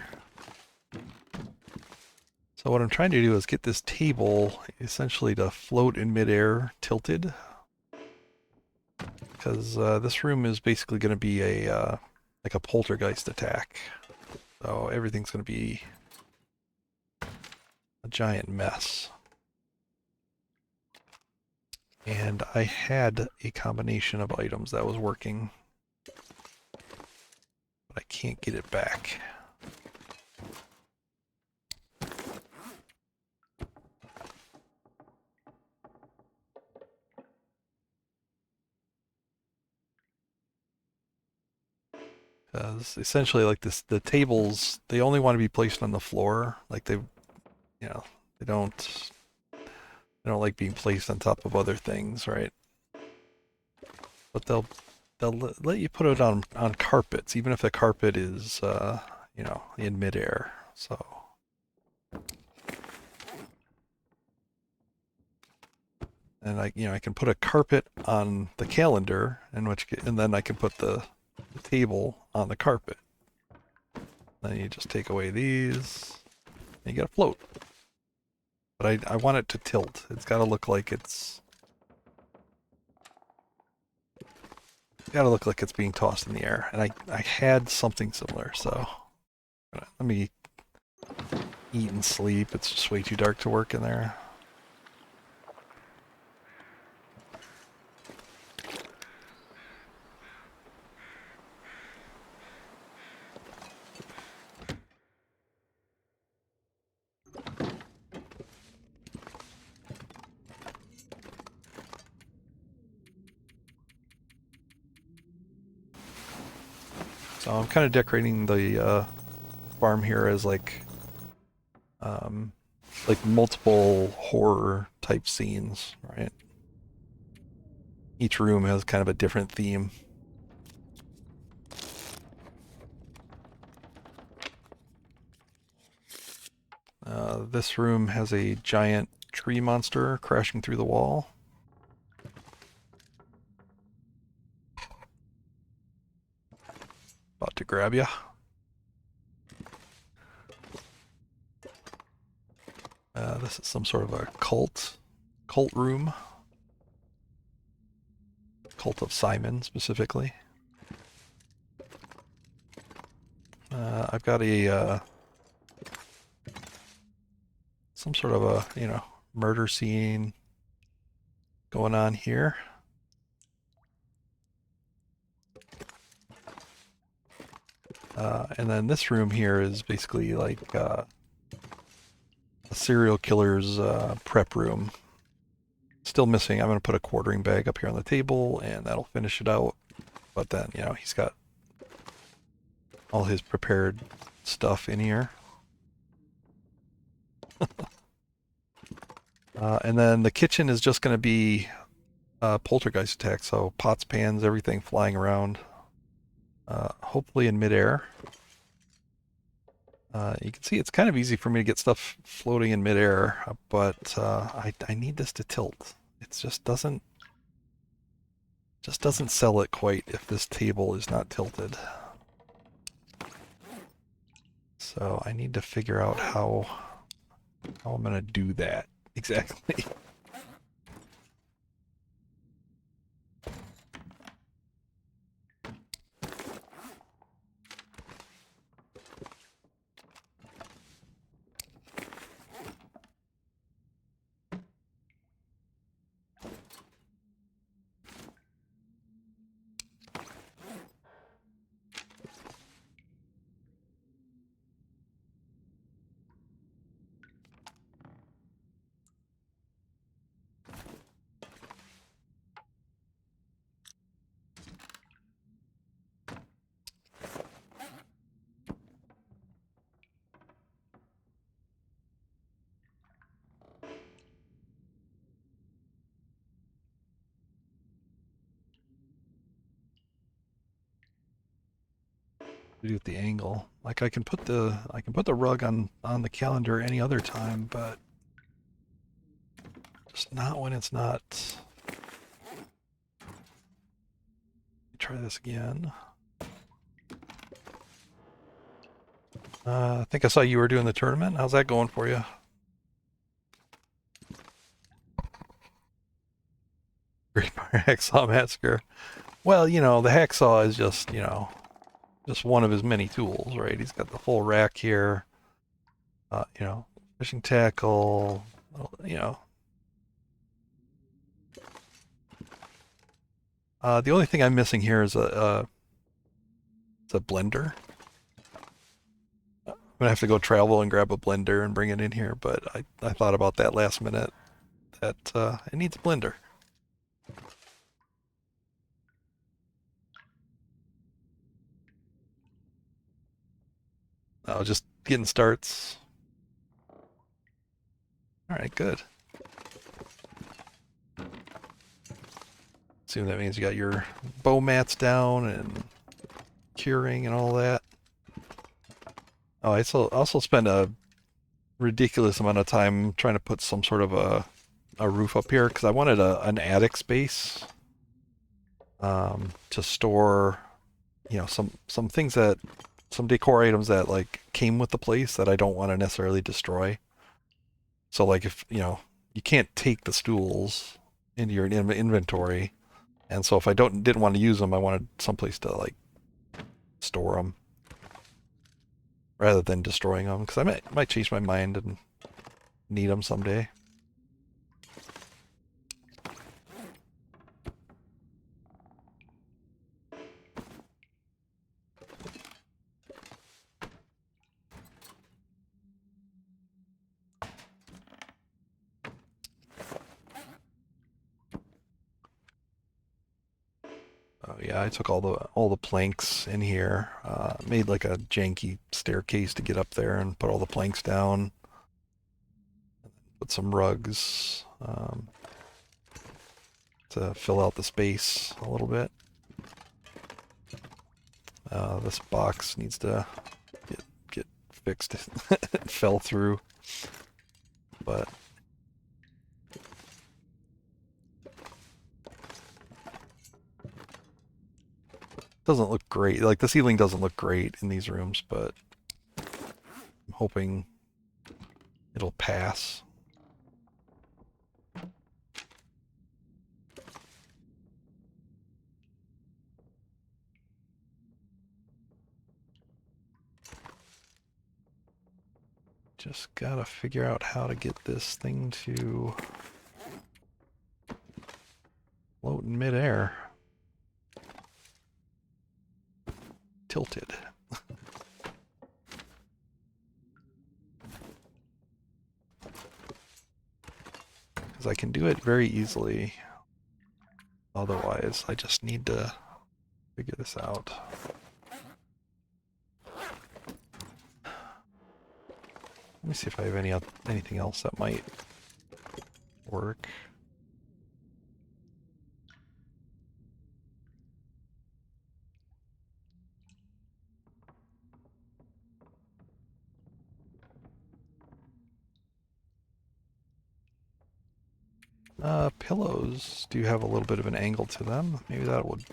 So what I'm trying to do is get this table essentially to float in midair, tilted, because this room is basically going to be a like a poltergeist attack. So everything's going to be a giant mess. And I had a combination of items that was working, but I can't get it back. Because essentially, like this, the tables, they only want to be placed on the floor. Like they, they don't like being placed on top of other things, right? But they'll let you put it on carpets, even if the carpet is, in midair. So. And I can put a carpet on the calendar, and then I can put the table on the carpet. Then you just take away these, and you get a float. But I want it to tilt. It's got to look like it's being tossed in the air. And I had something similar, so let me eat and sleep. It's just way too dark to work in there. So I'm kind of decorating the farm here as like multiple horror type scenes, right? Each room has kind of a different theme. This room has a giant tree monster crashing through the wall. About to grab ya. This is some sort of a cult room. Cult of Simon, specifically. I've got a some sort of a murder scene going on here. And then this room here is basically like a serial killer's prep room. Still missing. I'm going to put a quartering bag up here on the table, and that'll finish it out. But then, he's got all his prepared stuff in here. And then the kitchen is just going to be a poltergeist attack. So pots, pans, everything flying around. Hopefully in midair. You can see it's kind of easy for me to get stuff floating in midair, but I need this to tilt. It just doesn't sell it quite if this table is not tilted. So I need to figure out how I'm going to do that exactly. Do with the angle. Like I can put the rug on the calendar any other time, but just not when it's not. Try this again. I think I saw you were doing the tournament. How's that going for you? Great Bar Hacksaw Massacre. Well, you know, the hacksaw is just, you know, just one of his many tools, right? He's got the full rack here. You know, fishing tackle, you know. The only thing I'm missing here is it's a blender. I'm gonna have to go travel and grab a blender and bring it in here, but I thought about that last minute that it needs a blender. Oh, just getting starts. All right, good. Assume that means you got your bow mats down and curing and all that. Oh, I also spent a ridiculous amount of time trying to put some sort of a roof up here because I wanted an attic space to store, you know, some things that some decor items that like came with the place that I don't want to necessarily destroy. So like if you know you can't take the stools into your inventory, and so if I didn't want to use them, I wanted someplace to like store them rather than destroying them because I might change my mind and need them someday. Oh yeah, I took all the planks in here, made like a janky staircase to get up there and put all the planks down. Put some rugs to fill out the space a little bit. This box needs to get fixed. It fell through, but doesn't look great. Like the ceiling doesn't look great in these rooms, but I'm hoping it'll pass. Just gotta figure out how to get this thing to float in midair. Tilted. Because I can do it very easily. Otherwise, I just need to figure this out. Let me see if I have anything else that might work. Pillows do have a little bit of an angle to them. Maybe that would.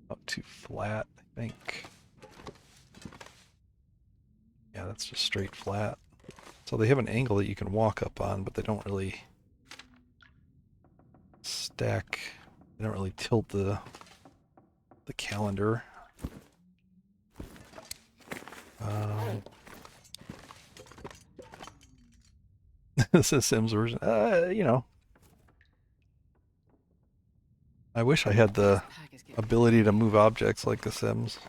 Up too flat, I think. Yeah, that's just straight flat. So they have an angle that you can walk up on, but they don't really stack. They don't really tilt the calendar. This is Sims version. You know, I wish I had the This pack is getting ability to move objects like the Sims.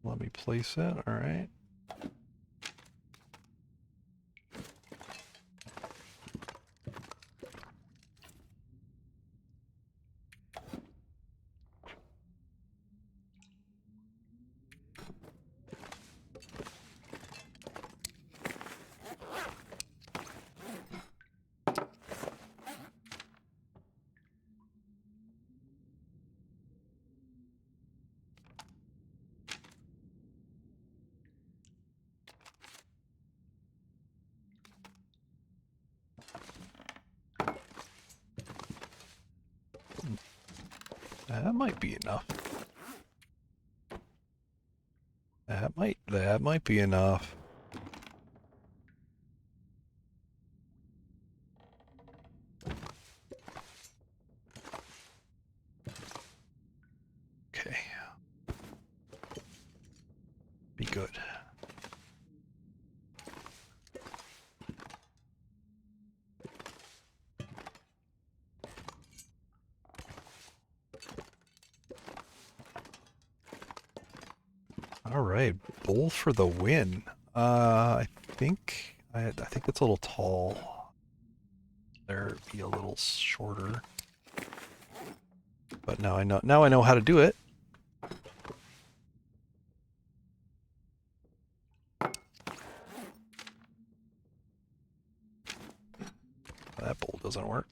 Let me place it. All right. That might be enough. That might be enough. Okay. Be good. All right, bowl for the win. I think it's a little tall. There, be a little shorter. But now I know how to do it. That bowl doesn't work.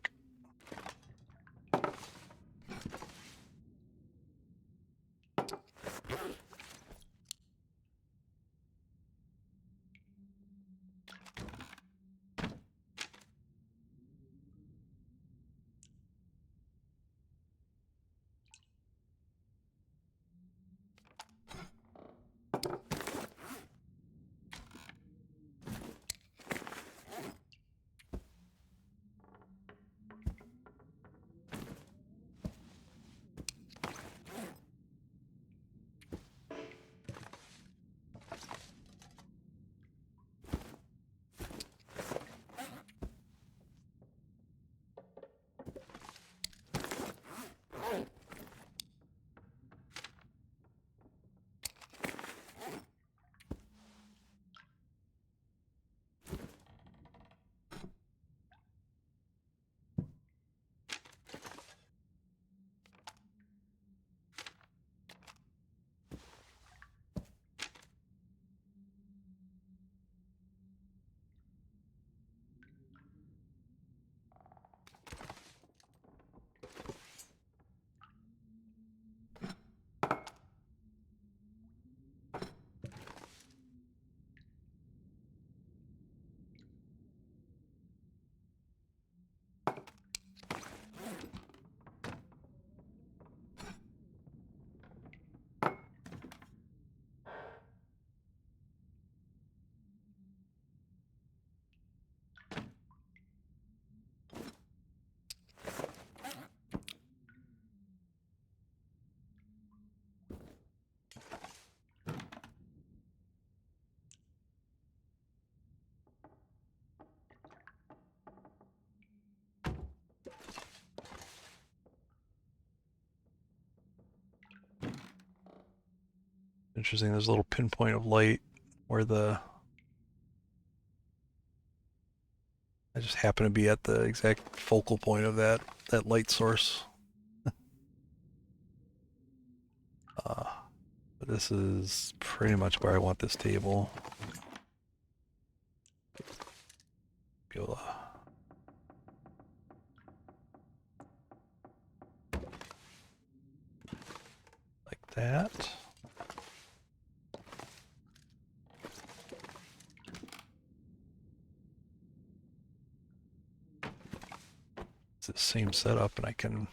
Interesting, there's a little pinpoint of light where I just happen to be at the exact focal point of that light source. But this is pretty much where I want this table. Be able to, like that. It's the same setup, and I can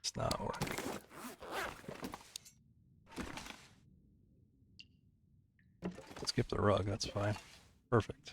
It's not working. Skip the rug, that's fine. Perfect.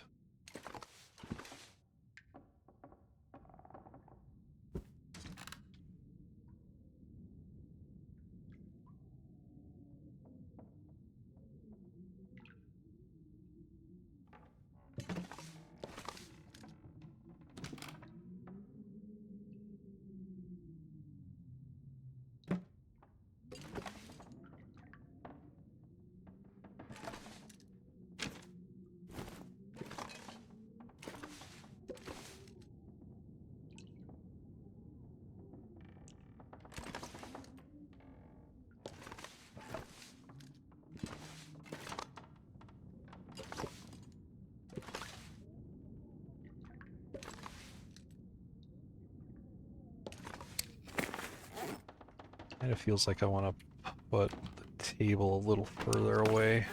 Kind of feels like I want to put the table a little further away.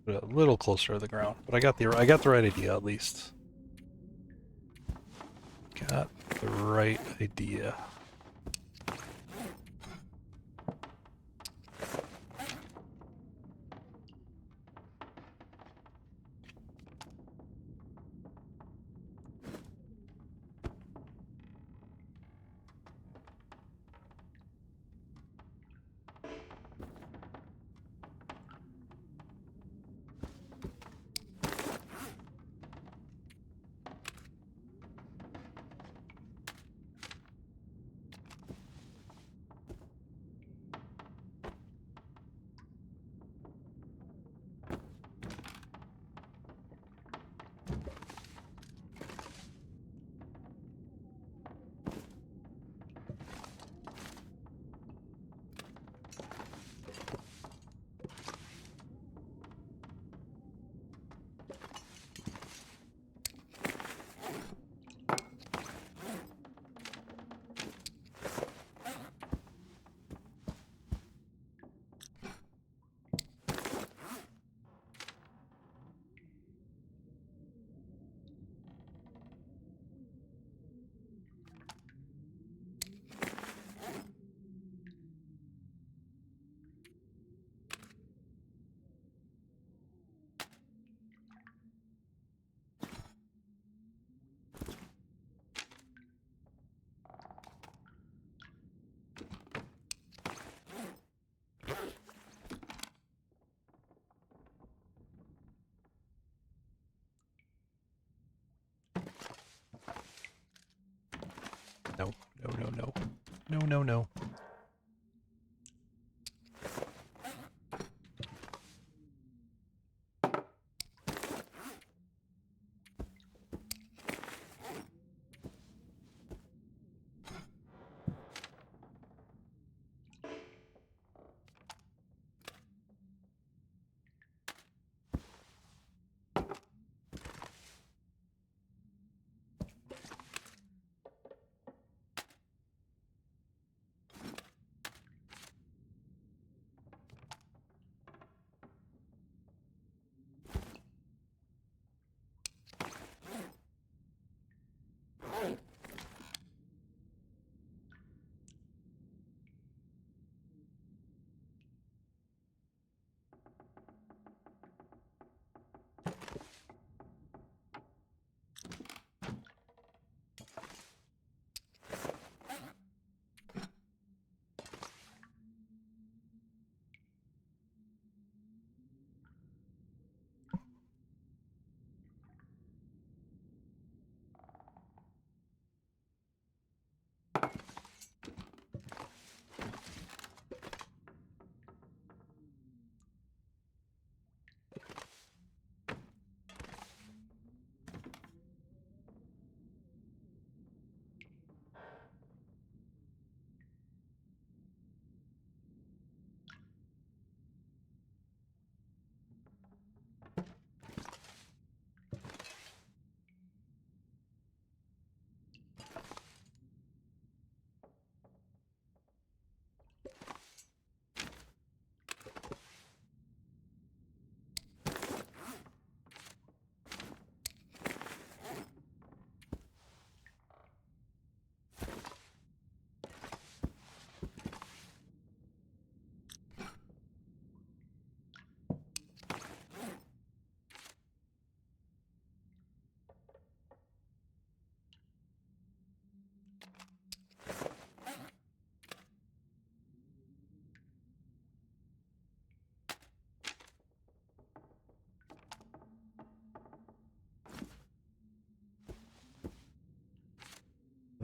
Put it a little closer to the ground, but I got the right idea at least. Got the right idea. No, no, no, no. No, no, no.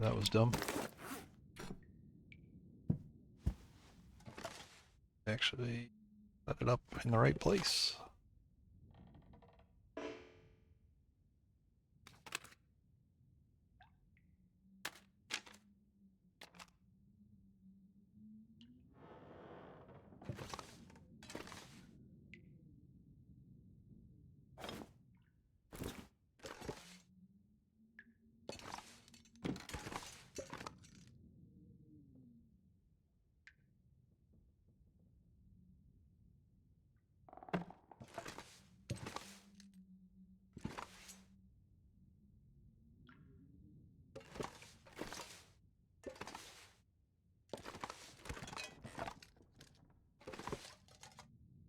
That was dumb. Actually, set it up in the right place.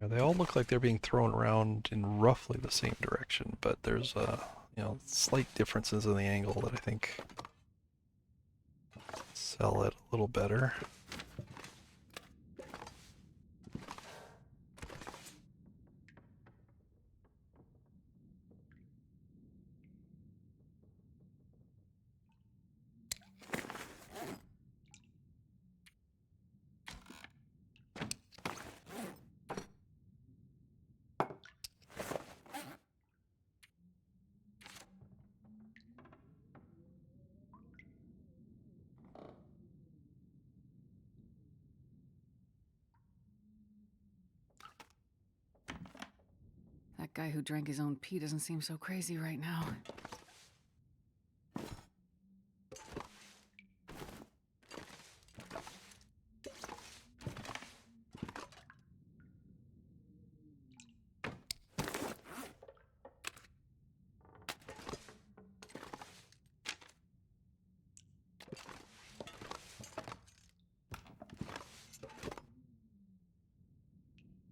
Yeah, they all look like they're being thrown around in roughly the same direction, but there's slight differences in the angle that I think sell it a little better. That guy who drank his own pee doesn't seem so crazy right now.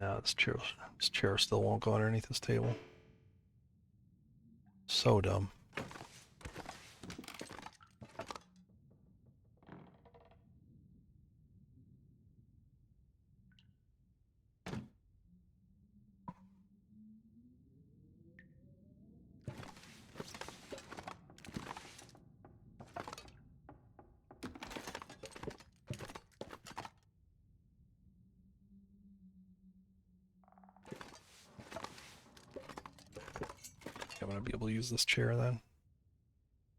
No, this chair still won't go underneath this table. So dumb. I'm gonna be able to use this chair then.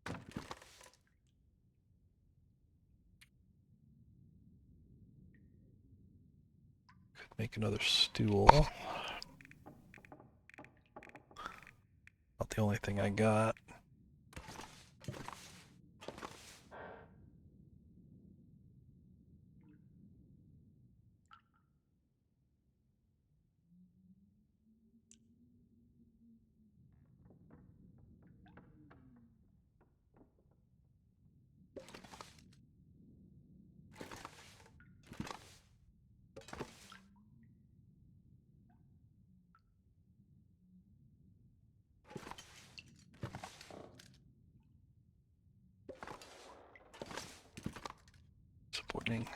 Could make another stool. Not the only thing I got. Disappointing.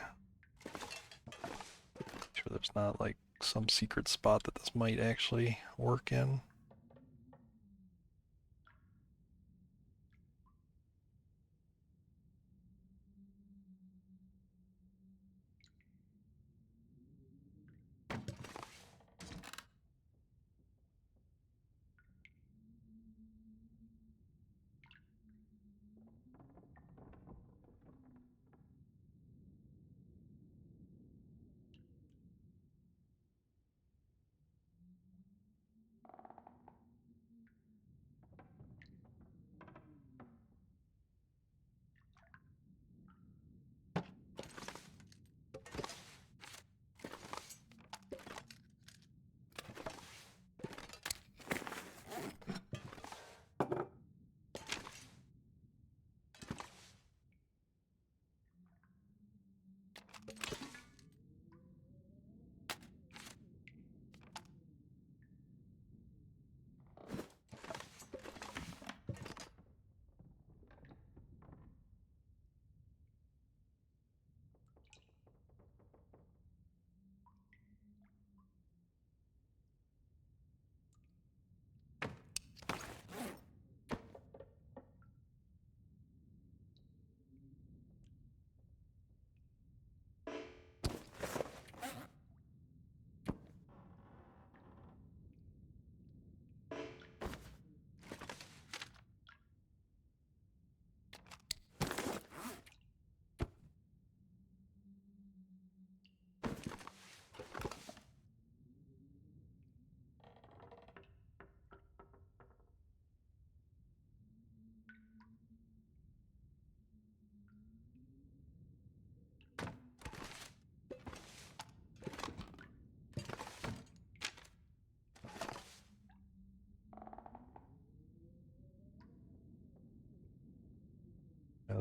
Sure there's not like some secret spot that this might actually work in.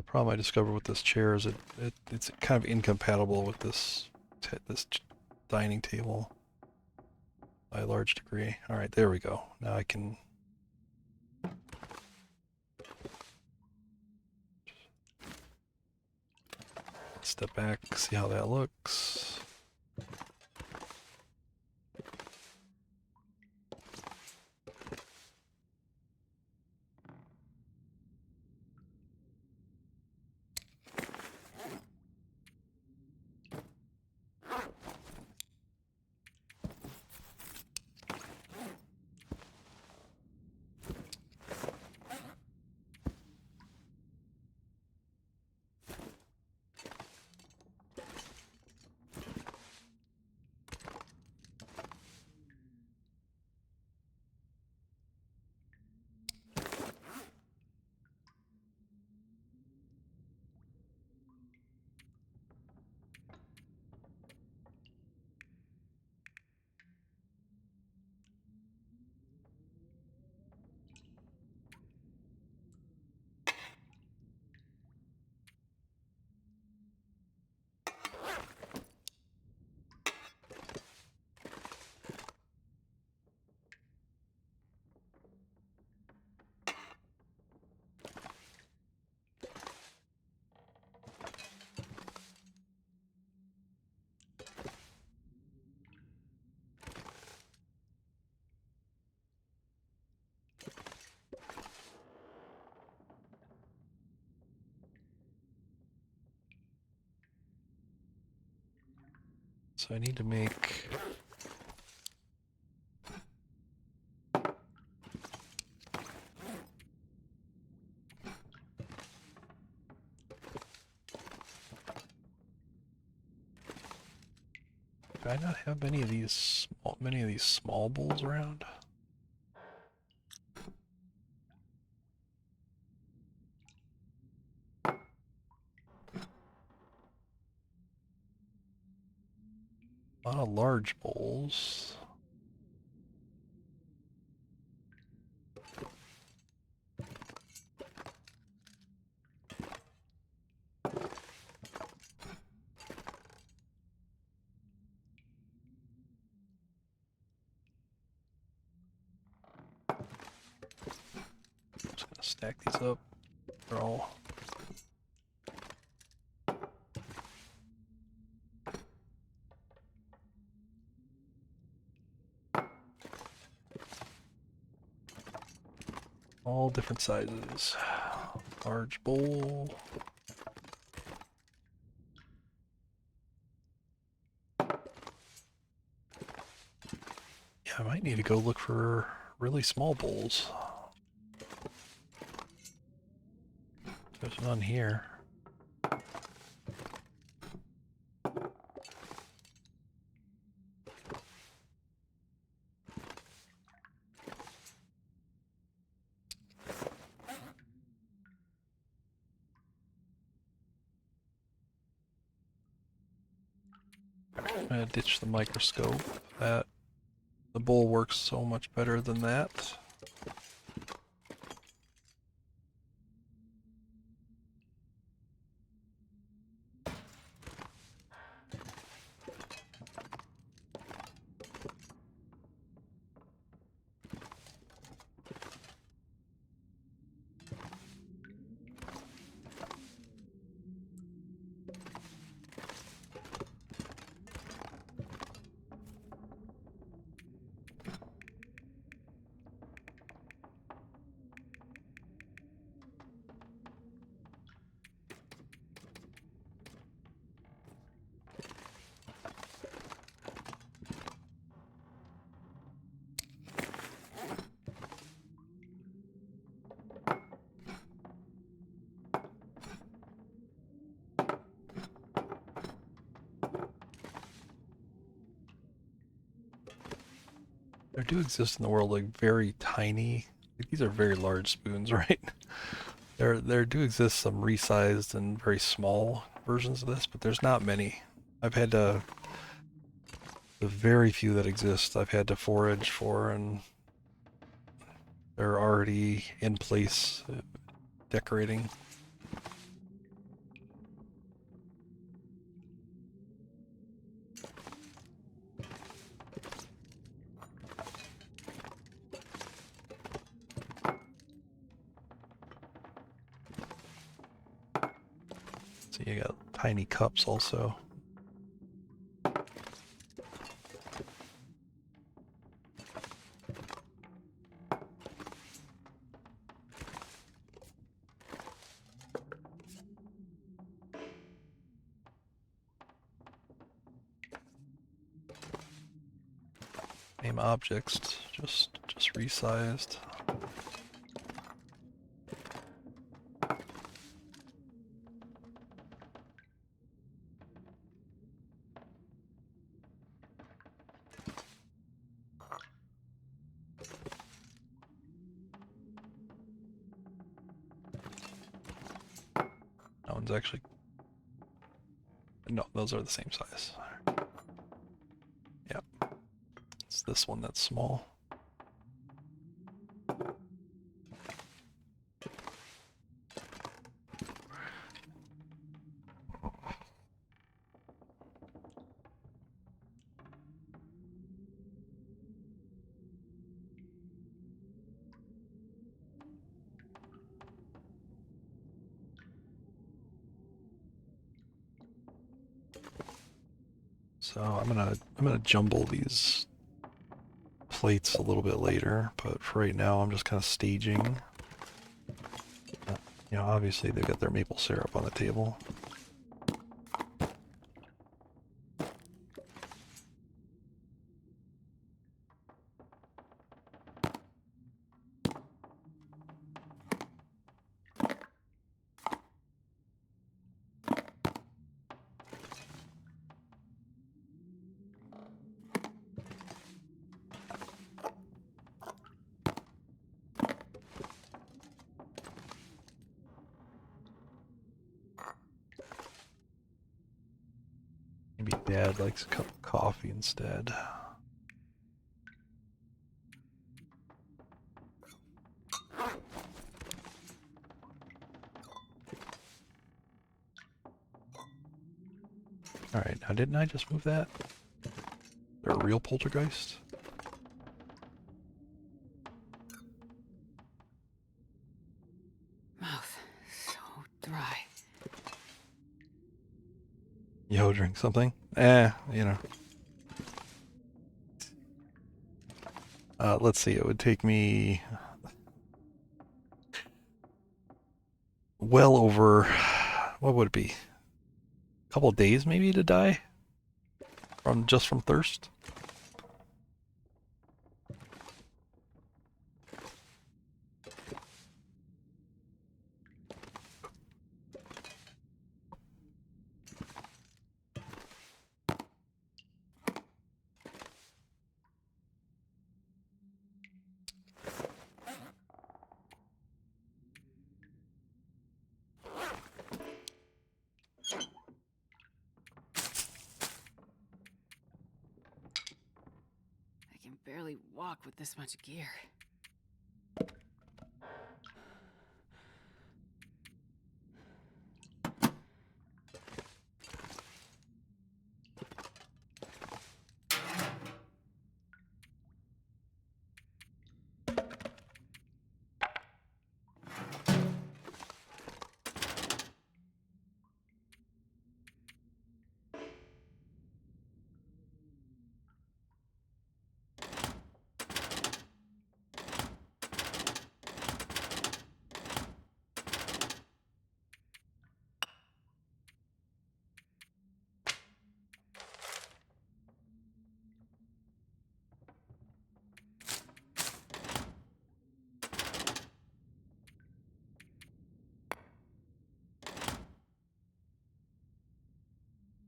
problem I discovered with this chair is it's kind of incompatible with this dining table by a large degree. All right, there we go. Now I can step back, see how that looks. So I need to make do I not have many of these small bowls around? A lot of large bowls. Just gonna stack these up. They're all different sizes. Large bowl. Yeah, I might need to go look for really small bowls. There's none here. I'm gonna ditch the microscope. The bowl works so much better than that. There do exist in the world like very tiny, like these are very large spoons, right? There do exist some resized and very small versions of this, but there's not many. I've had to, the very few that exist, I've had to forage for, and they're already in place, decorating. So you got tiny cups also. Same objects, just resized. That one's actually... No, those are the same size. Yep. It's this one that's small. So I'm gonna jumble these plates a little bit later, but for right now I'm just kind of staging. You know, obviously they've got their maple syrup on the table. Maybe Dad likes a cup of coffee instead. Alright, now didn't I just move that? They're a real poltergeist? Mouth so dry. Yo, drink something? You know. Let's see, it would take me well over, what would it be? A couple of days maybe to die? Just from thirst? I can barely walk with this much gear.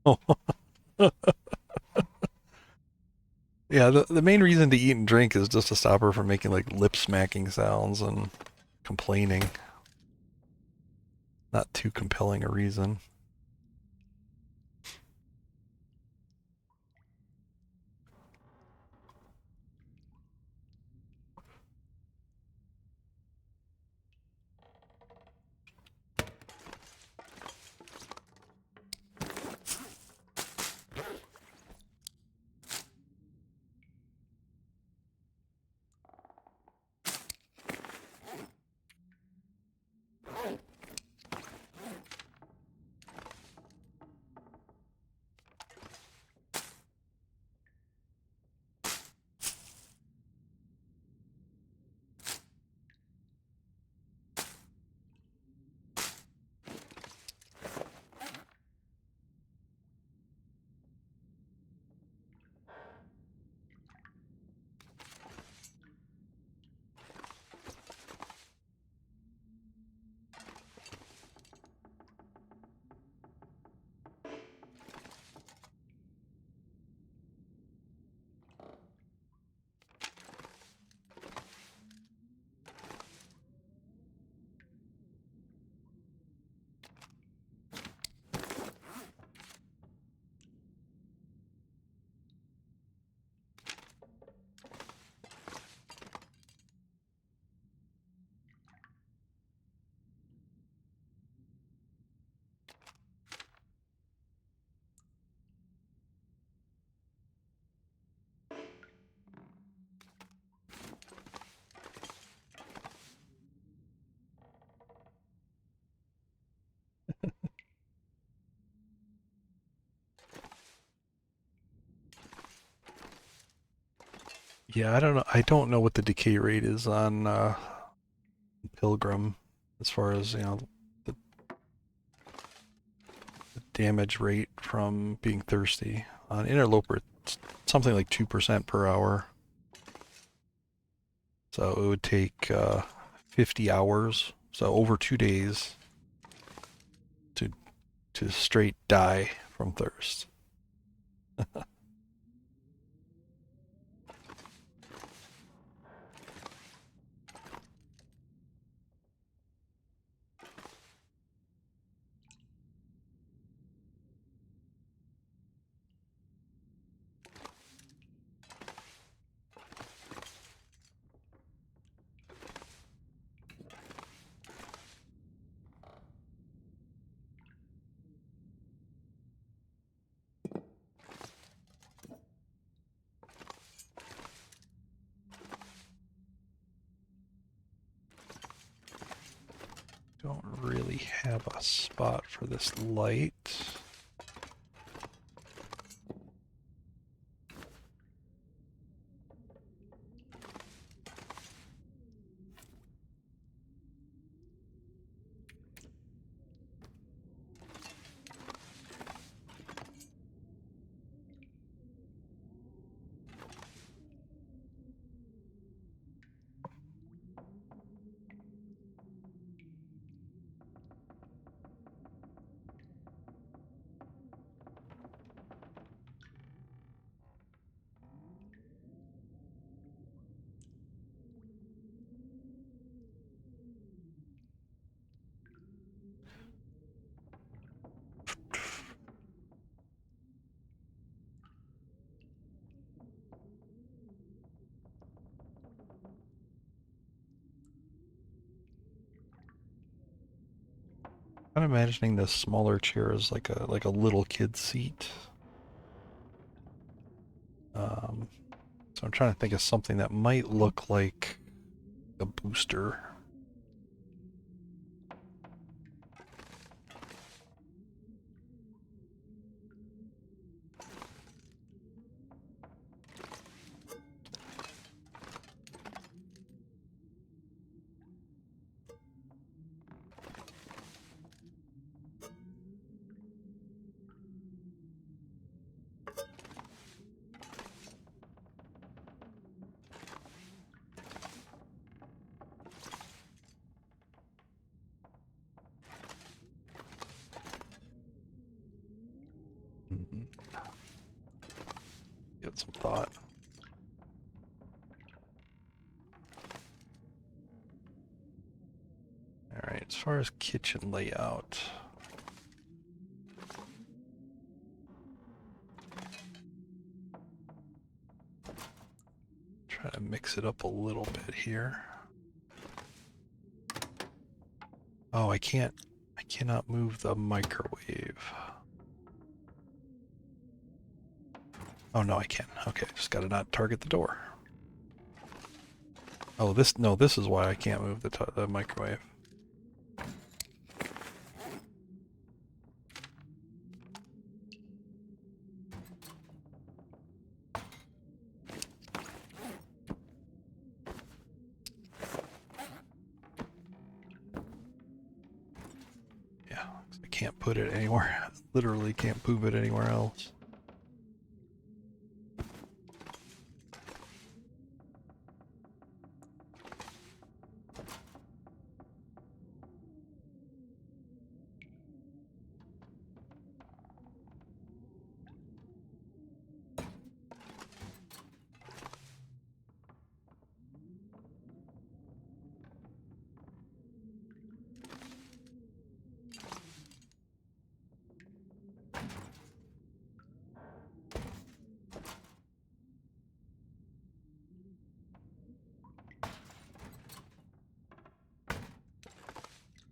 Oh. Yeah, the main reason to eat and drink is just to stop her from making like lip smacking sounds and complaining. Not too compelling a reason. Yeah, I don't know. I don't know what the decay rate is on Pilgrim, as far as the, the damage rate from being thirsty. On Interloper, it's something like 2% per hour. So it would take 50 hours, so over 2 days, to straight die from thirst. Don't really have a spot for this light. I'm imagining this smaller chair as like a little kid seat. So I'm trying to think of something that might look like a booster. Mm-hmm. Get some thought. Alright, as far as kitchen layout. Try to mix it up a little bit here. Oh, I cannot move the microwave. Oh no, I can. Okay, just gotta not target the door. Oh, this is why I can't move the microwave. Yeah, I can't put it anywhere. Literally can't move it anywhere else.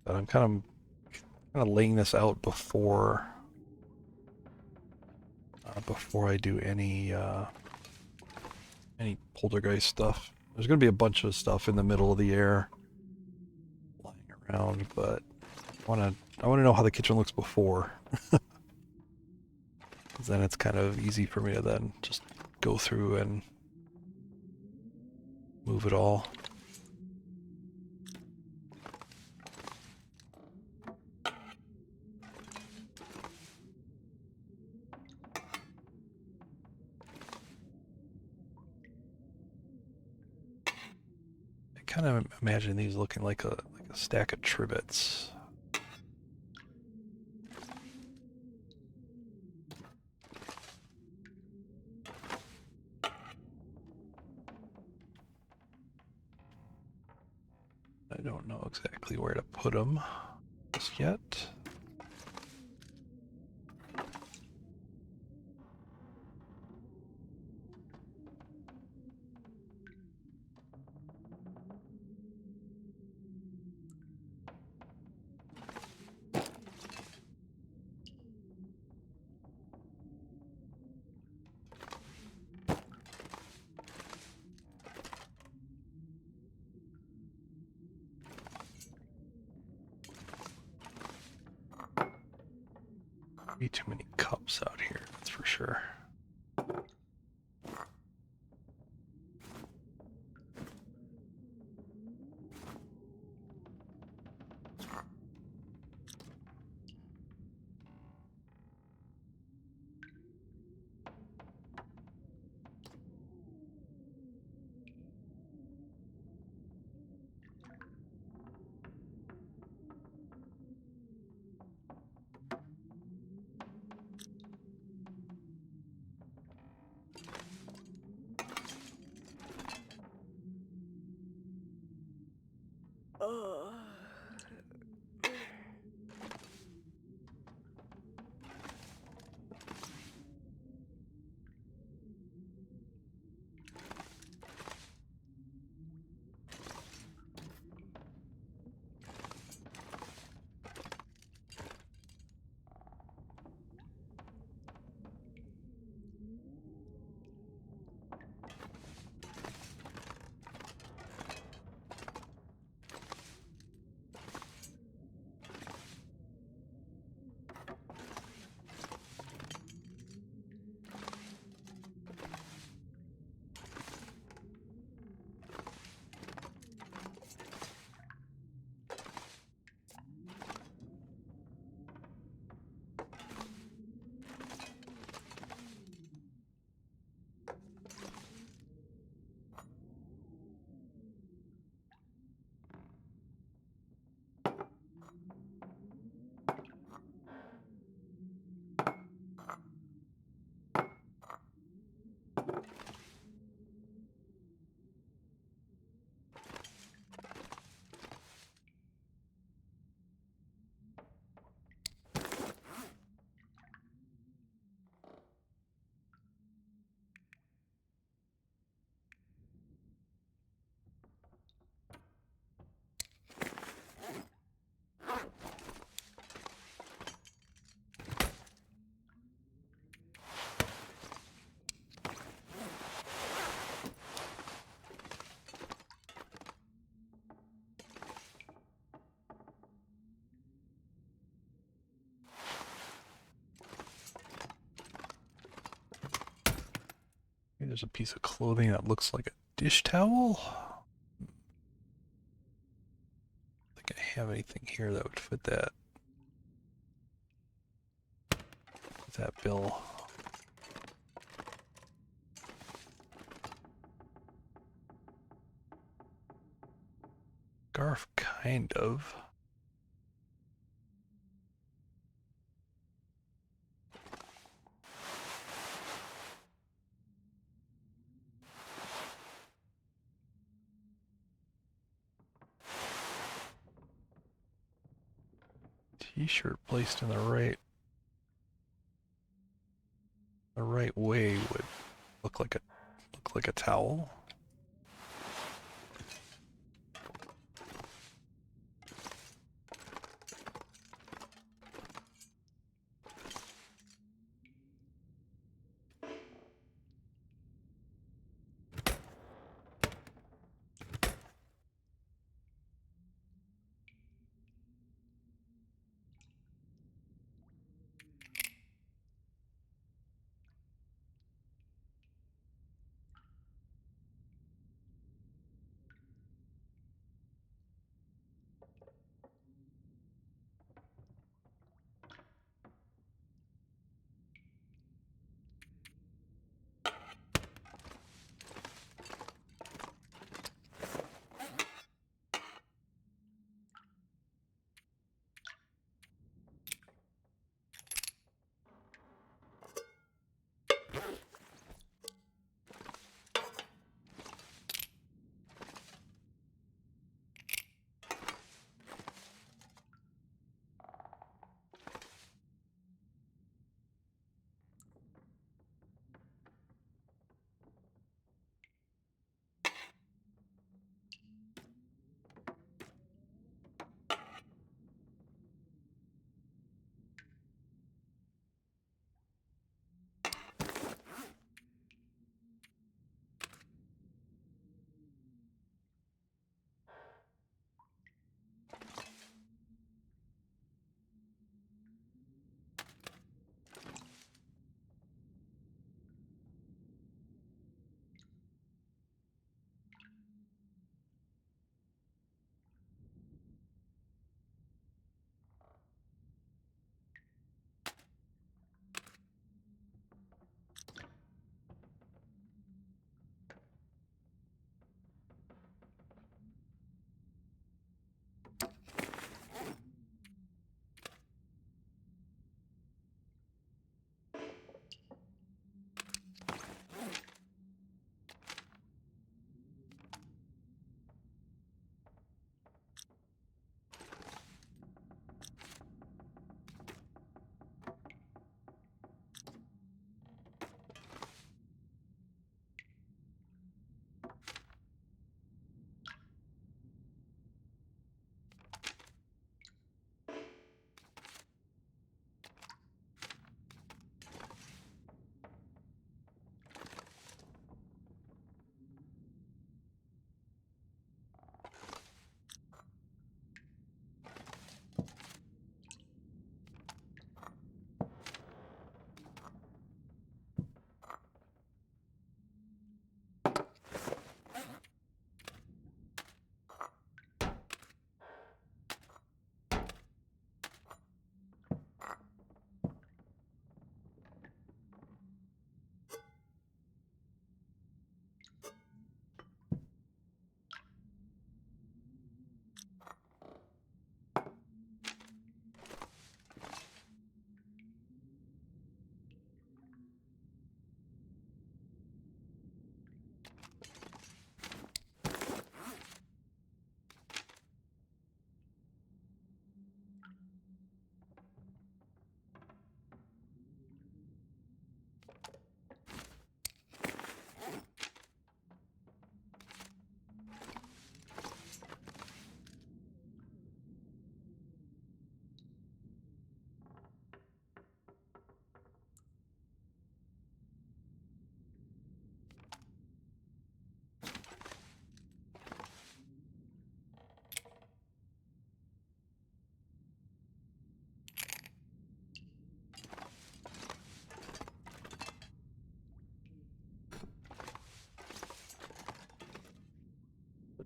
But I'm kind of laying this out before I do any poltergeist stuff. There's going to be a bunch of stuff in the middle of the air lying around, but I want to know how the kitchen looks before. Then it's kind of easy for me to then just go through and move it all. I kind of imagine these looking like a stack of trivets. I don't know exactly where to put them just yet. Way too many cups out here, that's for sure. There's a piece of clothing that looks like a dish towel. I don't think I have anything here that would fit that. That bill. Scarf, kind of. T-shirt placed in the right way would look like a towel.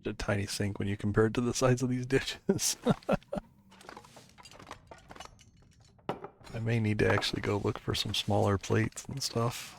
a tiny sink when you compare it to the size of these dishes. I may need to actually go look for some smaller plates and stuff.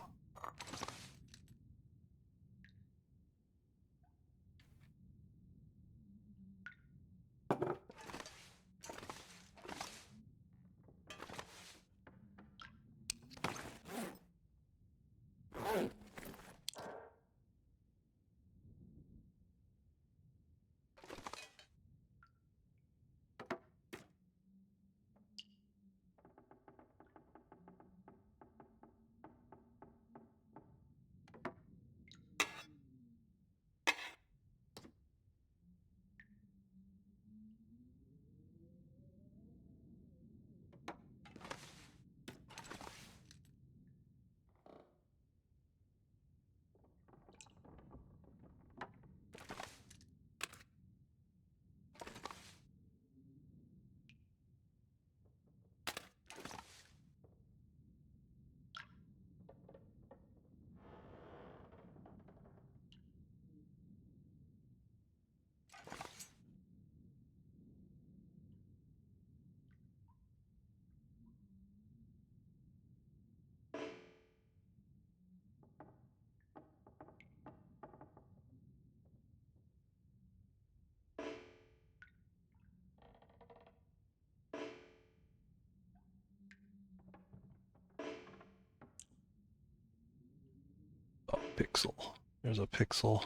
Oh, pixel. There's a pixel.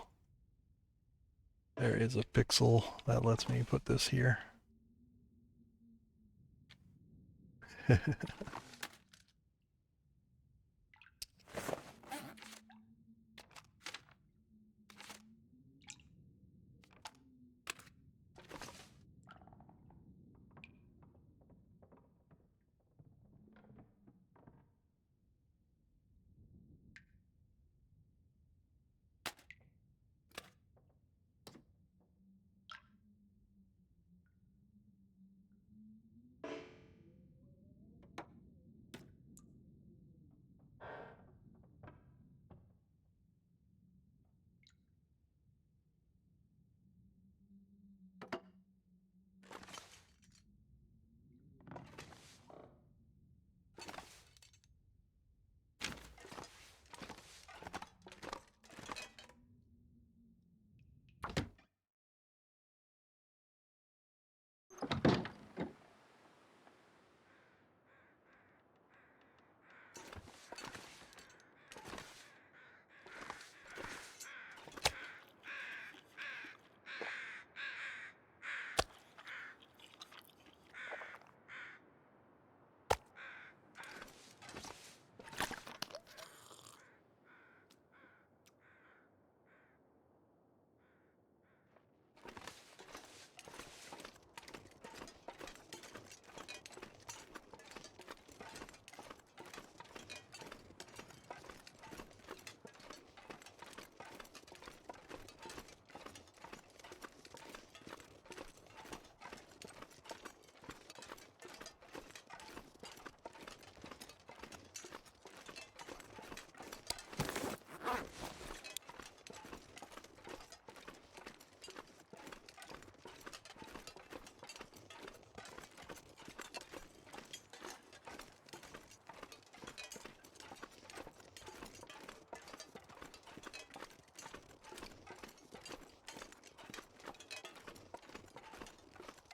There is a pixel that lets me put this here.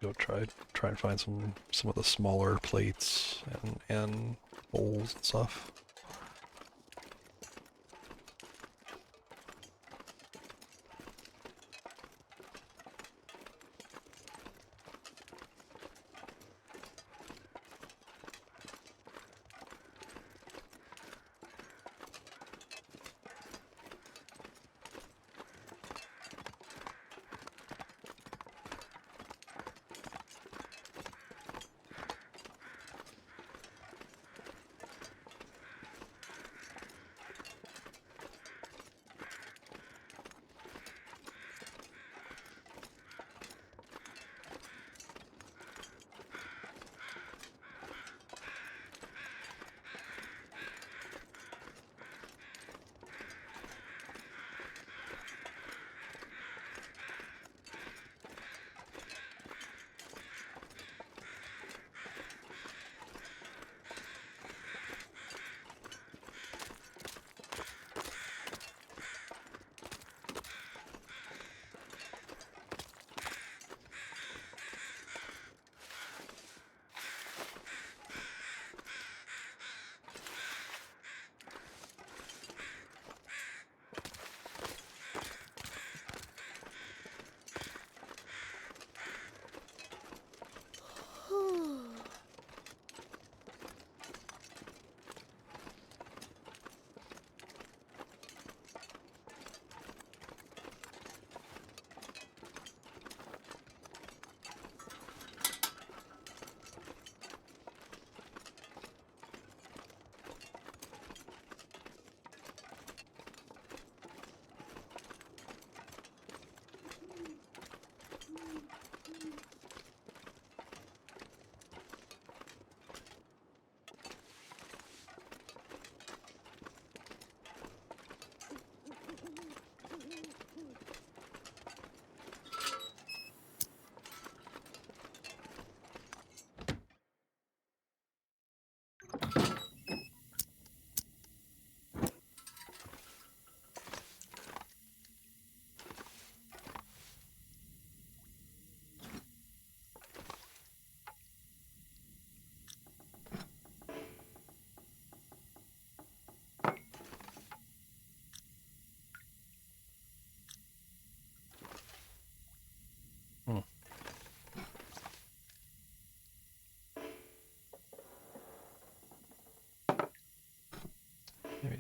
Go try and find some of the smaller plates and bowls and stuff.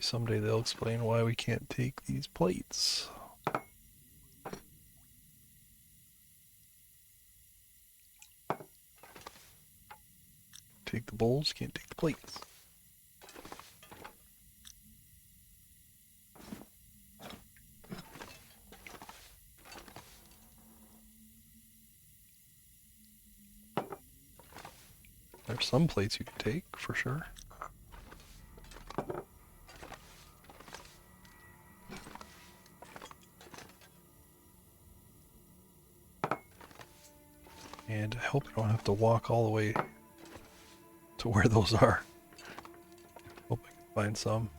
someday they'll explain why we can't take these plates. Take the bowls, can't take the plates. There's some plates you can take, for sure. And I hope I don't have to walk all the way to where those are. Hope I can find some.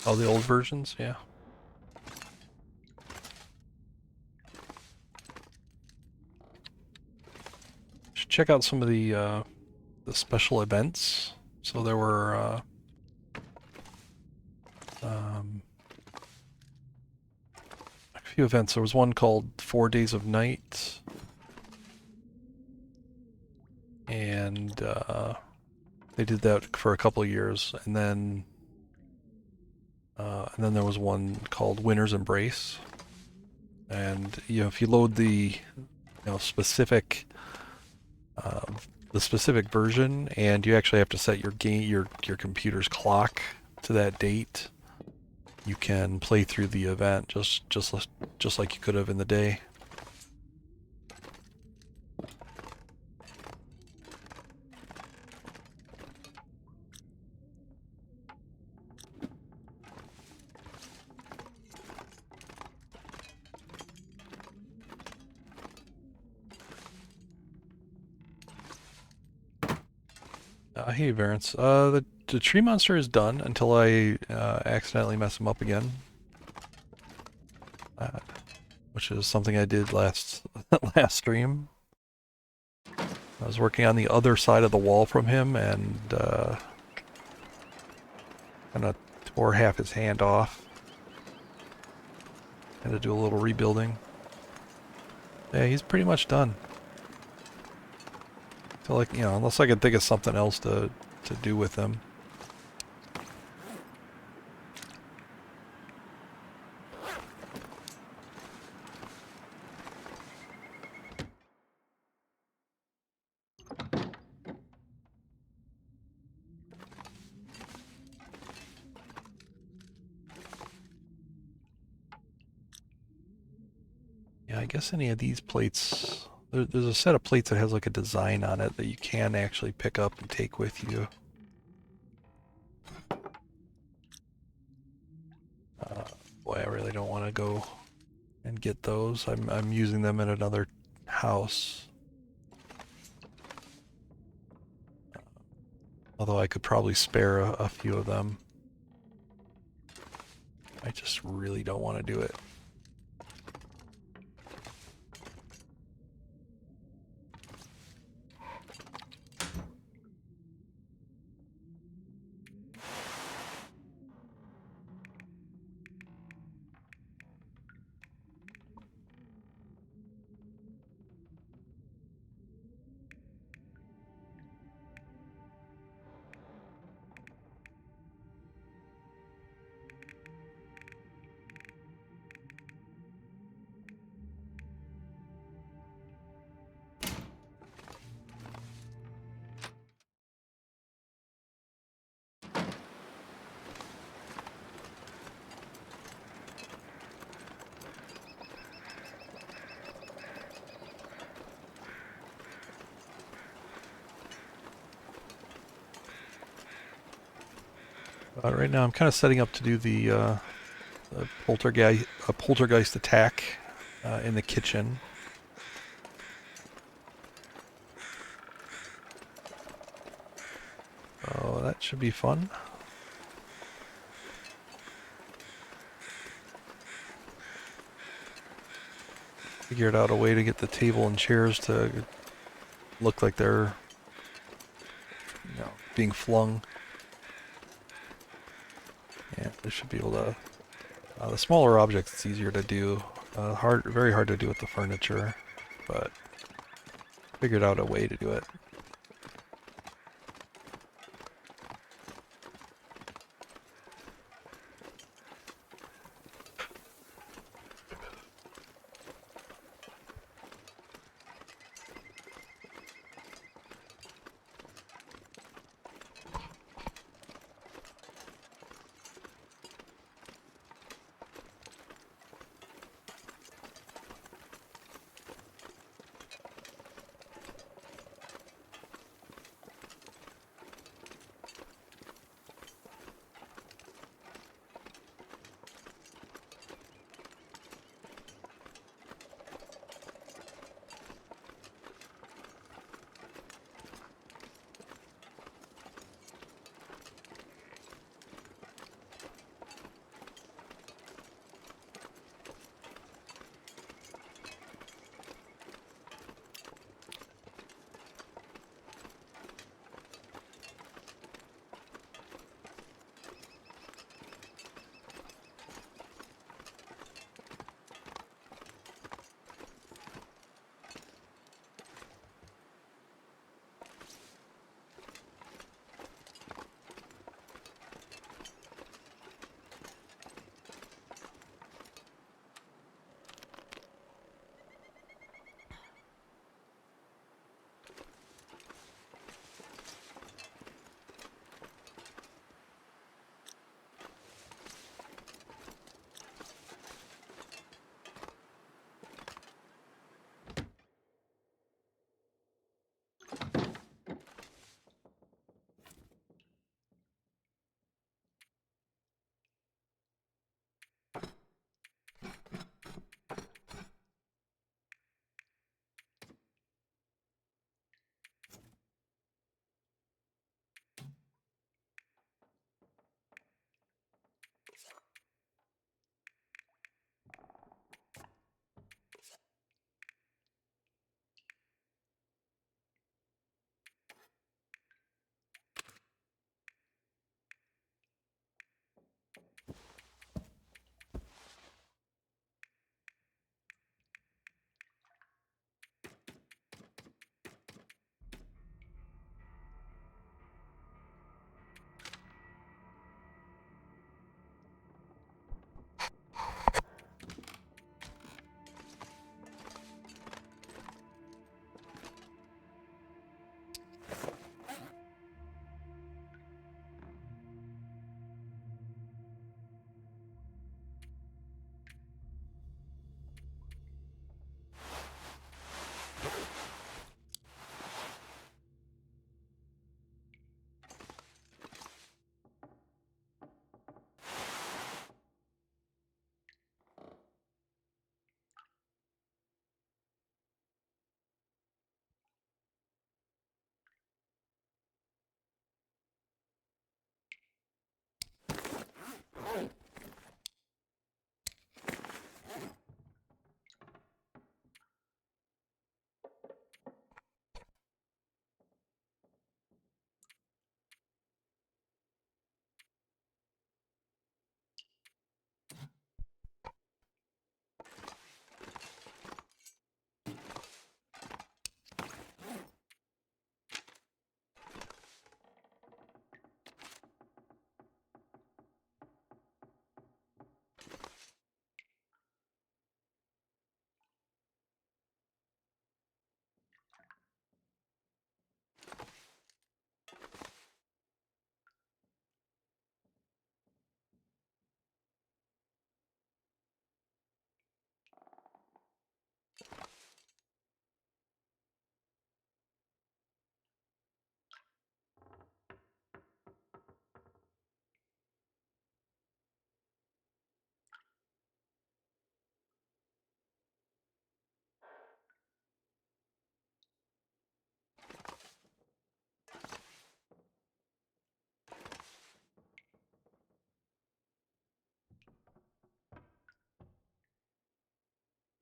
All the old versions, yeah. Should check out some of the the special events. So there were a few events. There was one called 4 Days of Night, and they did that for a couple of years, and then there was one called Winter's Embrace. And if you load the specific the specific version, and you actually have to set your computer's clock to that date, you can play through the event just like you could have in the day. Hey, Varence. The tree monster is done until I accidentally mess him up again. Which is something I did last stream. I was working on the other side of the wall from him and kind of tore half his hand off. Had to do a little rebuilding. Yeah, he's pretty much done. So like, unless I can think of something else to do with him. Yeah, I guess any of these plates, there's a set of plates that has like a design on it that you can actually pick up and take with you. Boy, I really don't want to go and get those. I'm using them in another house. Although I could probably spare a few of them. I just really don't want to do it. Right now I'm kind of setting up to do the poltergeist attack in the kitchen. Oh, that should be fun. Figured out a way to get the table and chairs to look like they're being flung. Yeah, they should be able to. The smaller objects, it's easier to do. Very hard to do with the furniture, but figured out a way to do it.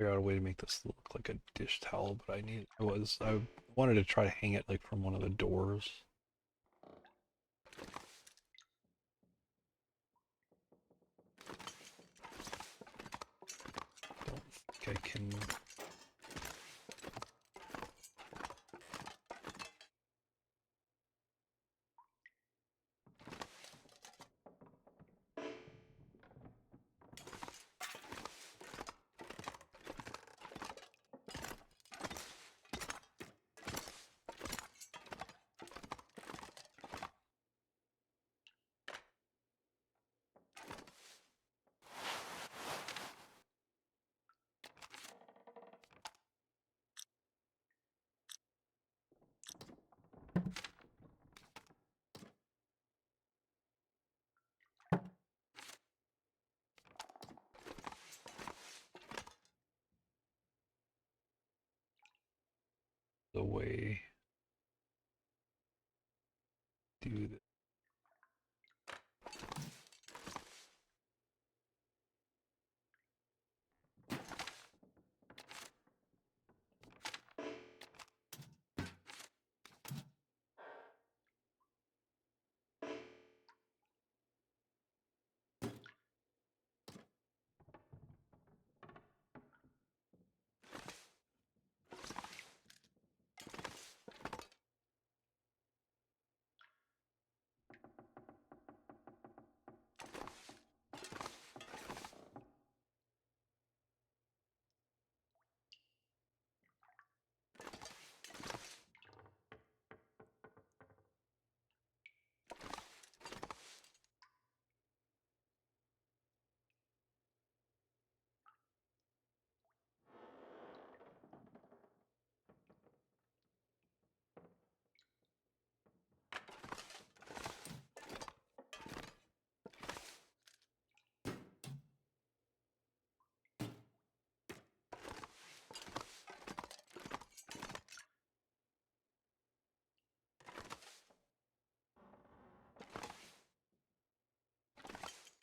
figure out a way to make this look like a dish towel, but I wanted to try to hang it like from one of the doors. Don't think I can. The way to do this.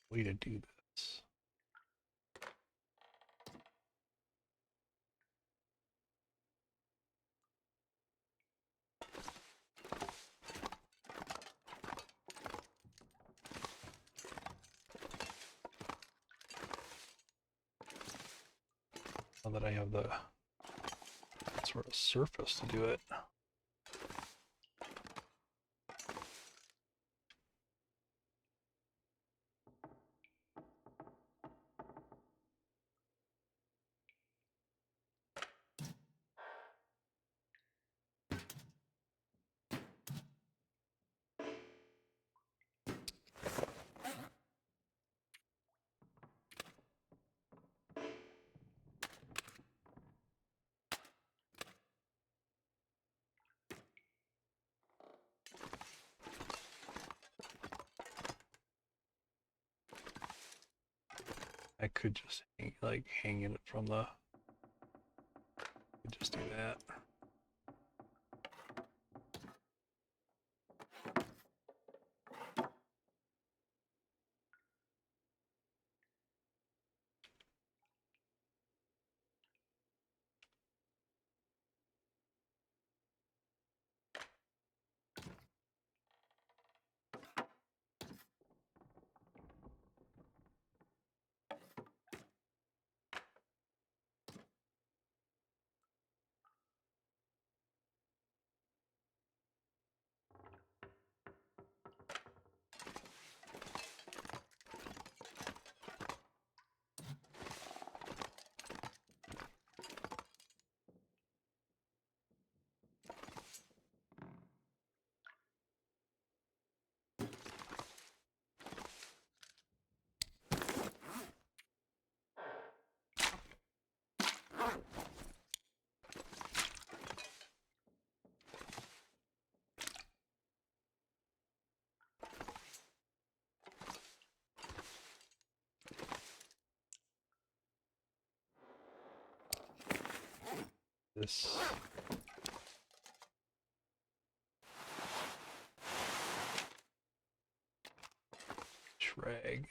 Way to do this. Now that I have the sort of surface to do it. I could just hang it from the. Could just do that. This shrag.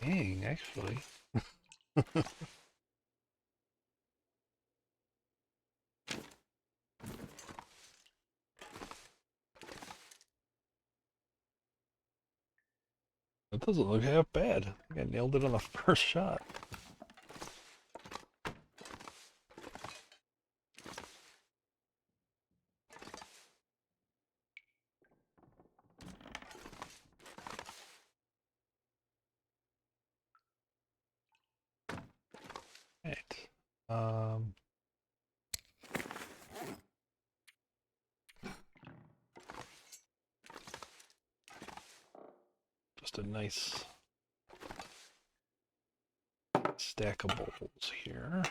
Dang, actually. That doesn't look half bad. I think I nailed it on the first shot. Right. Just a nice stack of bowls here.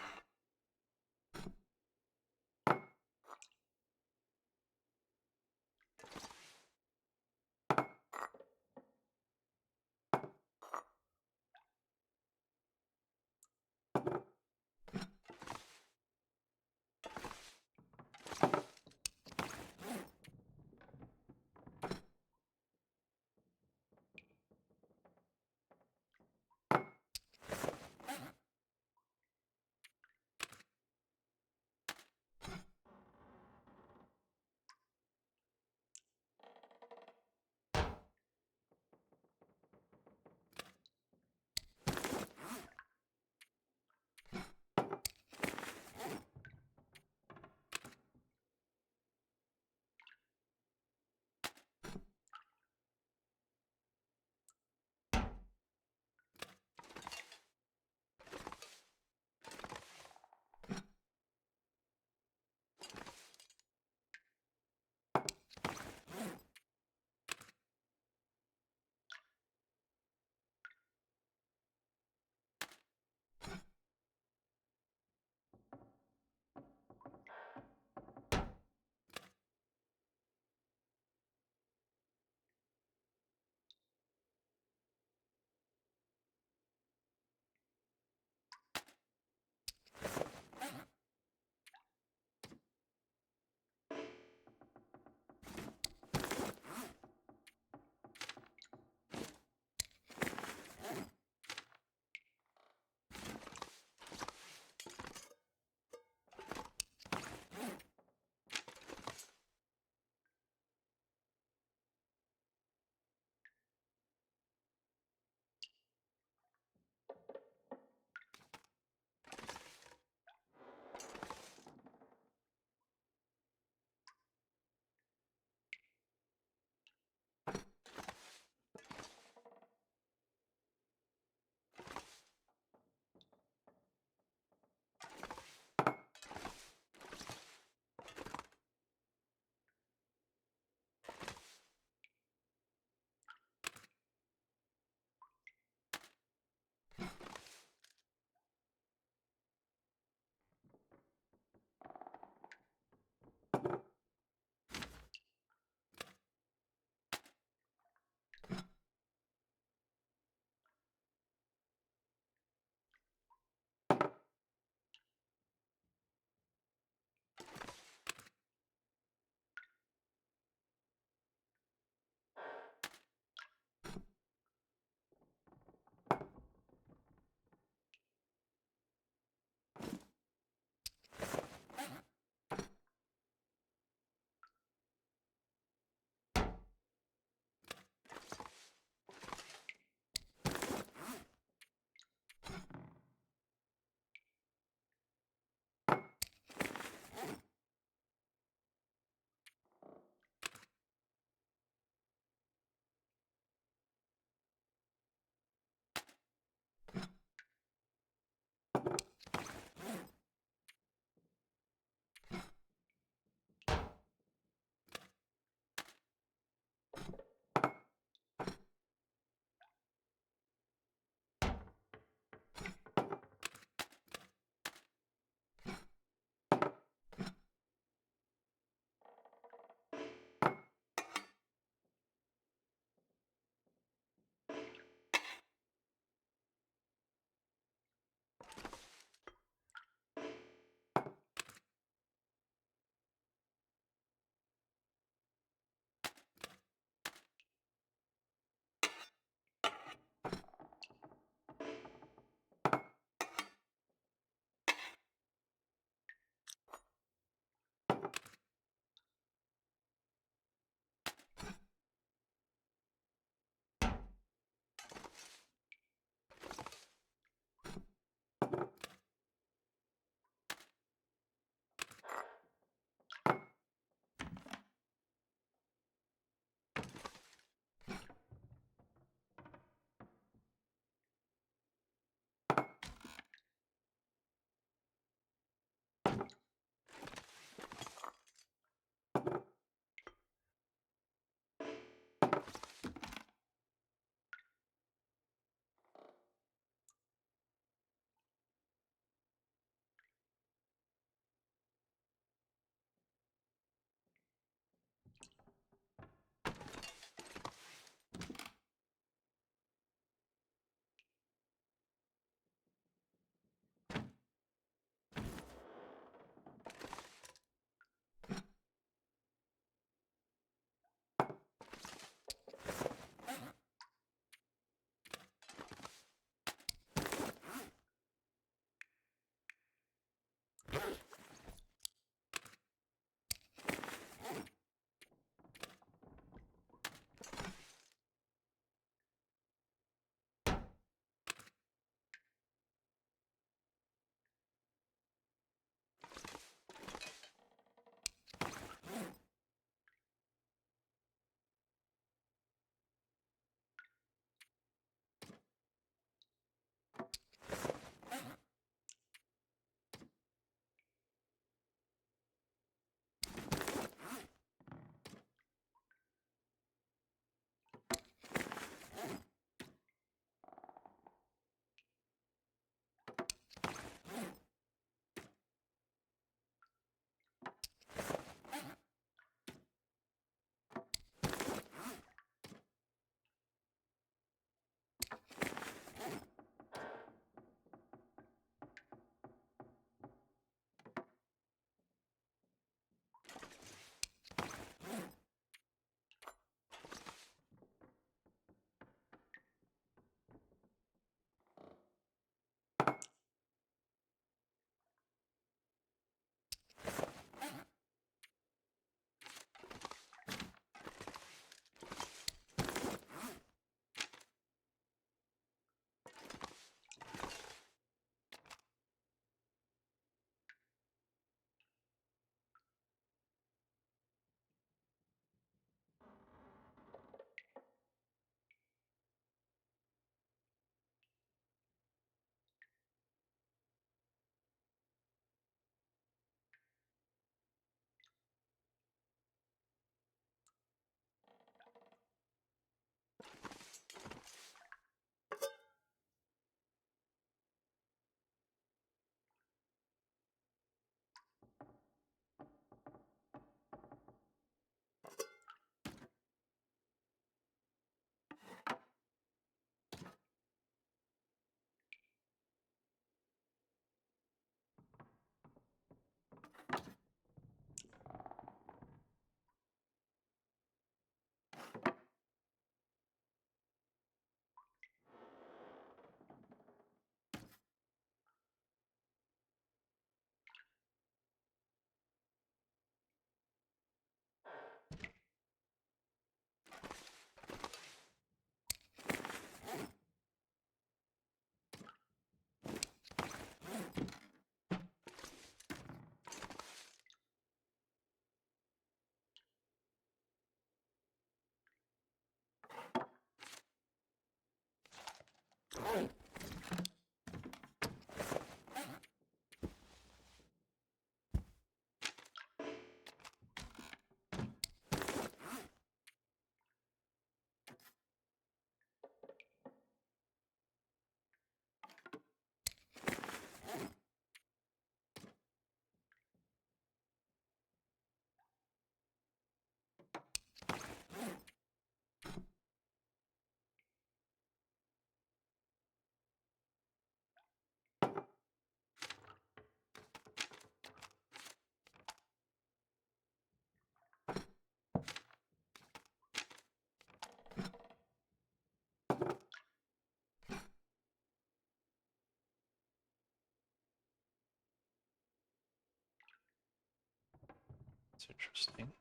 That's interesting.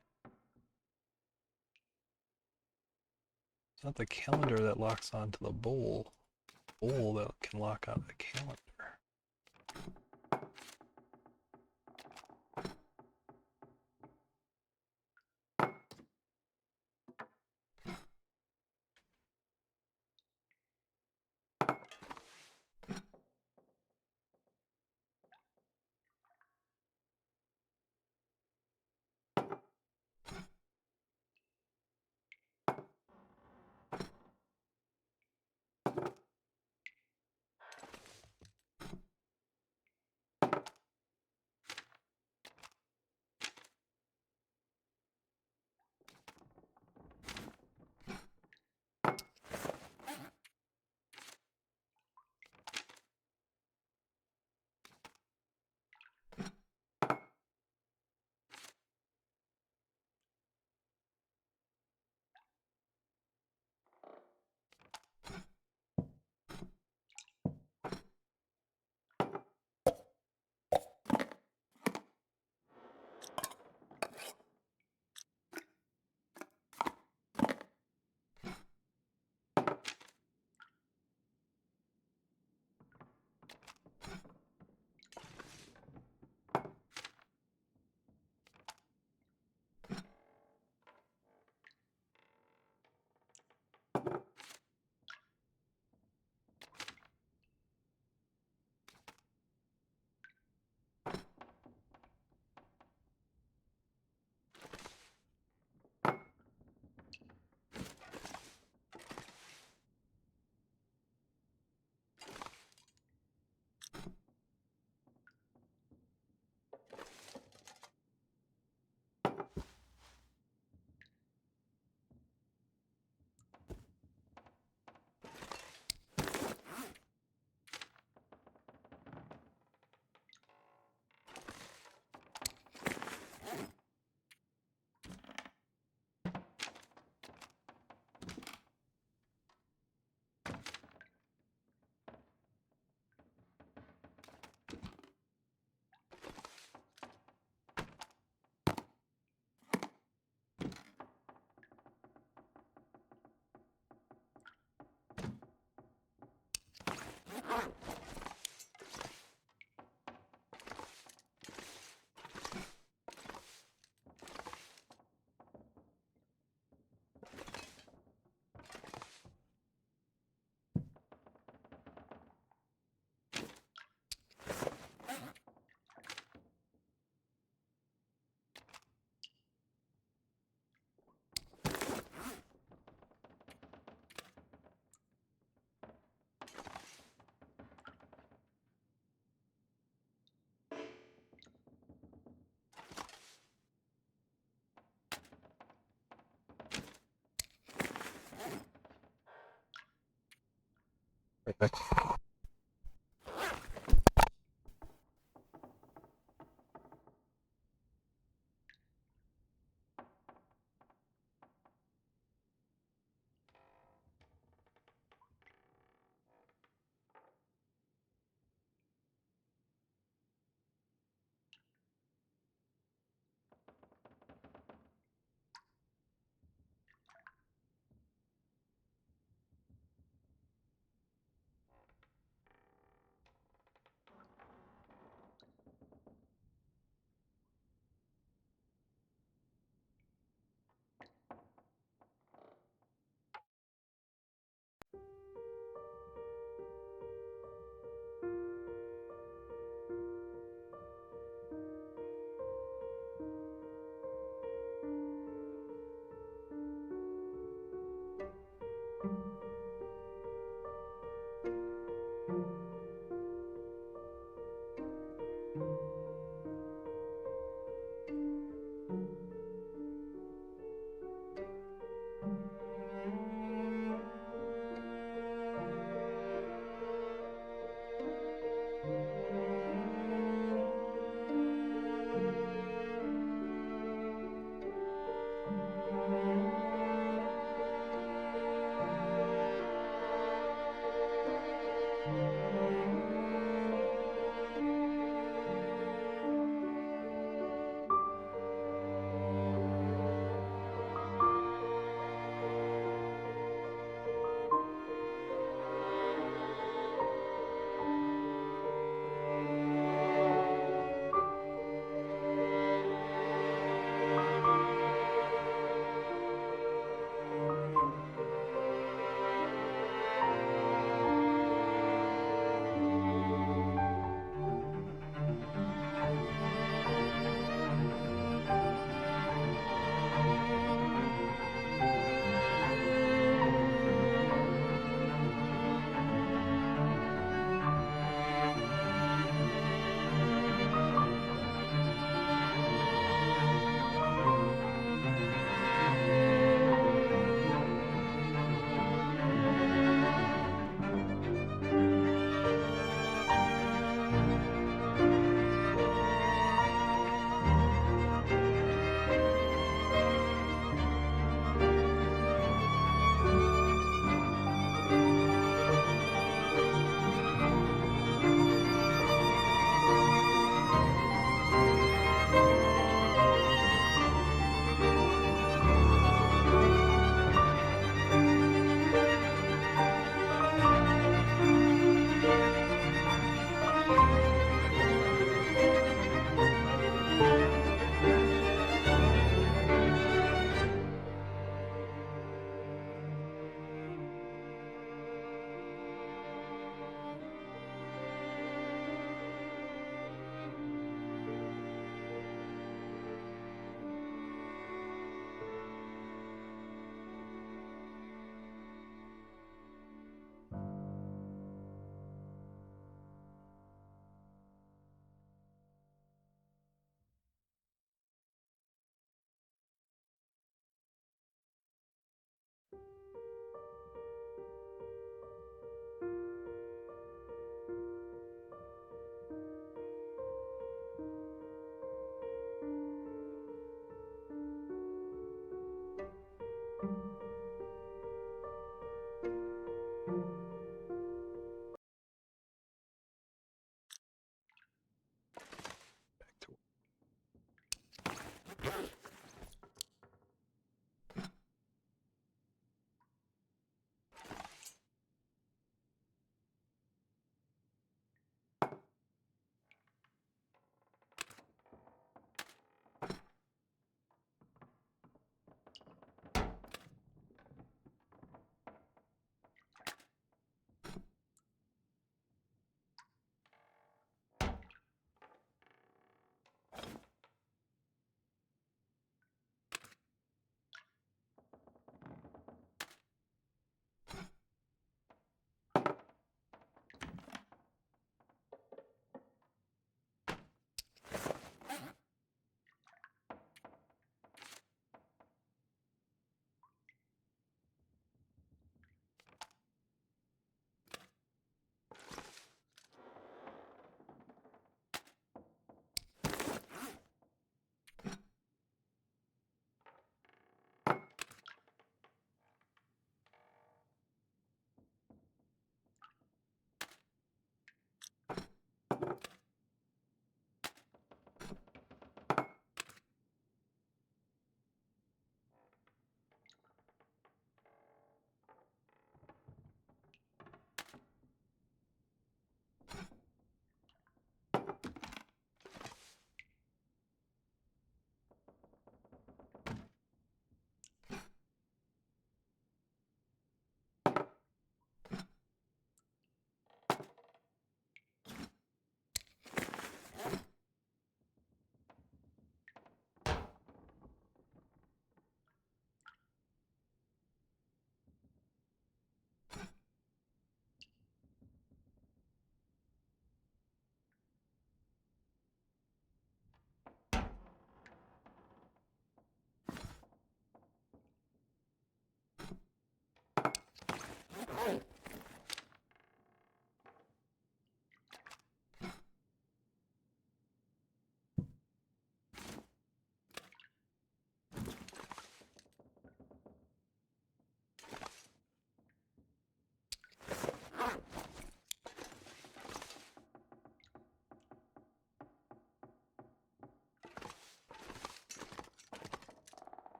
It's not the calendar that locks onto the bowl. Bowl that can lock on the calendar. Okay.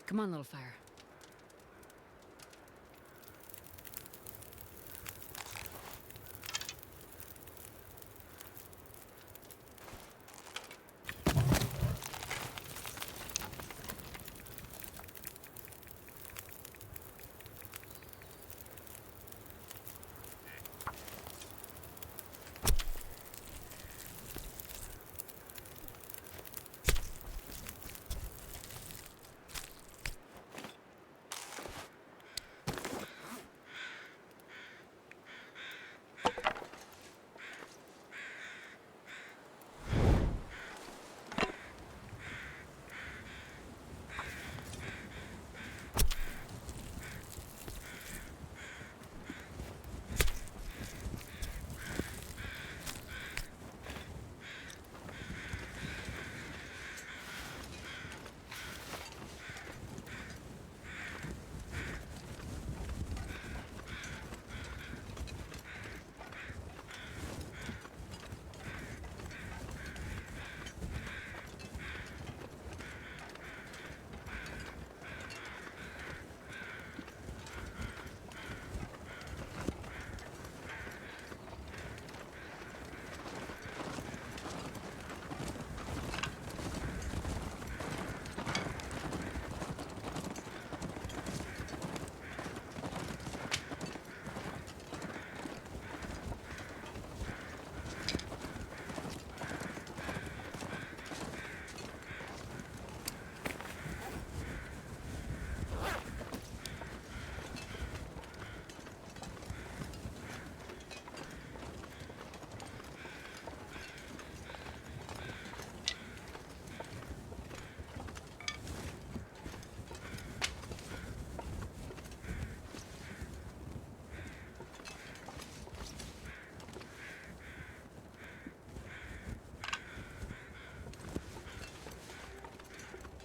Come on, little fire.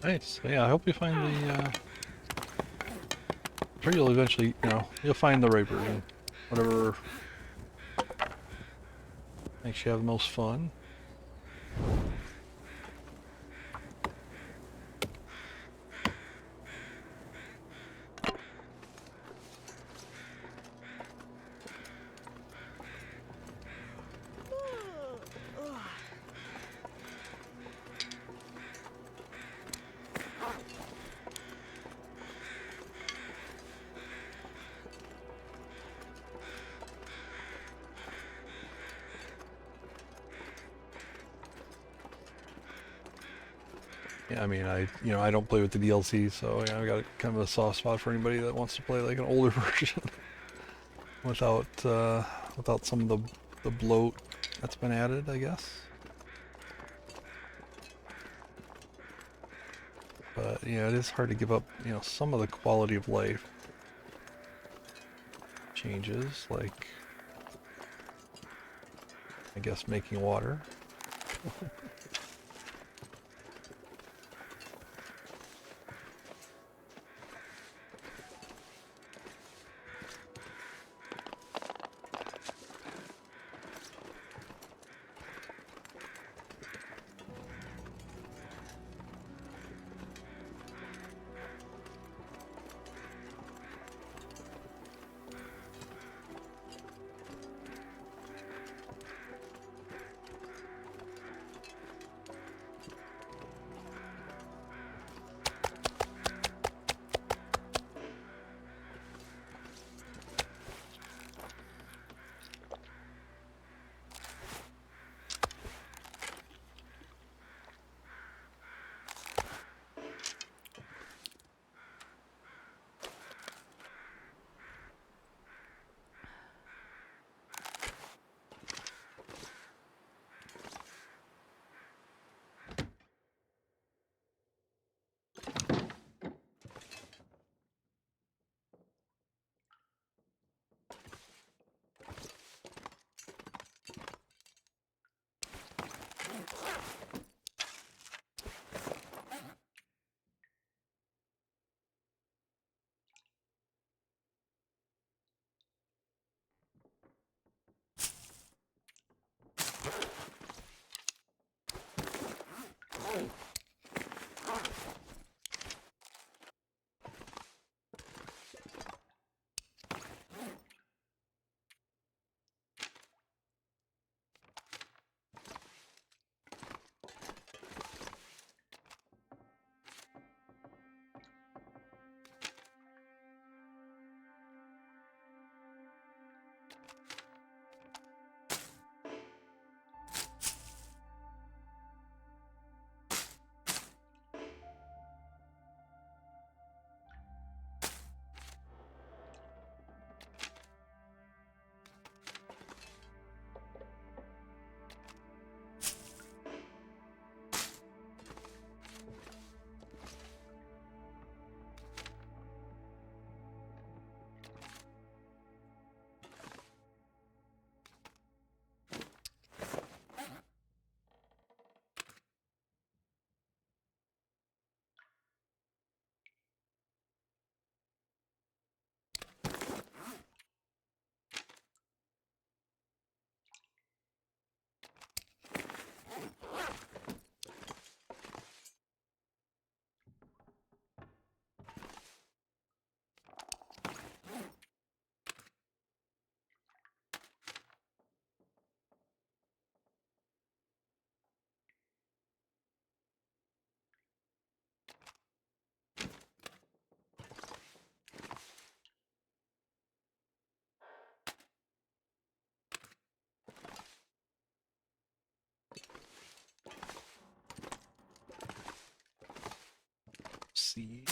Nice. Yeah, I hope you find the, sure you'll eventually, you'll find the right version. Whatever makes you have the most fun. Yeah, I mean, I don't play with the DLC, so yeah, I got kind of a soft spot for anybody that wants to play like an older version without without some of the bloat that's been added, I guess. But yeah, it is hard to give up, some of the quality of life changes, like I guess making water. see.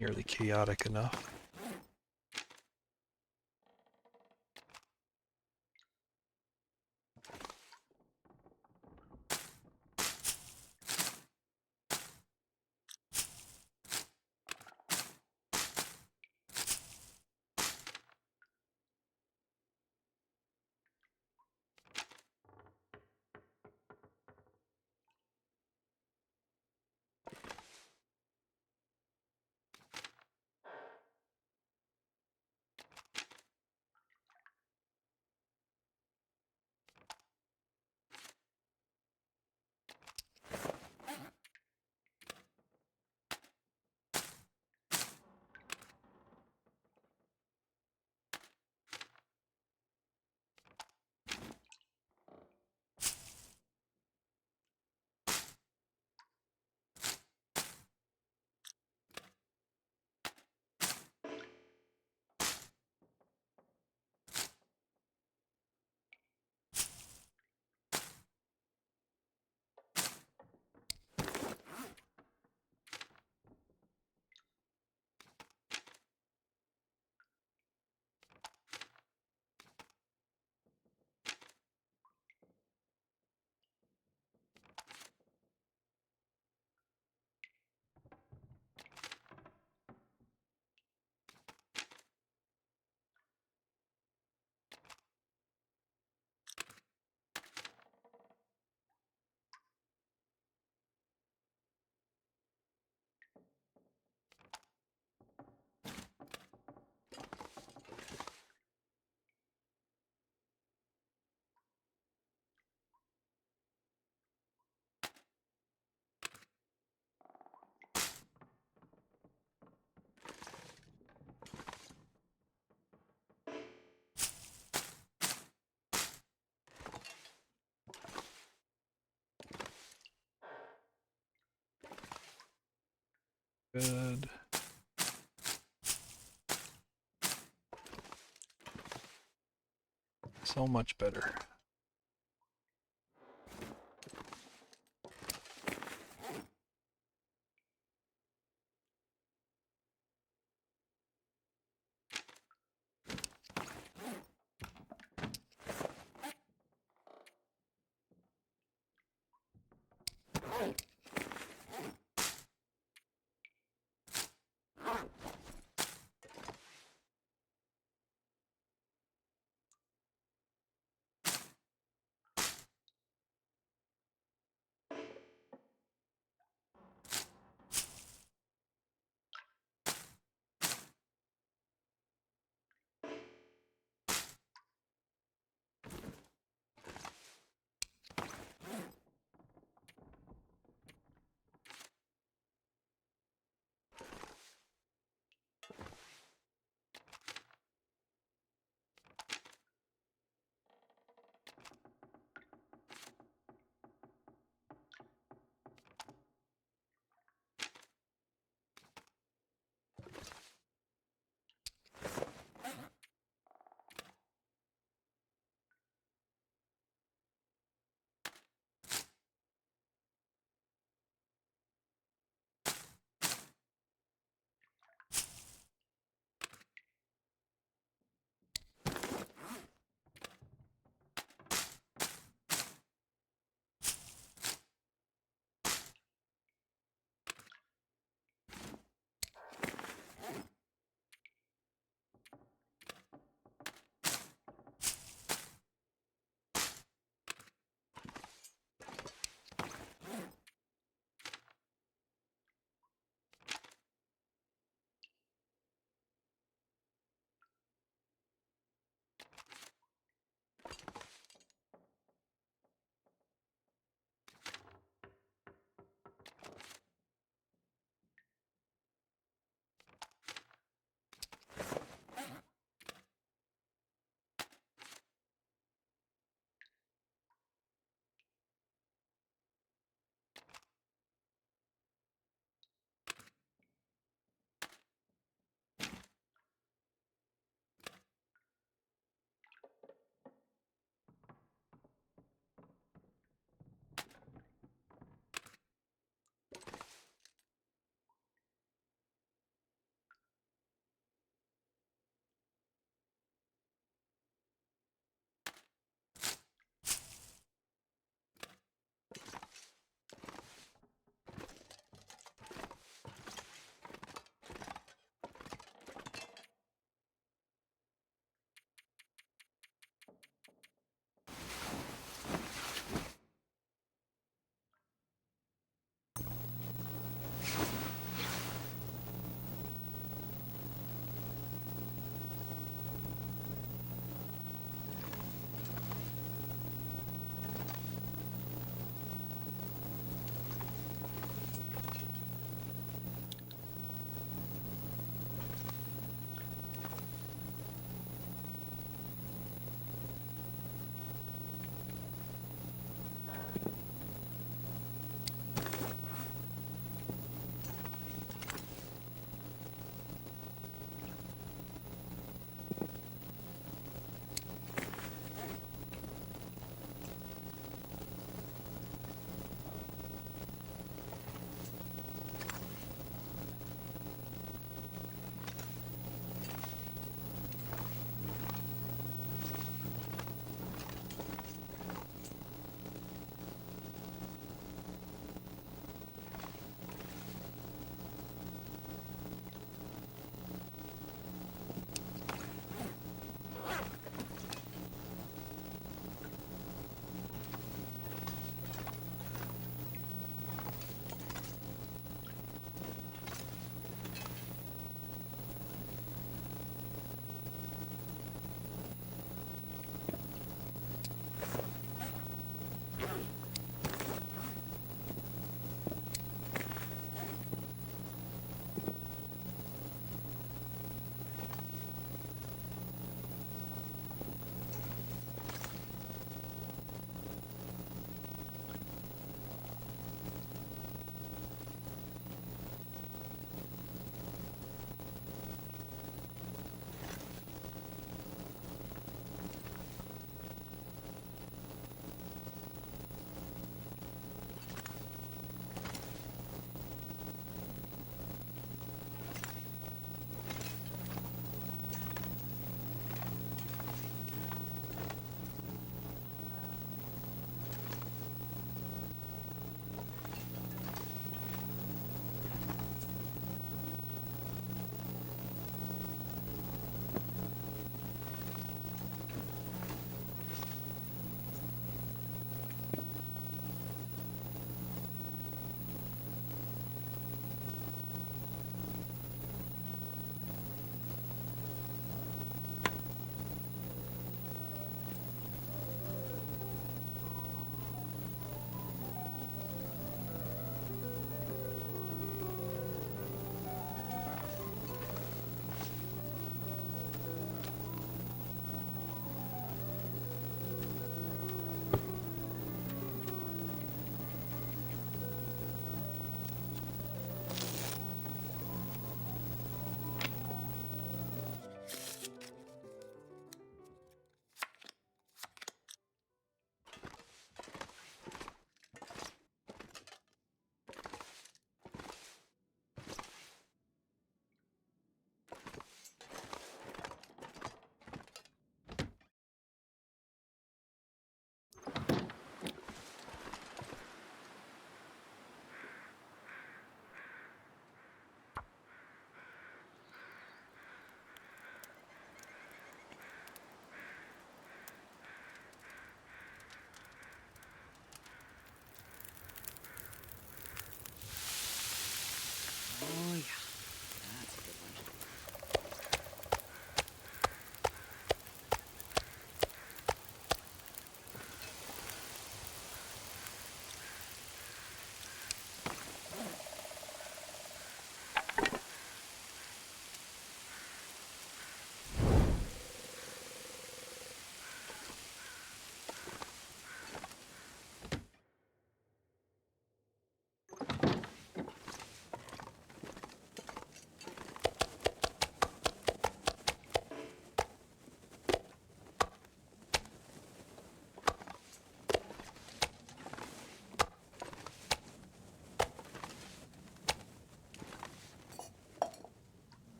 Nearly chaotic enough. Good. So much better.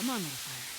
Come on, little fire.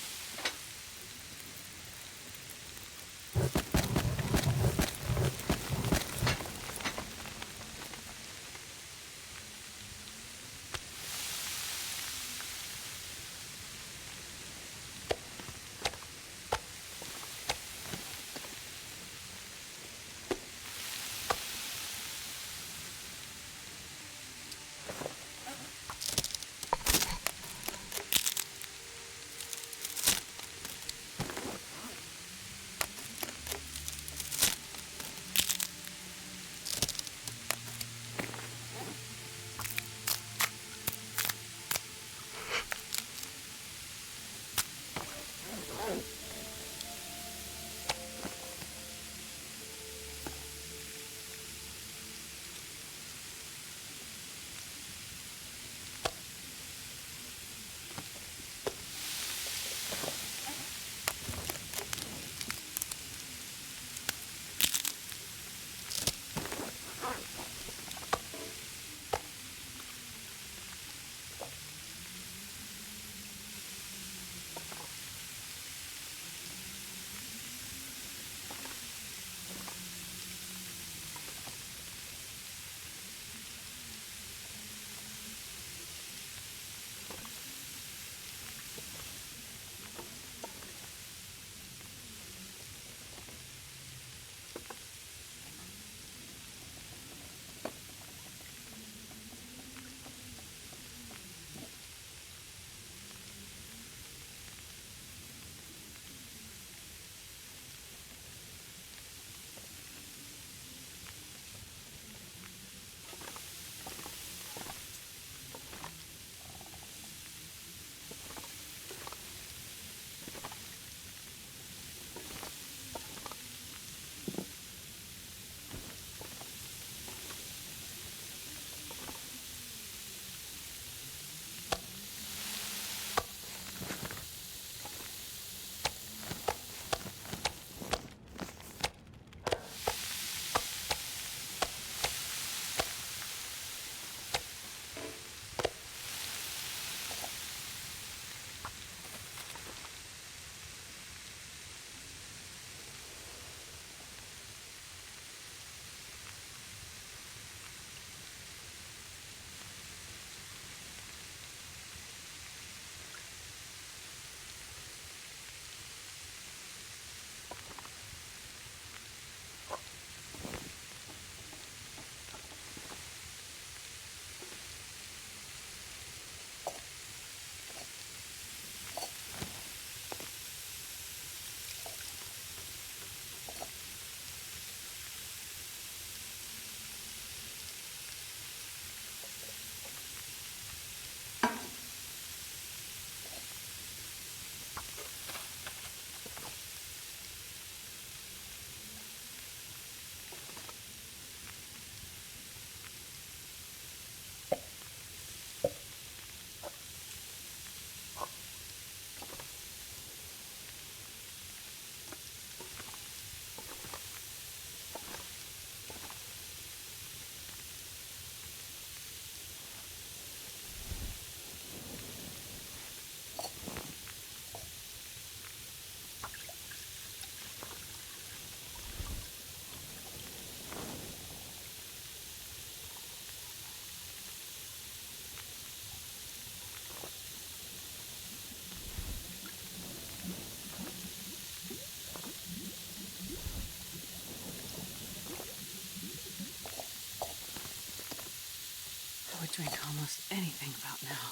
I would drink almost anything about now.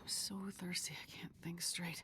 I'm so thirsty I can't think straight.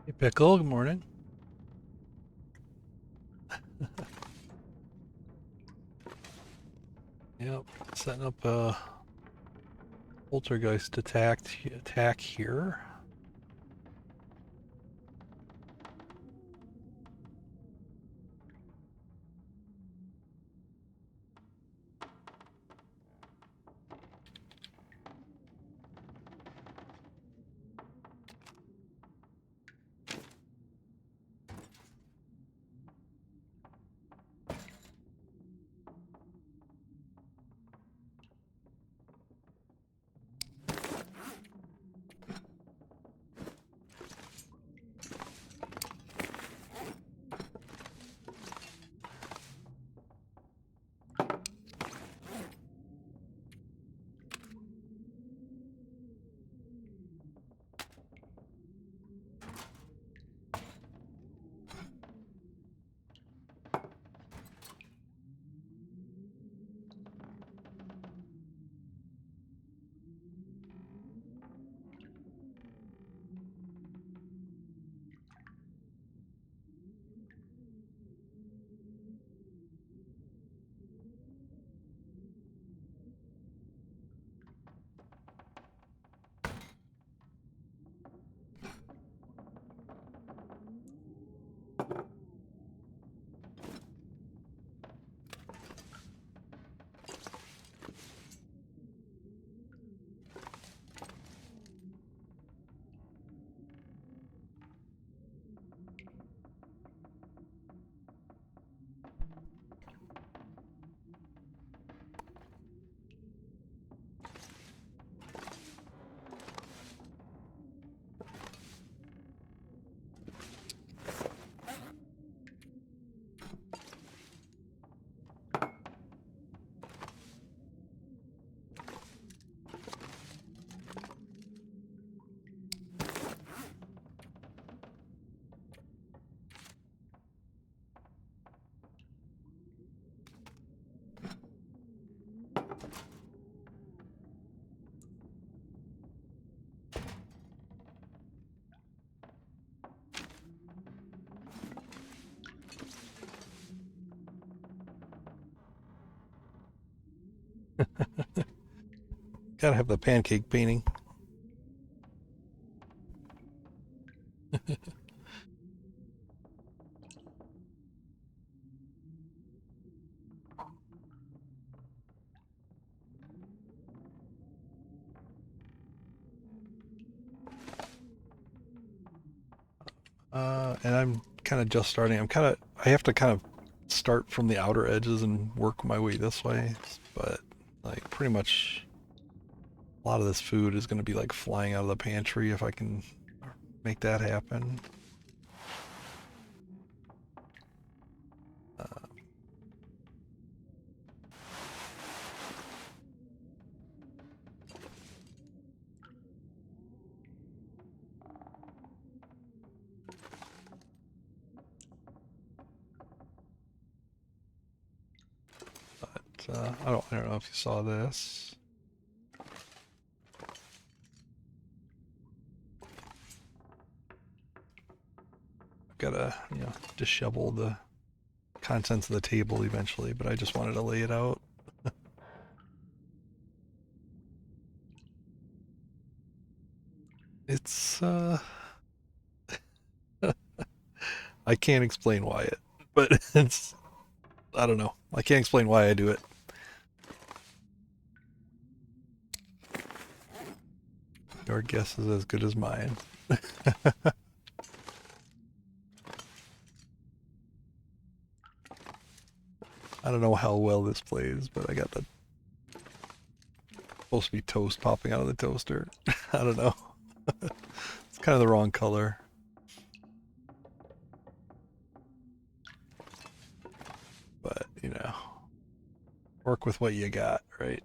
Hey, Pickle, good morning. Yep, setting up a poltergeist attack here. Gotta have the pancake painting. And I'm kind of just starting. I have to kind of start from the outer edges and work my way this way. But like pretty much a lot of this food is going to be like flying out of the pantry if I can make that happen. I don't know if you saw this. I've gotta, dishevel the contents of the table eventually, but I just wanted to lay it out. It's, I can't explain why but I don't know. I can't explain why I do it. Your guess is as good as mine. I don't know how well this plays, but I got the supposed to be toast popping out of the toaster. I don't know. It's kind of the wrong color. But, work with what you got, right?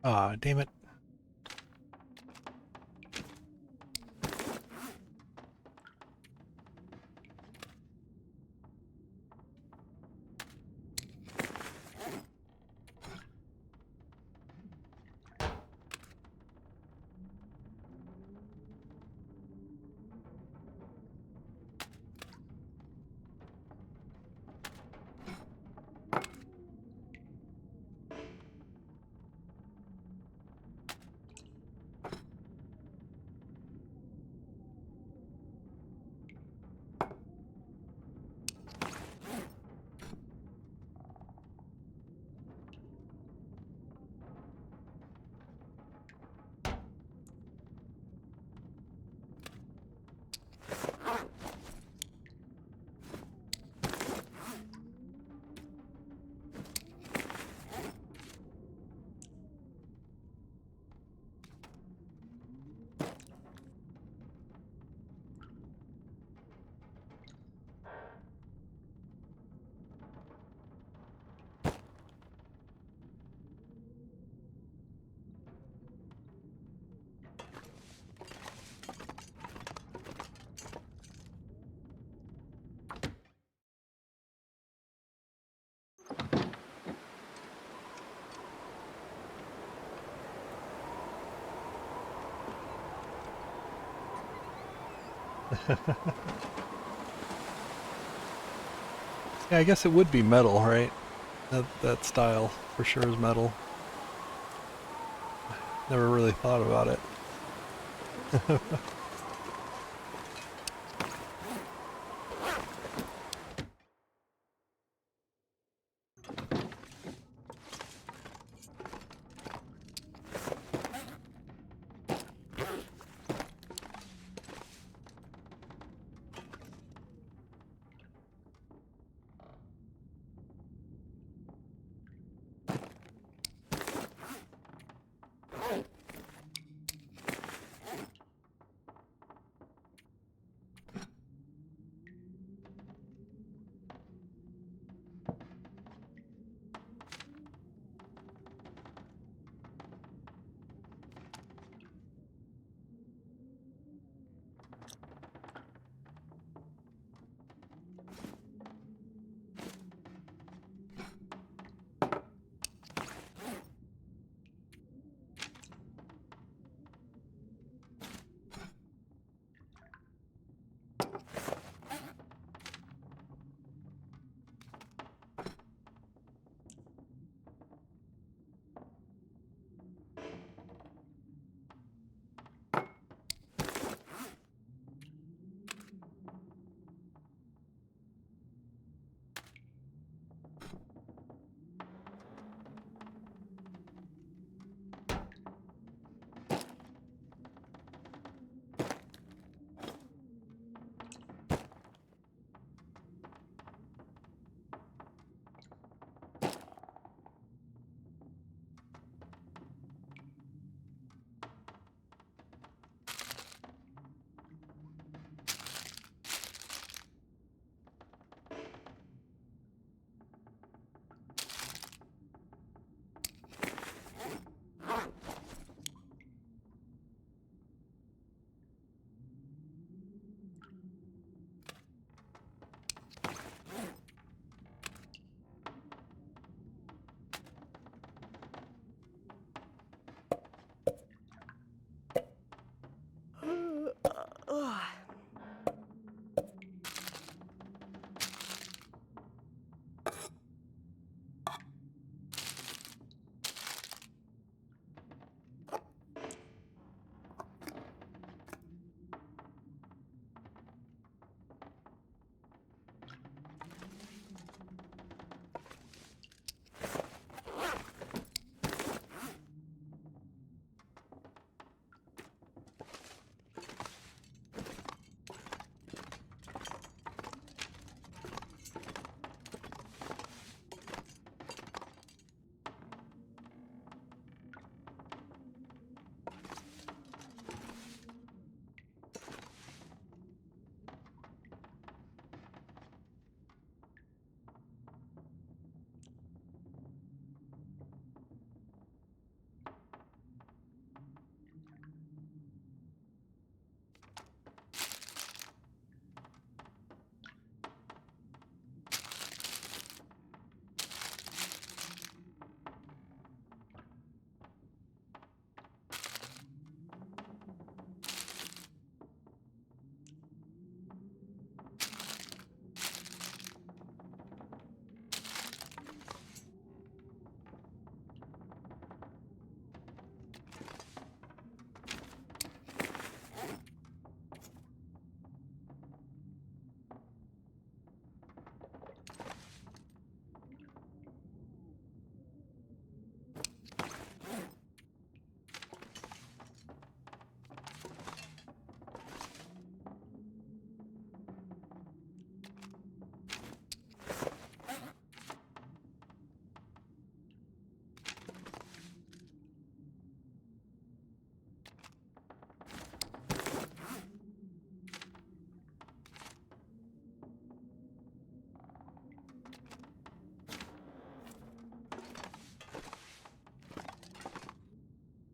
Ah, damn it. Yeah, I guess it would be metal, right? That style for sure is metal. Never really thought about it.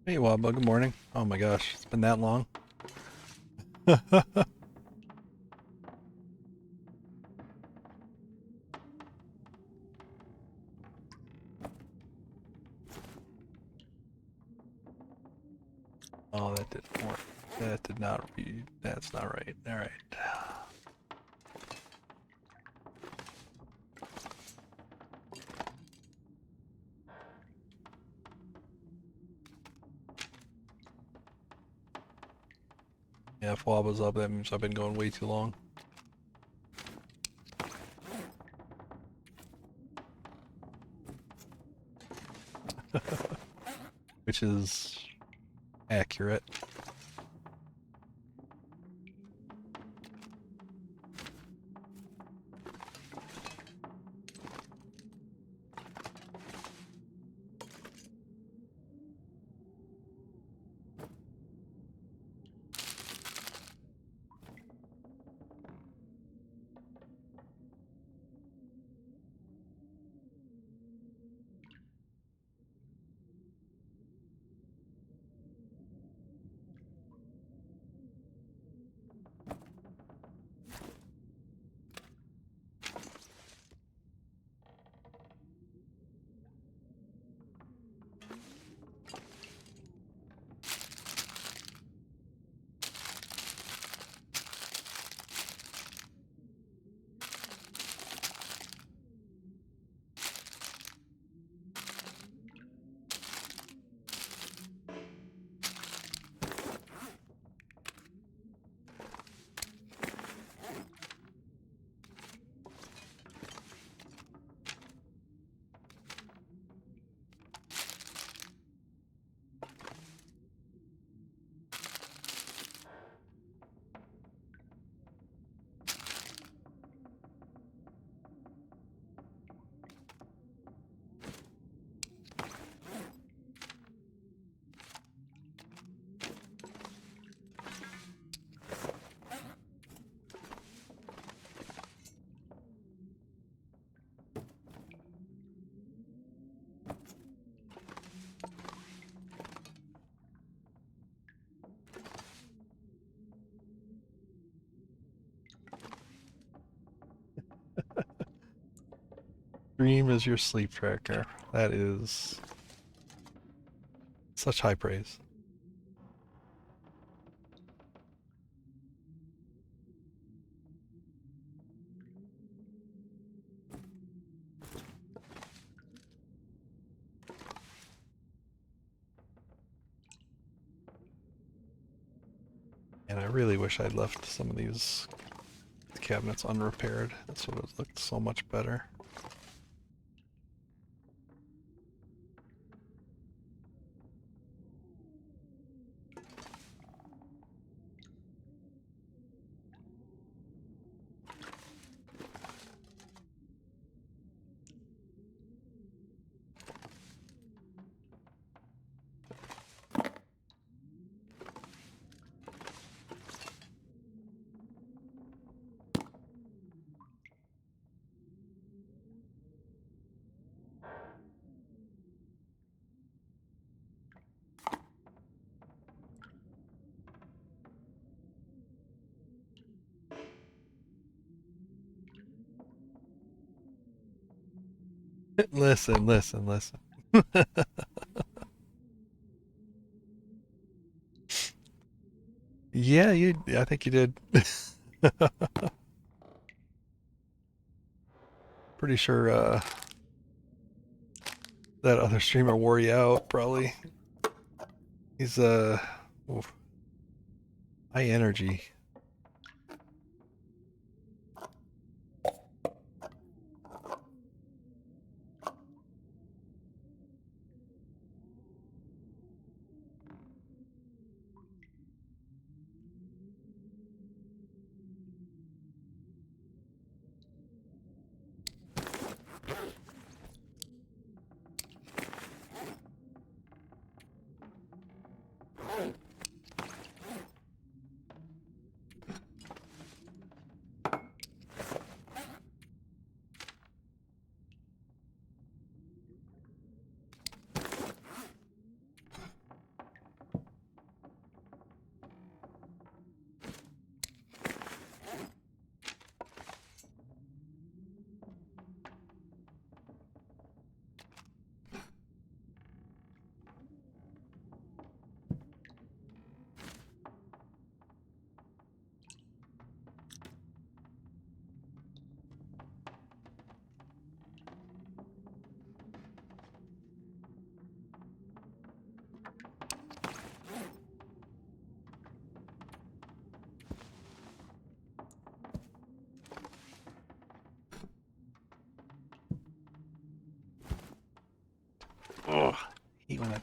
Hey, Wabba, good morning. Oh my gosh, it's been that long. Oh, that didn't work. That did not read. That's not right. All right. Yeah, if Waba's up, that means I've been going way too long. Which is accurate. Dream is your sleep tracker. That is such high praise. And I really wish I'd left some of these cabinets unrepaired. This would have looked so much better. Listen, listen, listen. Yeah, I think you did. Pretty sure that other streamer wore you out, probably. He's oof, high energy.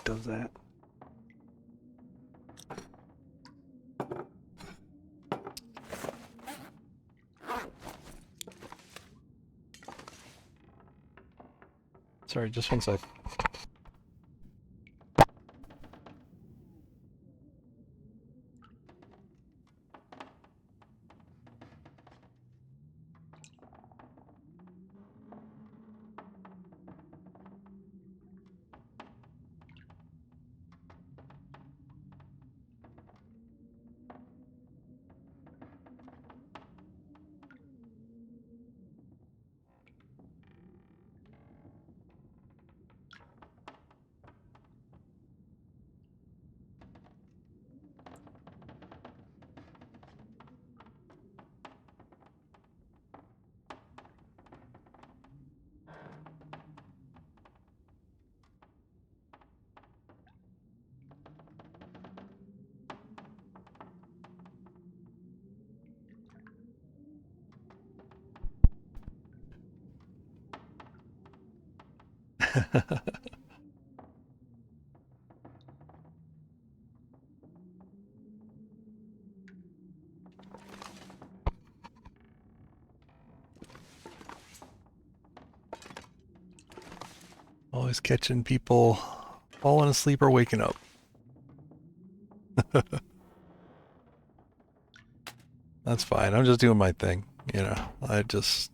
that does that. Sorry, just one sec. Always catching people falling asleep or waking up. That's fine. I'm just doing my thing. You know, I just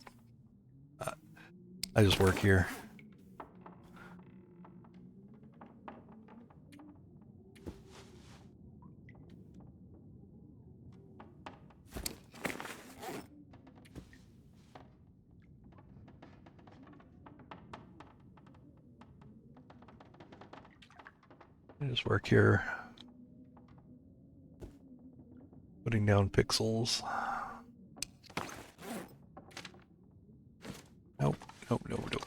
work here. I just work here, putting down pixels. Nope, nope, nope, nope.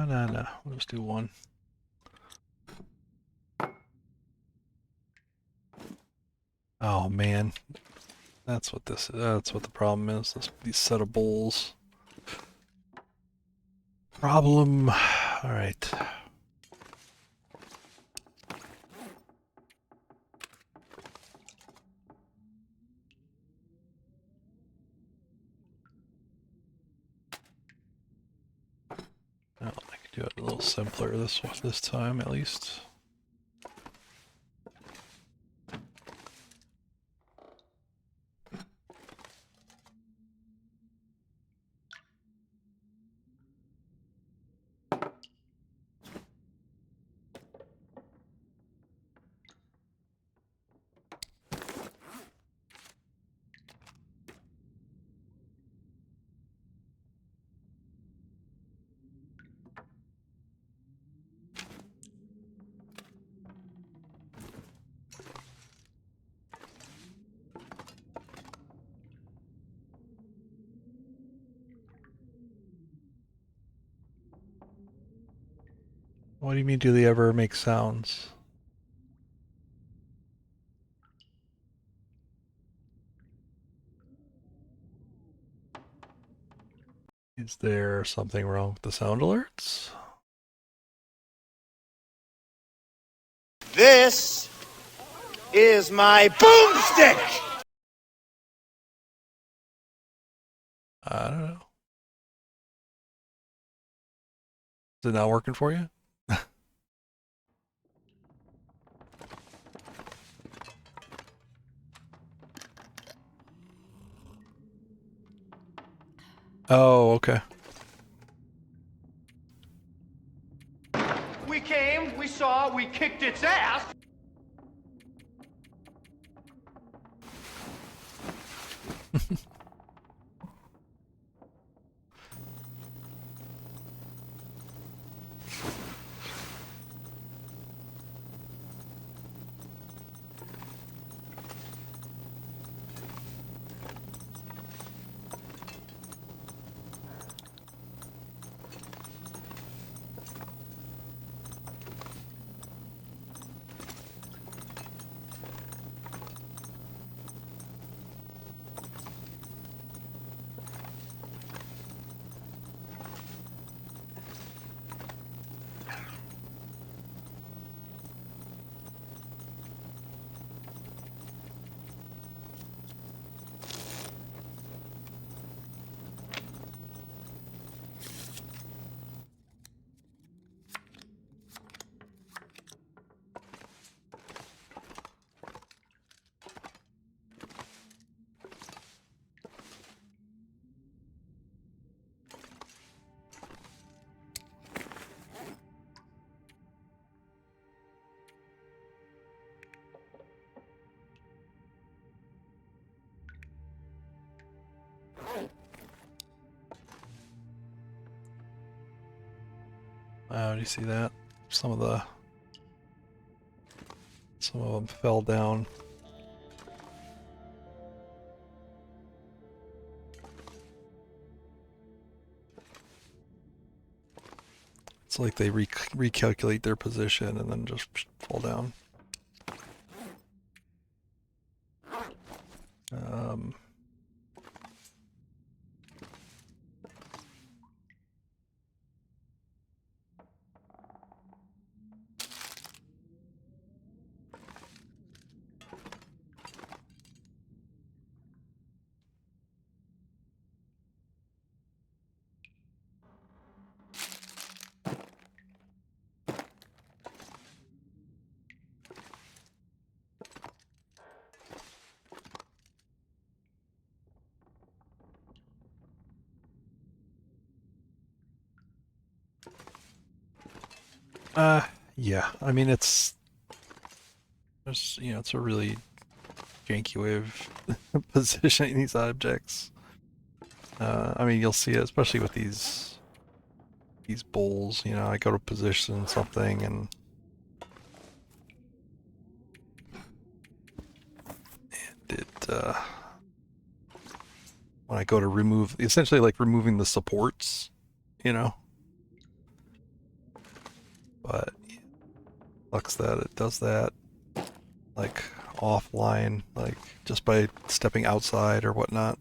No. We'll just do one. Oh man, that's what this. That's what the problem is. These set of bowls. Problem. All right. Oh, I could do it a little simpler this time at least. What do you mean, do they ever make sounds? Is there something wrong with the sound alerts? This is my boomstick! I don't know. Is it not working for you? Oh, okay. We came, we saw, we kicked its ass. Wow, do you see that? Some of them fell down. It's like they recalculate their position and then just fall down. Um, yeah. I mean, it's it's a really janky way of positioning these objects. I mean, you'll see it, especially with these bowls. You know, I go to position something and when I go to remove, essentially like removing the supports, you know, sucks that it does that, like, offline, like, just by stepping outside or whatnot.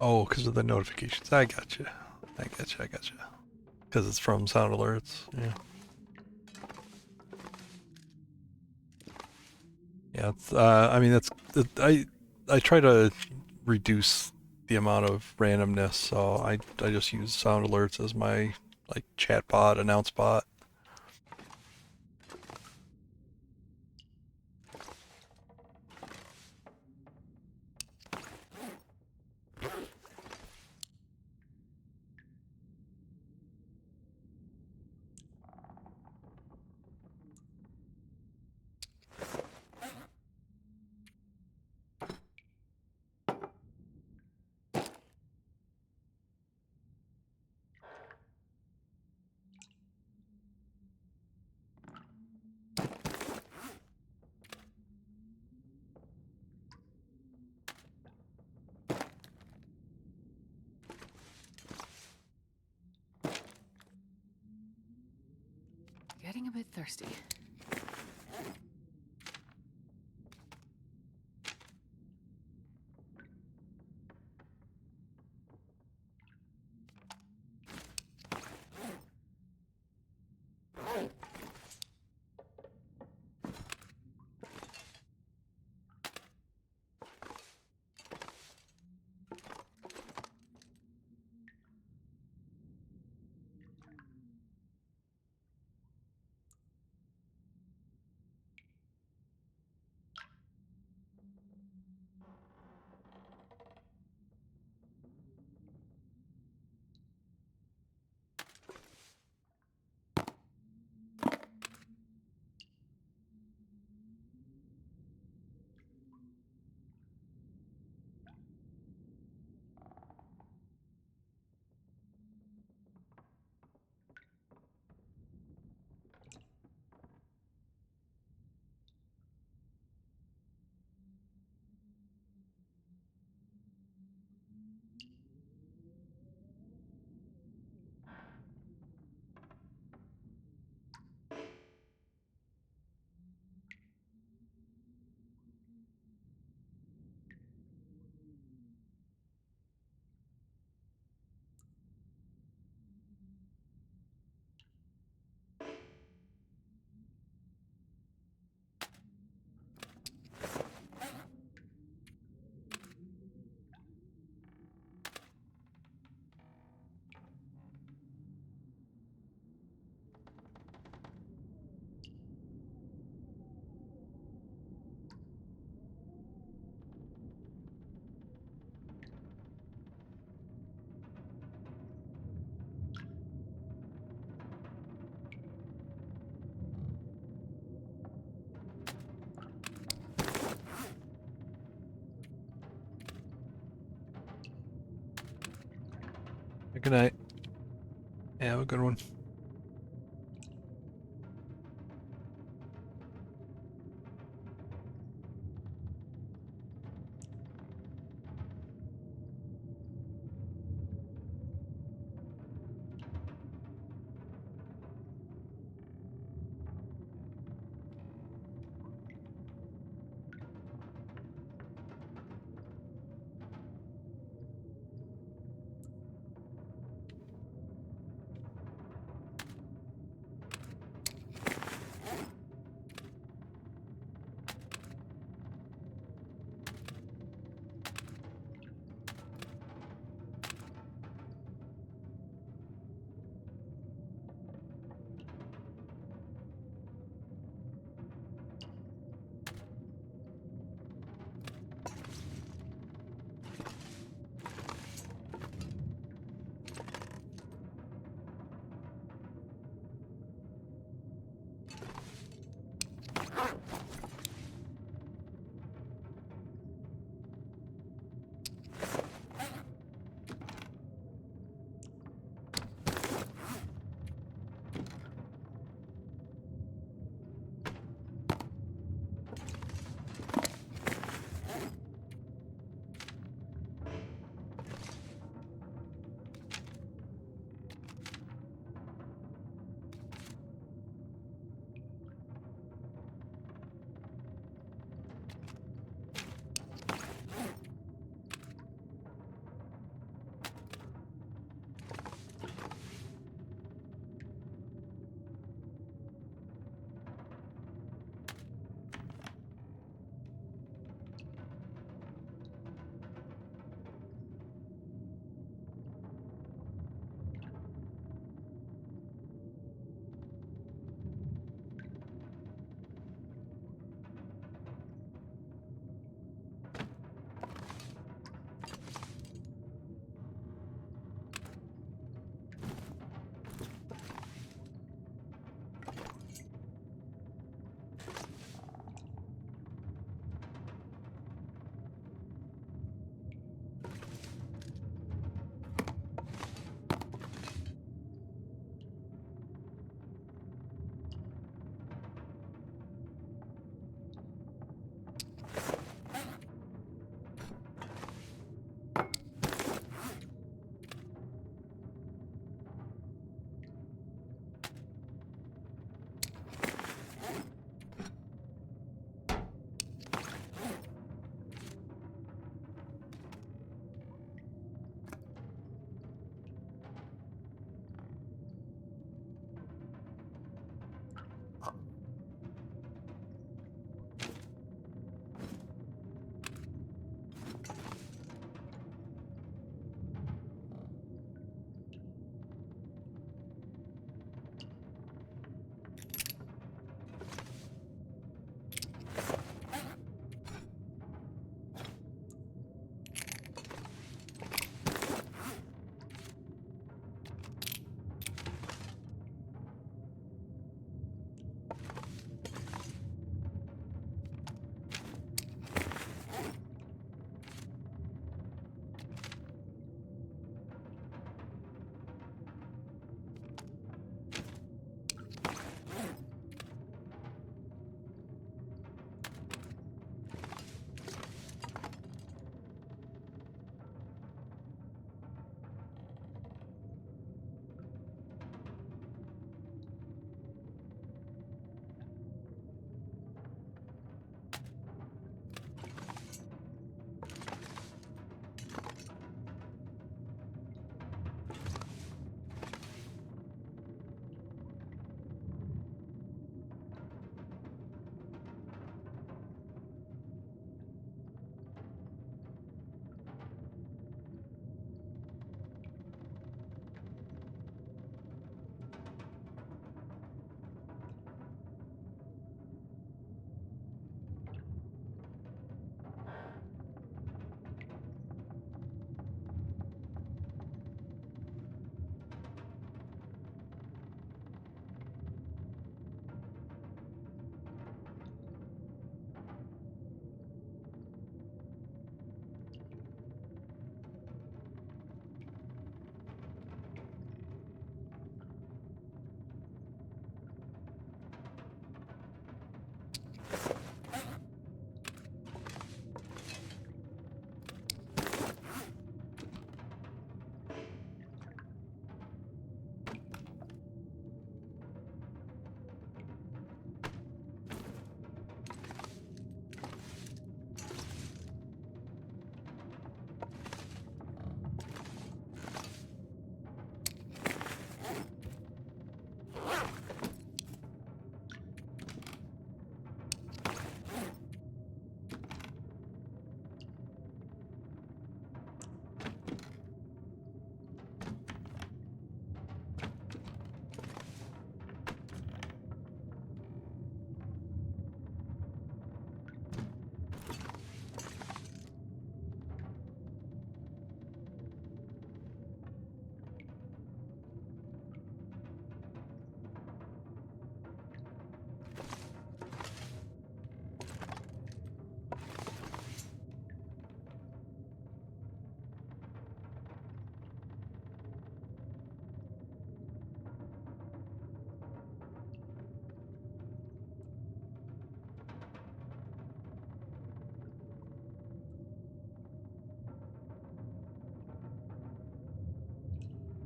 Oh, because of the notifications. I gotcha. I gotcha. I gotcha. Because it's from sound alerts. Yeah. Yeah. It's, I mean, I try to reduce the amount of randomness, so I just use sound alerts as my like chat bot, announce bot. Getting a bit thirsty. Good night. Yeah, have a good one.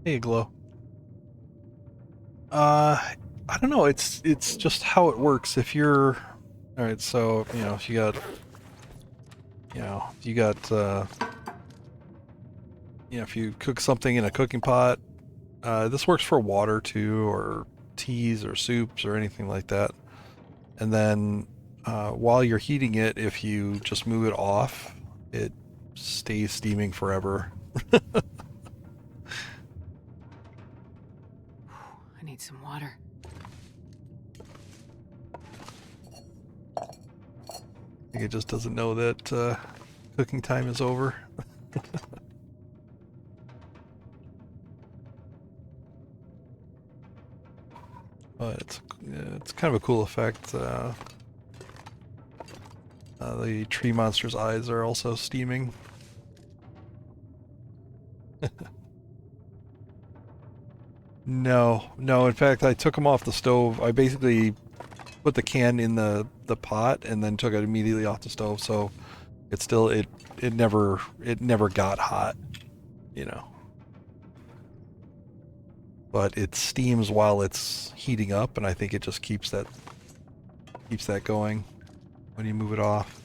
Hey, Glow. I don't know. It's just how it works. If you're all right, so if you got, if you cook something in a cooking pot, this works for water too, or teas or soups or anything like that. And then while you're heating it, if you just move it off, it stays steaming forever. I need some water. I think it just doesn't know that cooking time is over. But it's kind of a cool effect. The tree monster's eyes are also steaming. No, no. In fact, I took them off the stove. I basically put the can in the pot and then took it immediately off the stove. So it still it never got hot, you know. But it steams while it's heating up, and I think it just keeps that going when you move it off.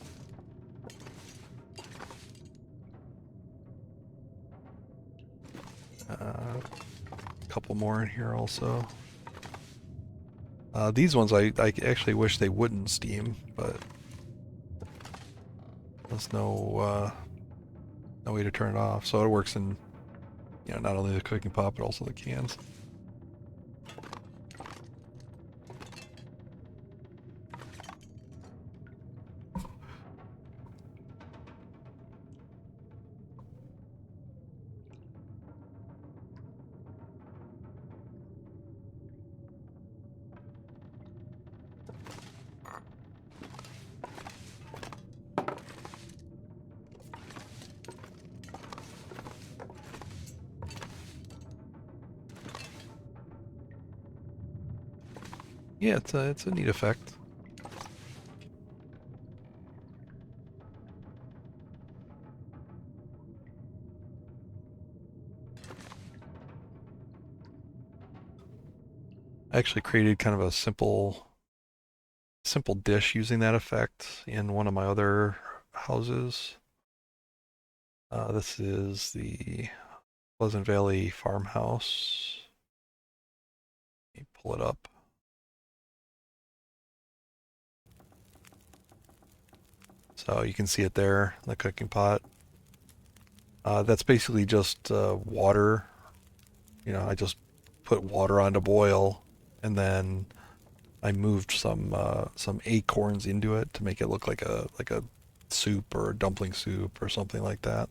A couple more in here also. These ones I actually wish they wouldn't steam, but there's no way to turn it off. So it works in not only the cooking pot but also the cans. Yeah, it's a neat effect. I actually created kind of a simple dish using that effect in one of my other houses. This is the Pleasant Valley farmhouse. Let me pull it up. So you can see it there, the cooking pot. That's basically just water. I just put water on to boil, and then I moved some acorns into it to make it look like a soup or a dumpling soup or something like that.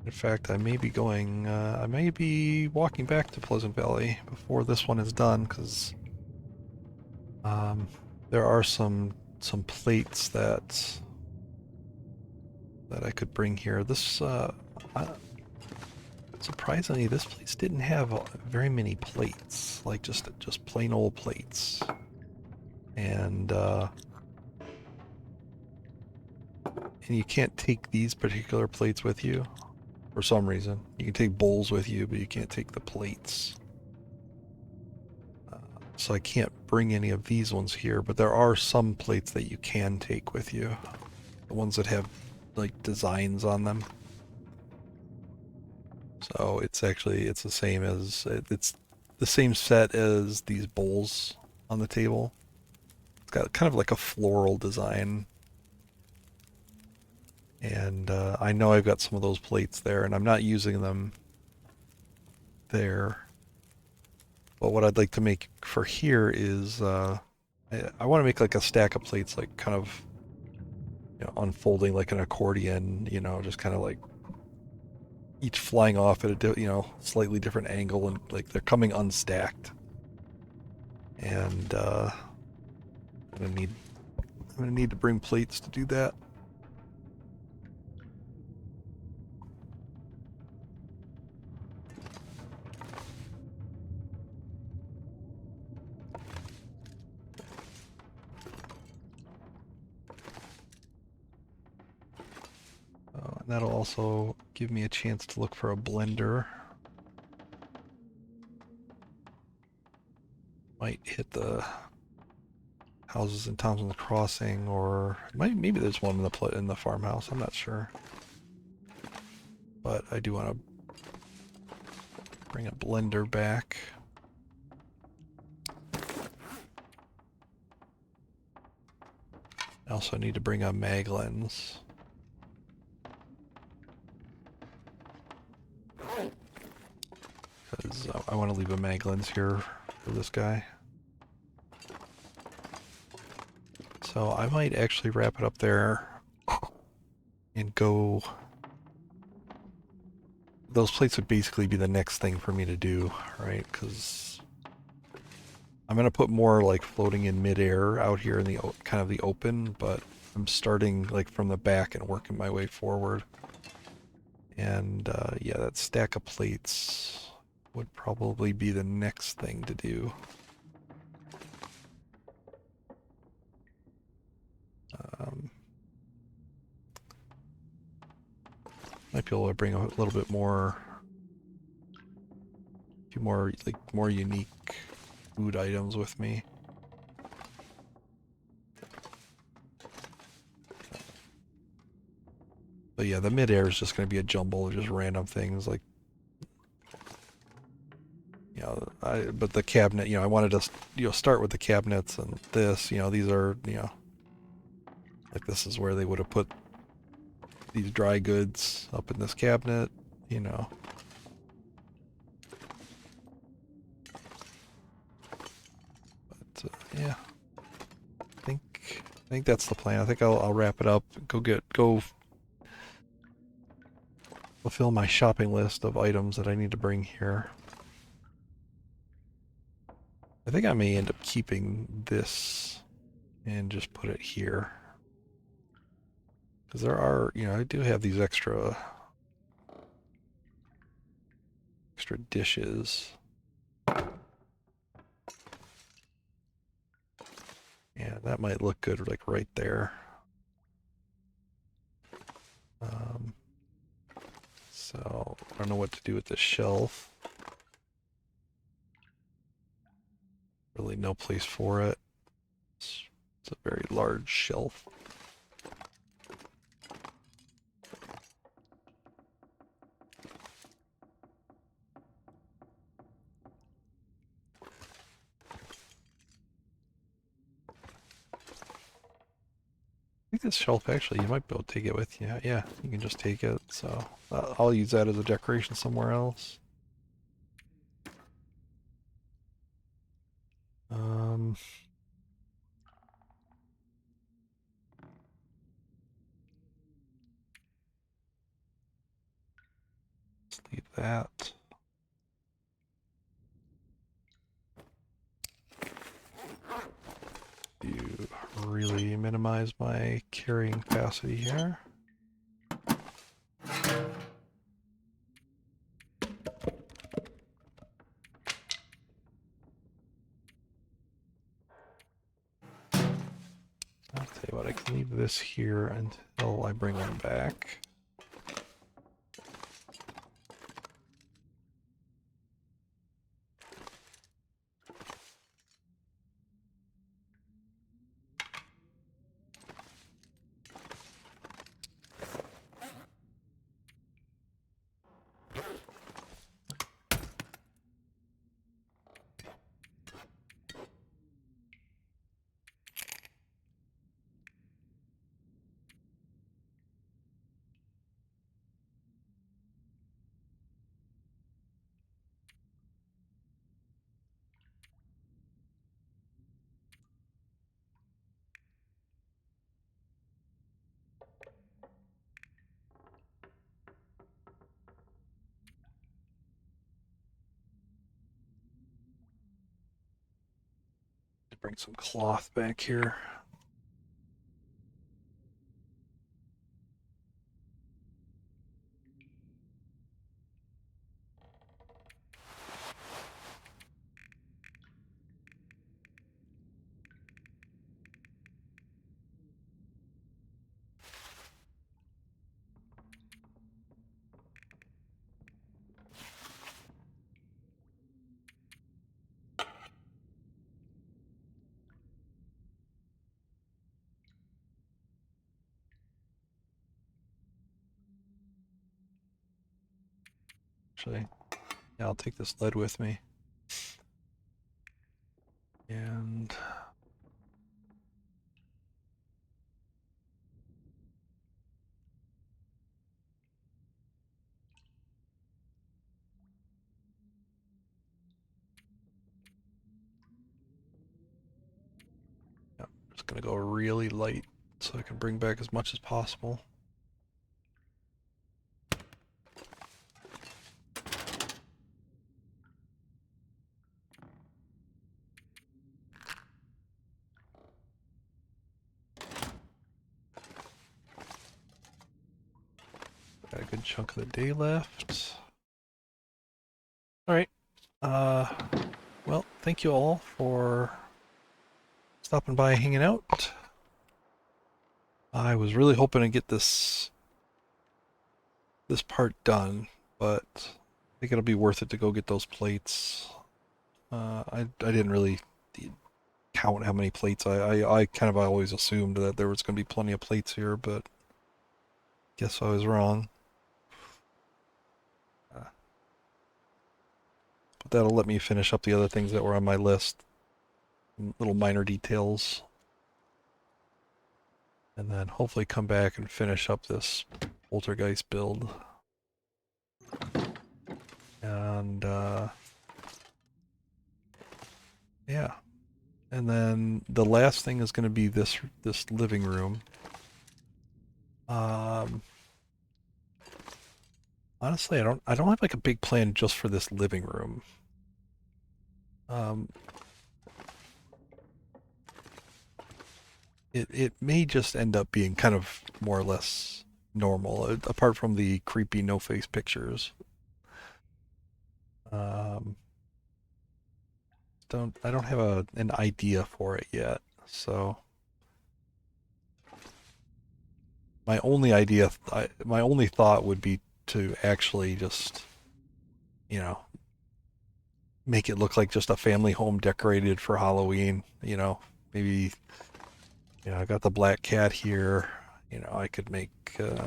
In fact, I may be walking back to Pleasant Valley before this one is done, because there are some plates that I could bring here. Surprisingly, this place didn't have very many plates, like just plain old plates, and you can't take these particular plates with you. For some reason. You can take bowls with you, but you can't take the plates. So I can't bring any of these ones here, but there are some plates that you can take with you. The ones that have like designs on them. So it's the same as it's the same set as these bowls on the table. It's got kind of like a floral design. And I know I've got some of those plates there, and I'm not using them there. But what I'd like to make for here is I want to make like a stack of plates, like kind of unfolding like an accordion, just kind of like each flying off at a slightly different angle, and like they're coming unstacked. And I'm gonna need to bring plates to do that. That'll also give me a chance to look for a blender. Might hit the houses in Thompson's Crossing, or maybe there's one in the farmhouse. I'm not sure, but I do want to bring a blender back. I also need to bring a mag lens. Because I want to leave a mag lens here for this guy. So I might actually wrap it up there and go... Those plates would basically be the next thing for me to do, right? Because I'm going to put more like floating in midair out here in the kind of the open, but I'm starting like from the back and working my way forward. And yeah, that stack of plates would probably be the next thing to do. Might be able to bring a little bit more, a few more, like more unique food items with me. But yeah, the mid-air is just going to be a jumble of just random things like, you know, but the cabinet, you know, I wanted to, you know, start with the cabinets and this, you know, these are, you know, like this is where they would have put these dry goods up in this cabinet, you know. But yeah, I think that's the plan. I think I'll wrap it up. Go fulfill my shopping list of items that I need to bring here. I think I may end up keeping this and just put it here. Because there are, you know, I do have these extra dishes. Yeah, that might look good like right there. So I don't know what to do with this shelf. Really no place for it. It's a very large shelf. I think this shelf actually, you might be able to take it with you. Yeah, you can just take it. So I'll use that as a decoration somewhere else. Let's leave that. To really minimize my carrying capacity here. I'll tell you what, I can leave this here until I bring them back. Bring some cloth back here. actually. Yeah, I'll take this lead with me. And yeah, I'm just gonna go really light so I can bring back as much as possible. Got a good chunk of the day left. All right. Well, thank you all for stopping by, hanging out. I was really hoping to get this part done, but I think it'll be worth it to go get those plates. I didn't really count how many plates. I kind of always assumed that there was going to be plenty of plates here, but guess I was wrong. But that'll let me finish up the other things that were on my list. Little minor details. And then hopefully come back and finish up this poltergeist build. And yeah. And then the last thing is going to be this living room. Honestly, I don't have like a big plan just for this living room. It may just end up being kind of more or less normal, apart from the creepy no-face pictures. I don't have an idea for it yet, so my only thought would be to actually just, you know, make it look like just a family home decorated for Halloween. You know, maybe, you know, I got the black cat here. You know, I could make, you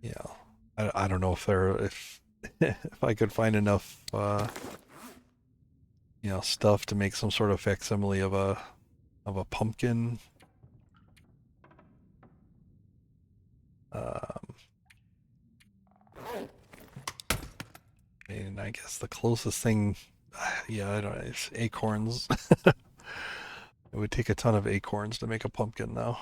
know, I don't know if if I could find enough, you know, stuff to make some sort of facsimile of a pumpkin. And I guess the closest thing, yeah, I don't know, it's acorns. It would take a ton of acorns to make a pumpkin, though.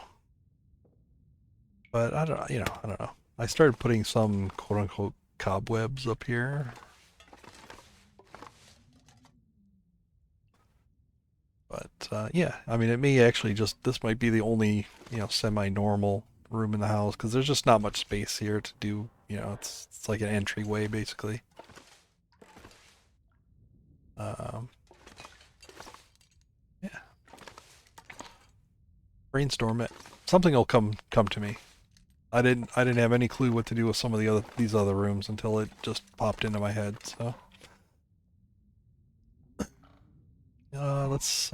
But I don't, you know, I don't know. I started putting some quote-unquote cobwebs up here. But yeah, I mean, it may actually just, this might be the only, you know, semi-normal room in the house, because there's just not much space here to do, you know, it's like an entryway, basically. Yeah. Brainstorm it. Something will come to me. I didn't have any clue what to do with some of these other rooms until it just popped into my head. So let's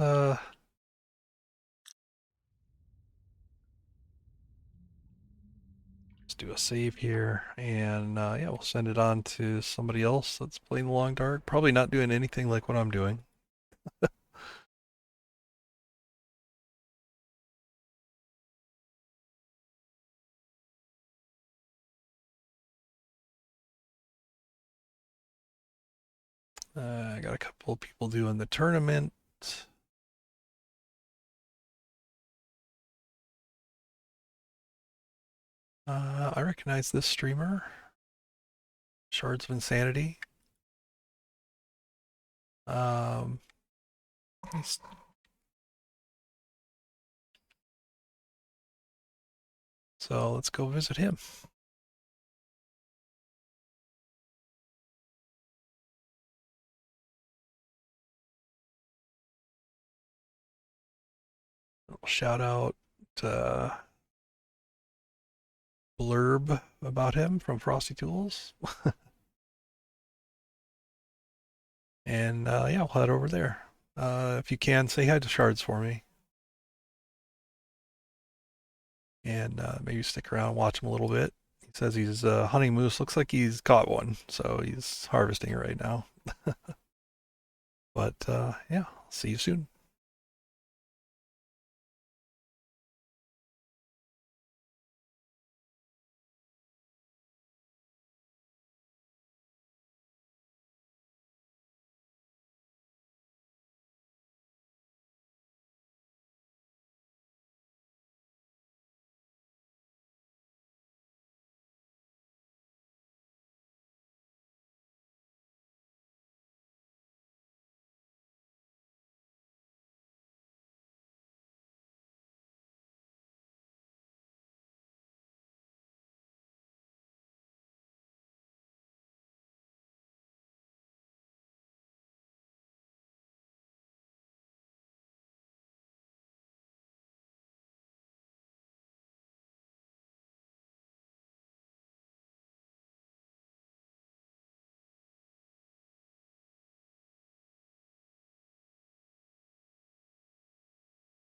do a save here, and yeah, we'll send it on to somebody else that's playing the long dark. Probably not doing anything like what I'm doing. I got a couple of people doing the tournament. I recognize this streamer, Shards of Insanity. So let's go visit him. Shout out blurb about him from Frosty Tools. And yeah, we'll head over there. If you can, say hi to Shards for me. And maybe stick around and watch him a little bit. says he's hunting moose. Looks like he's caught one, so he's harvesting it right now. But yeah, see you soon.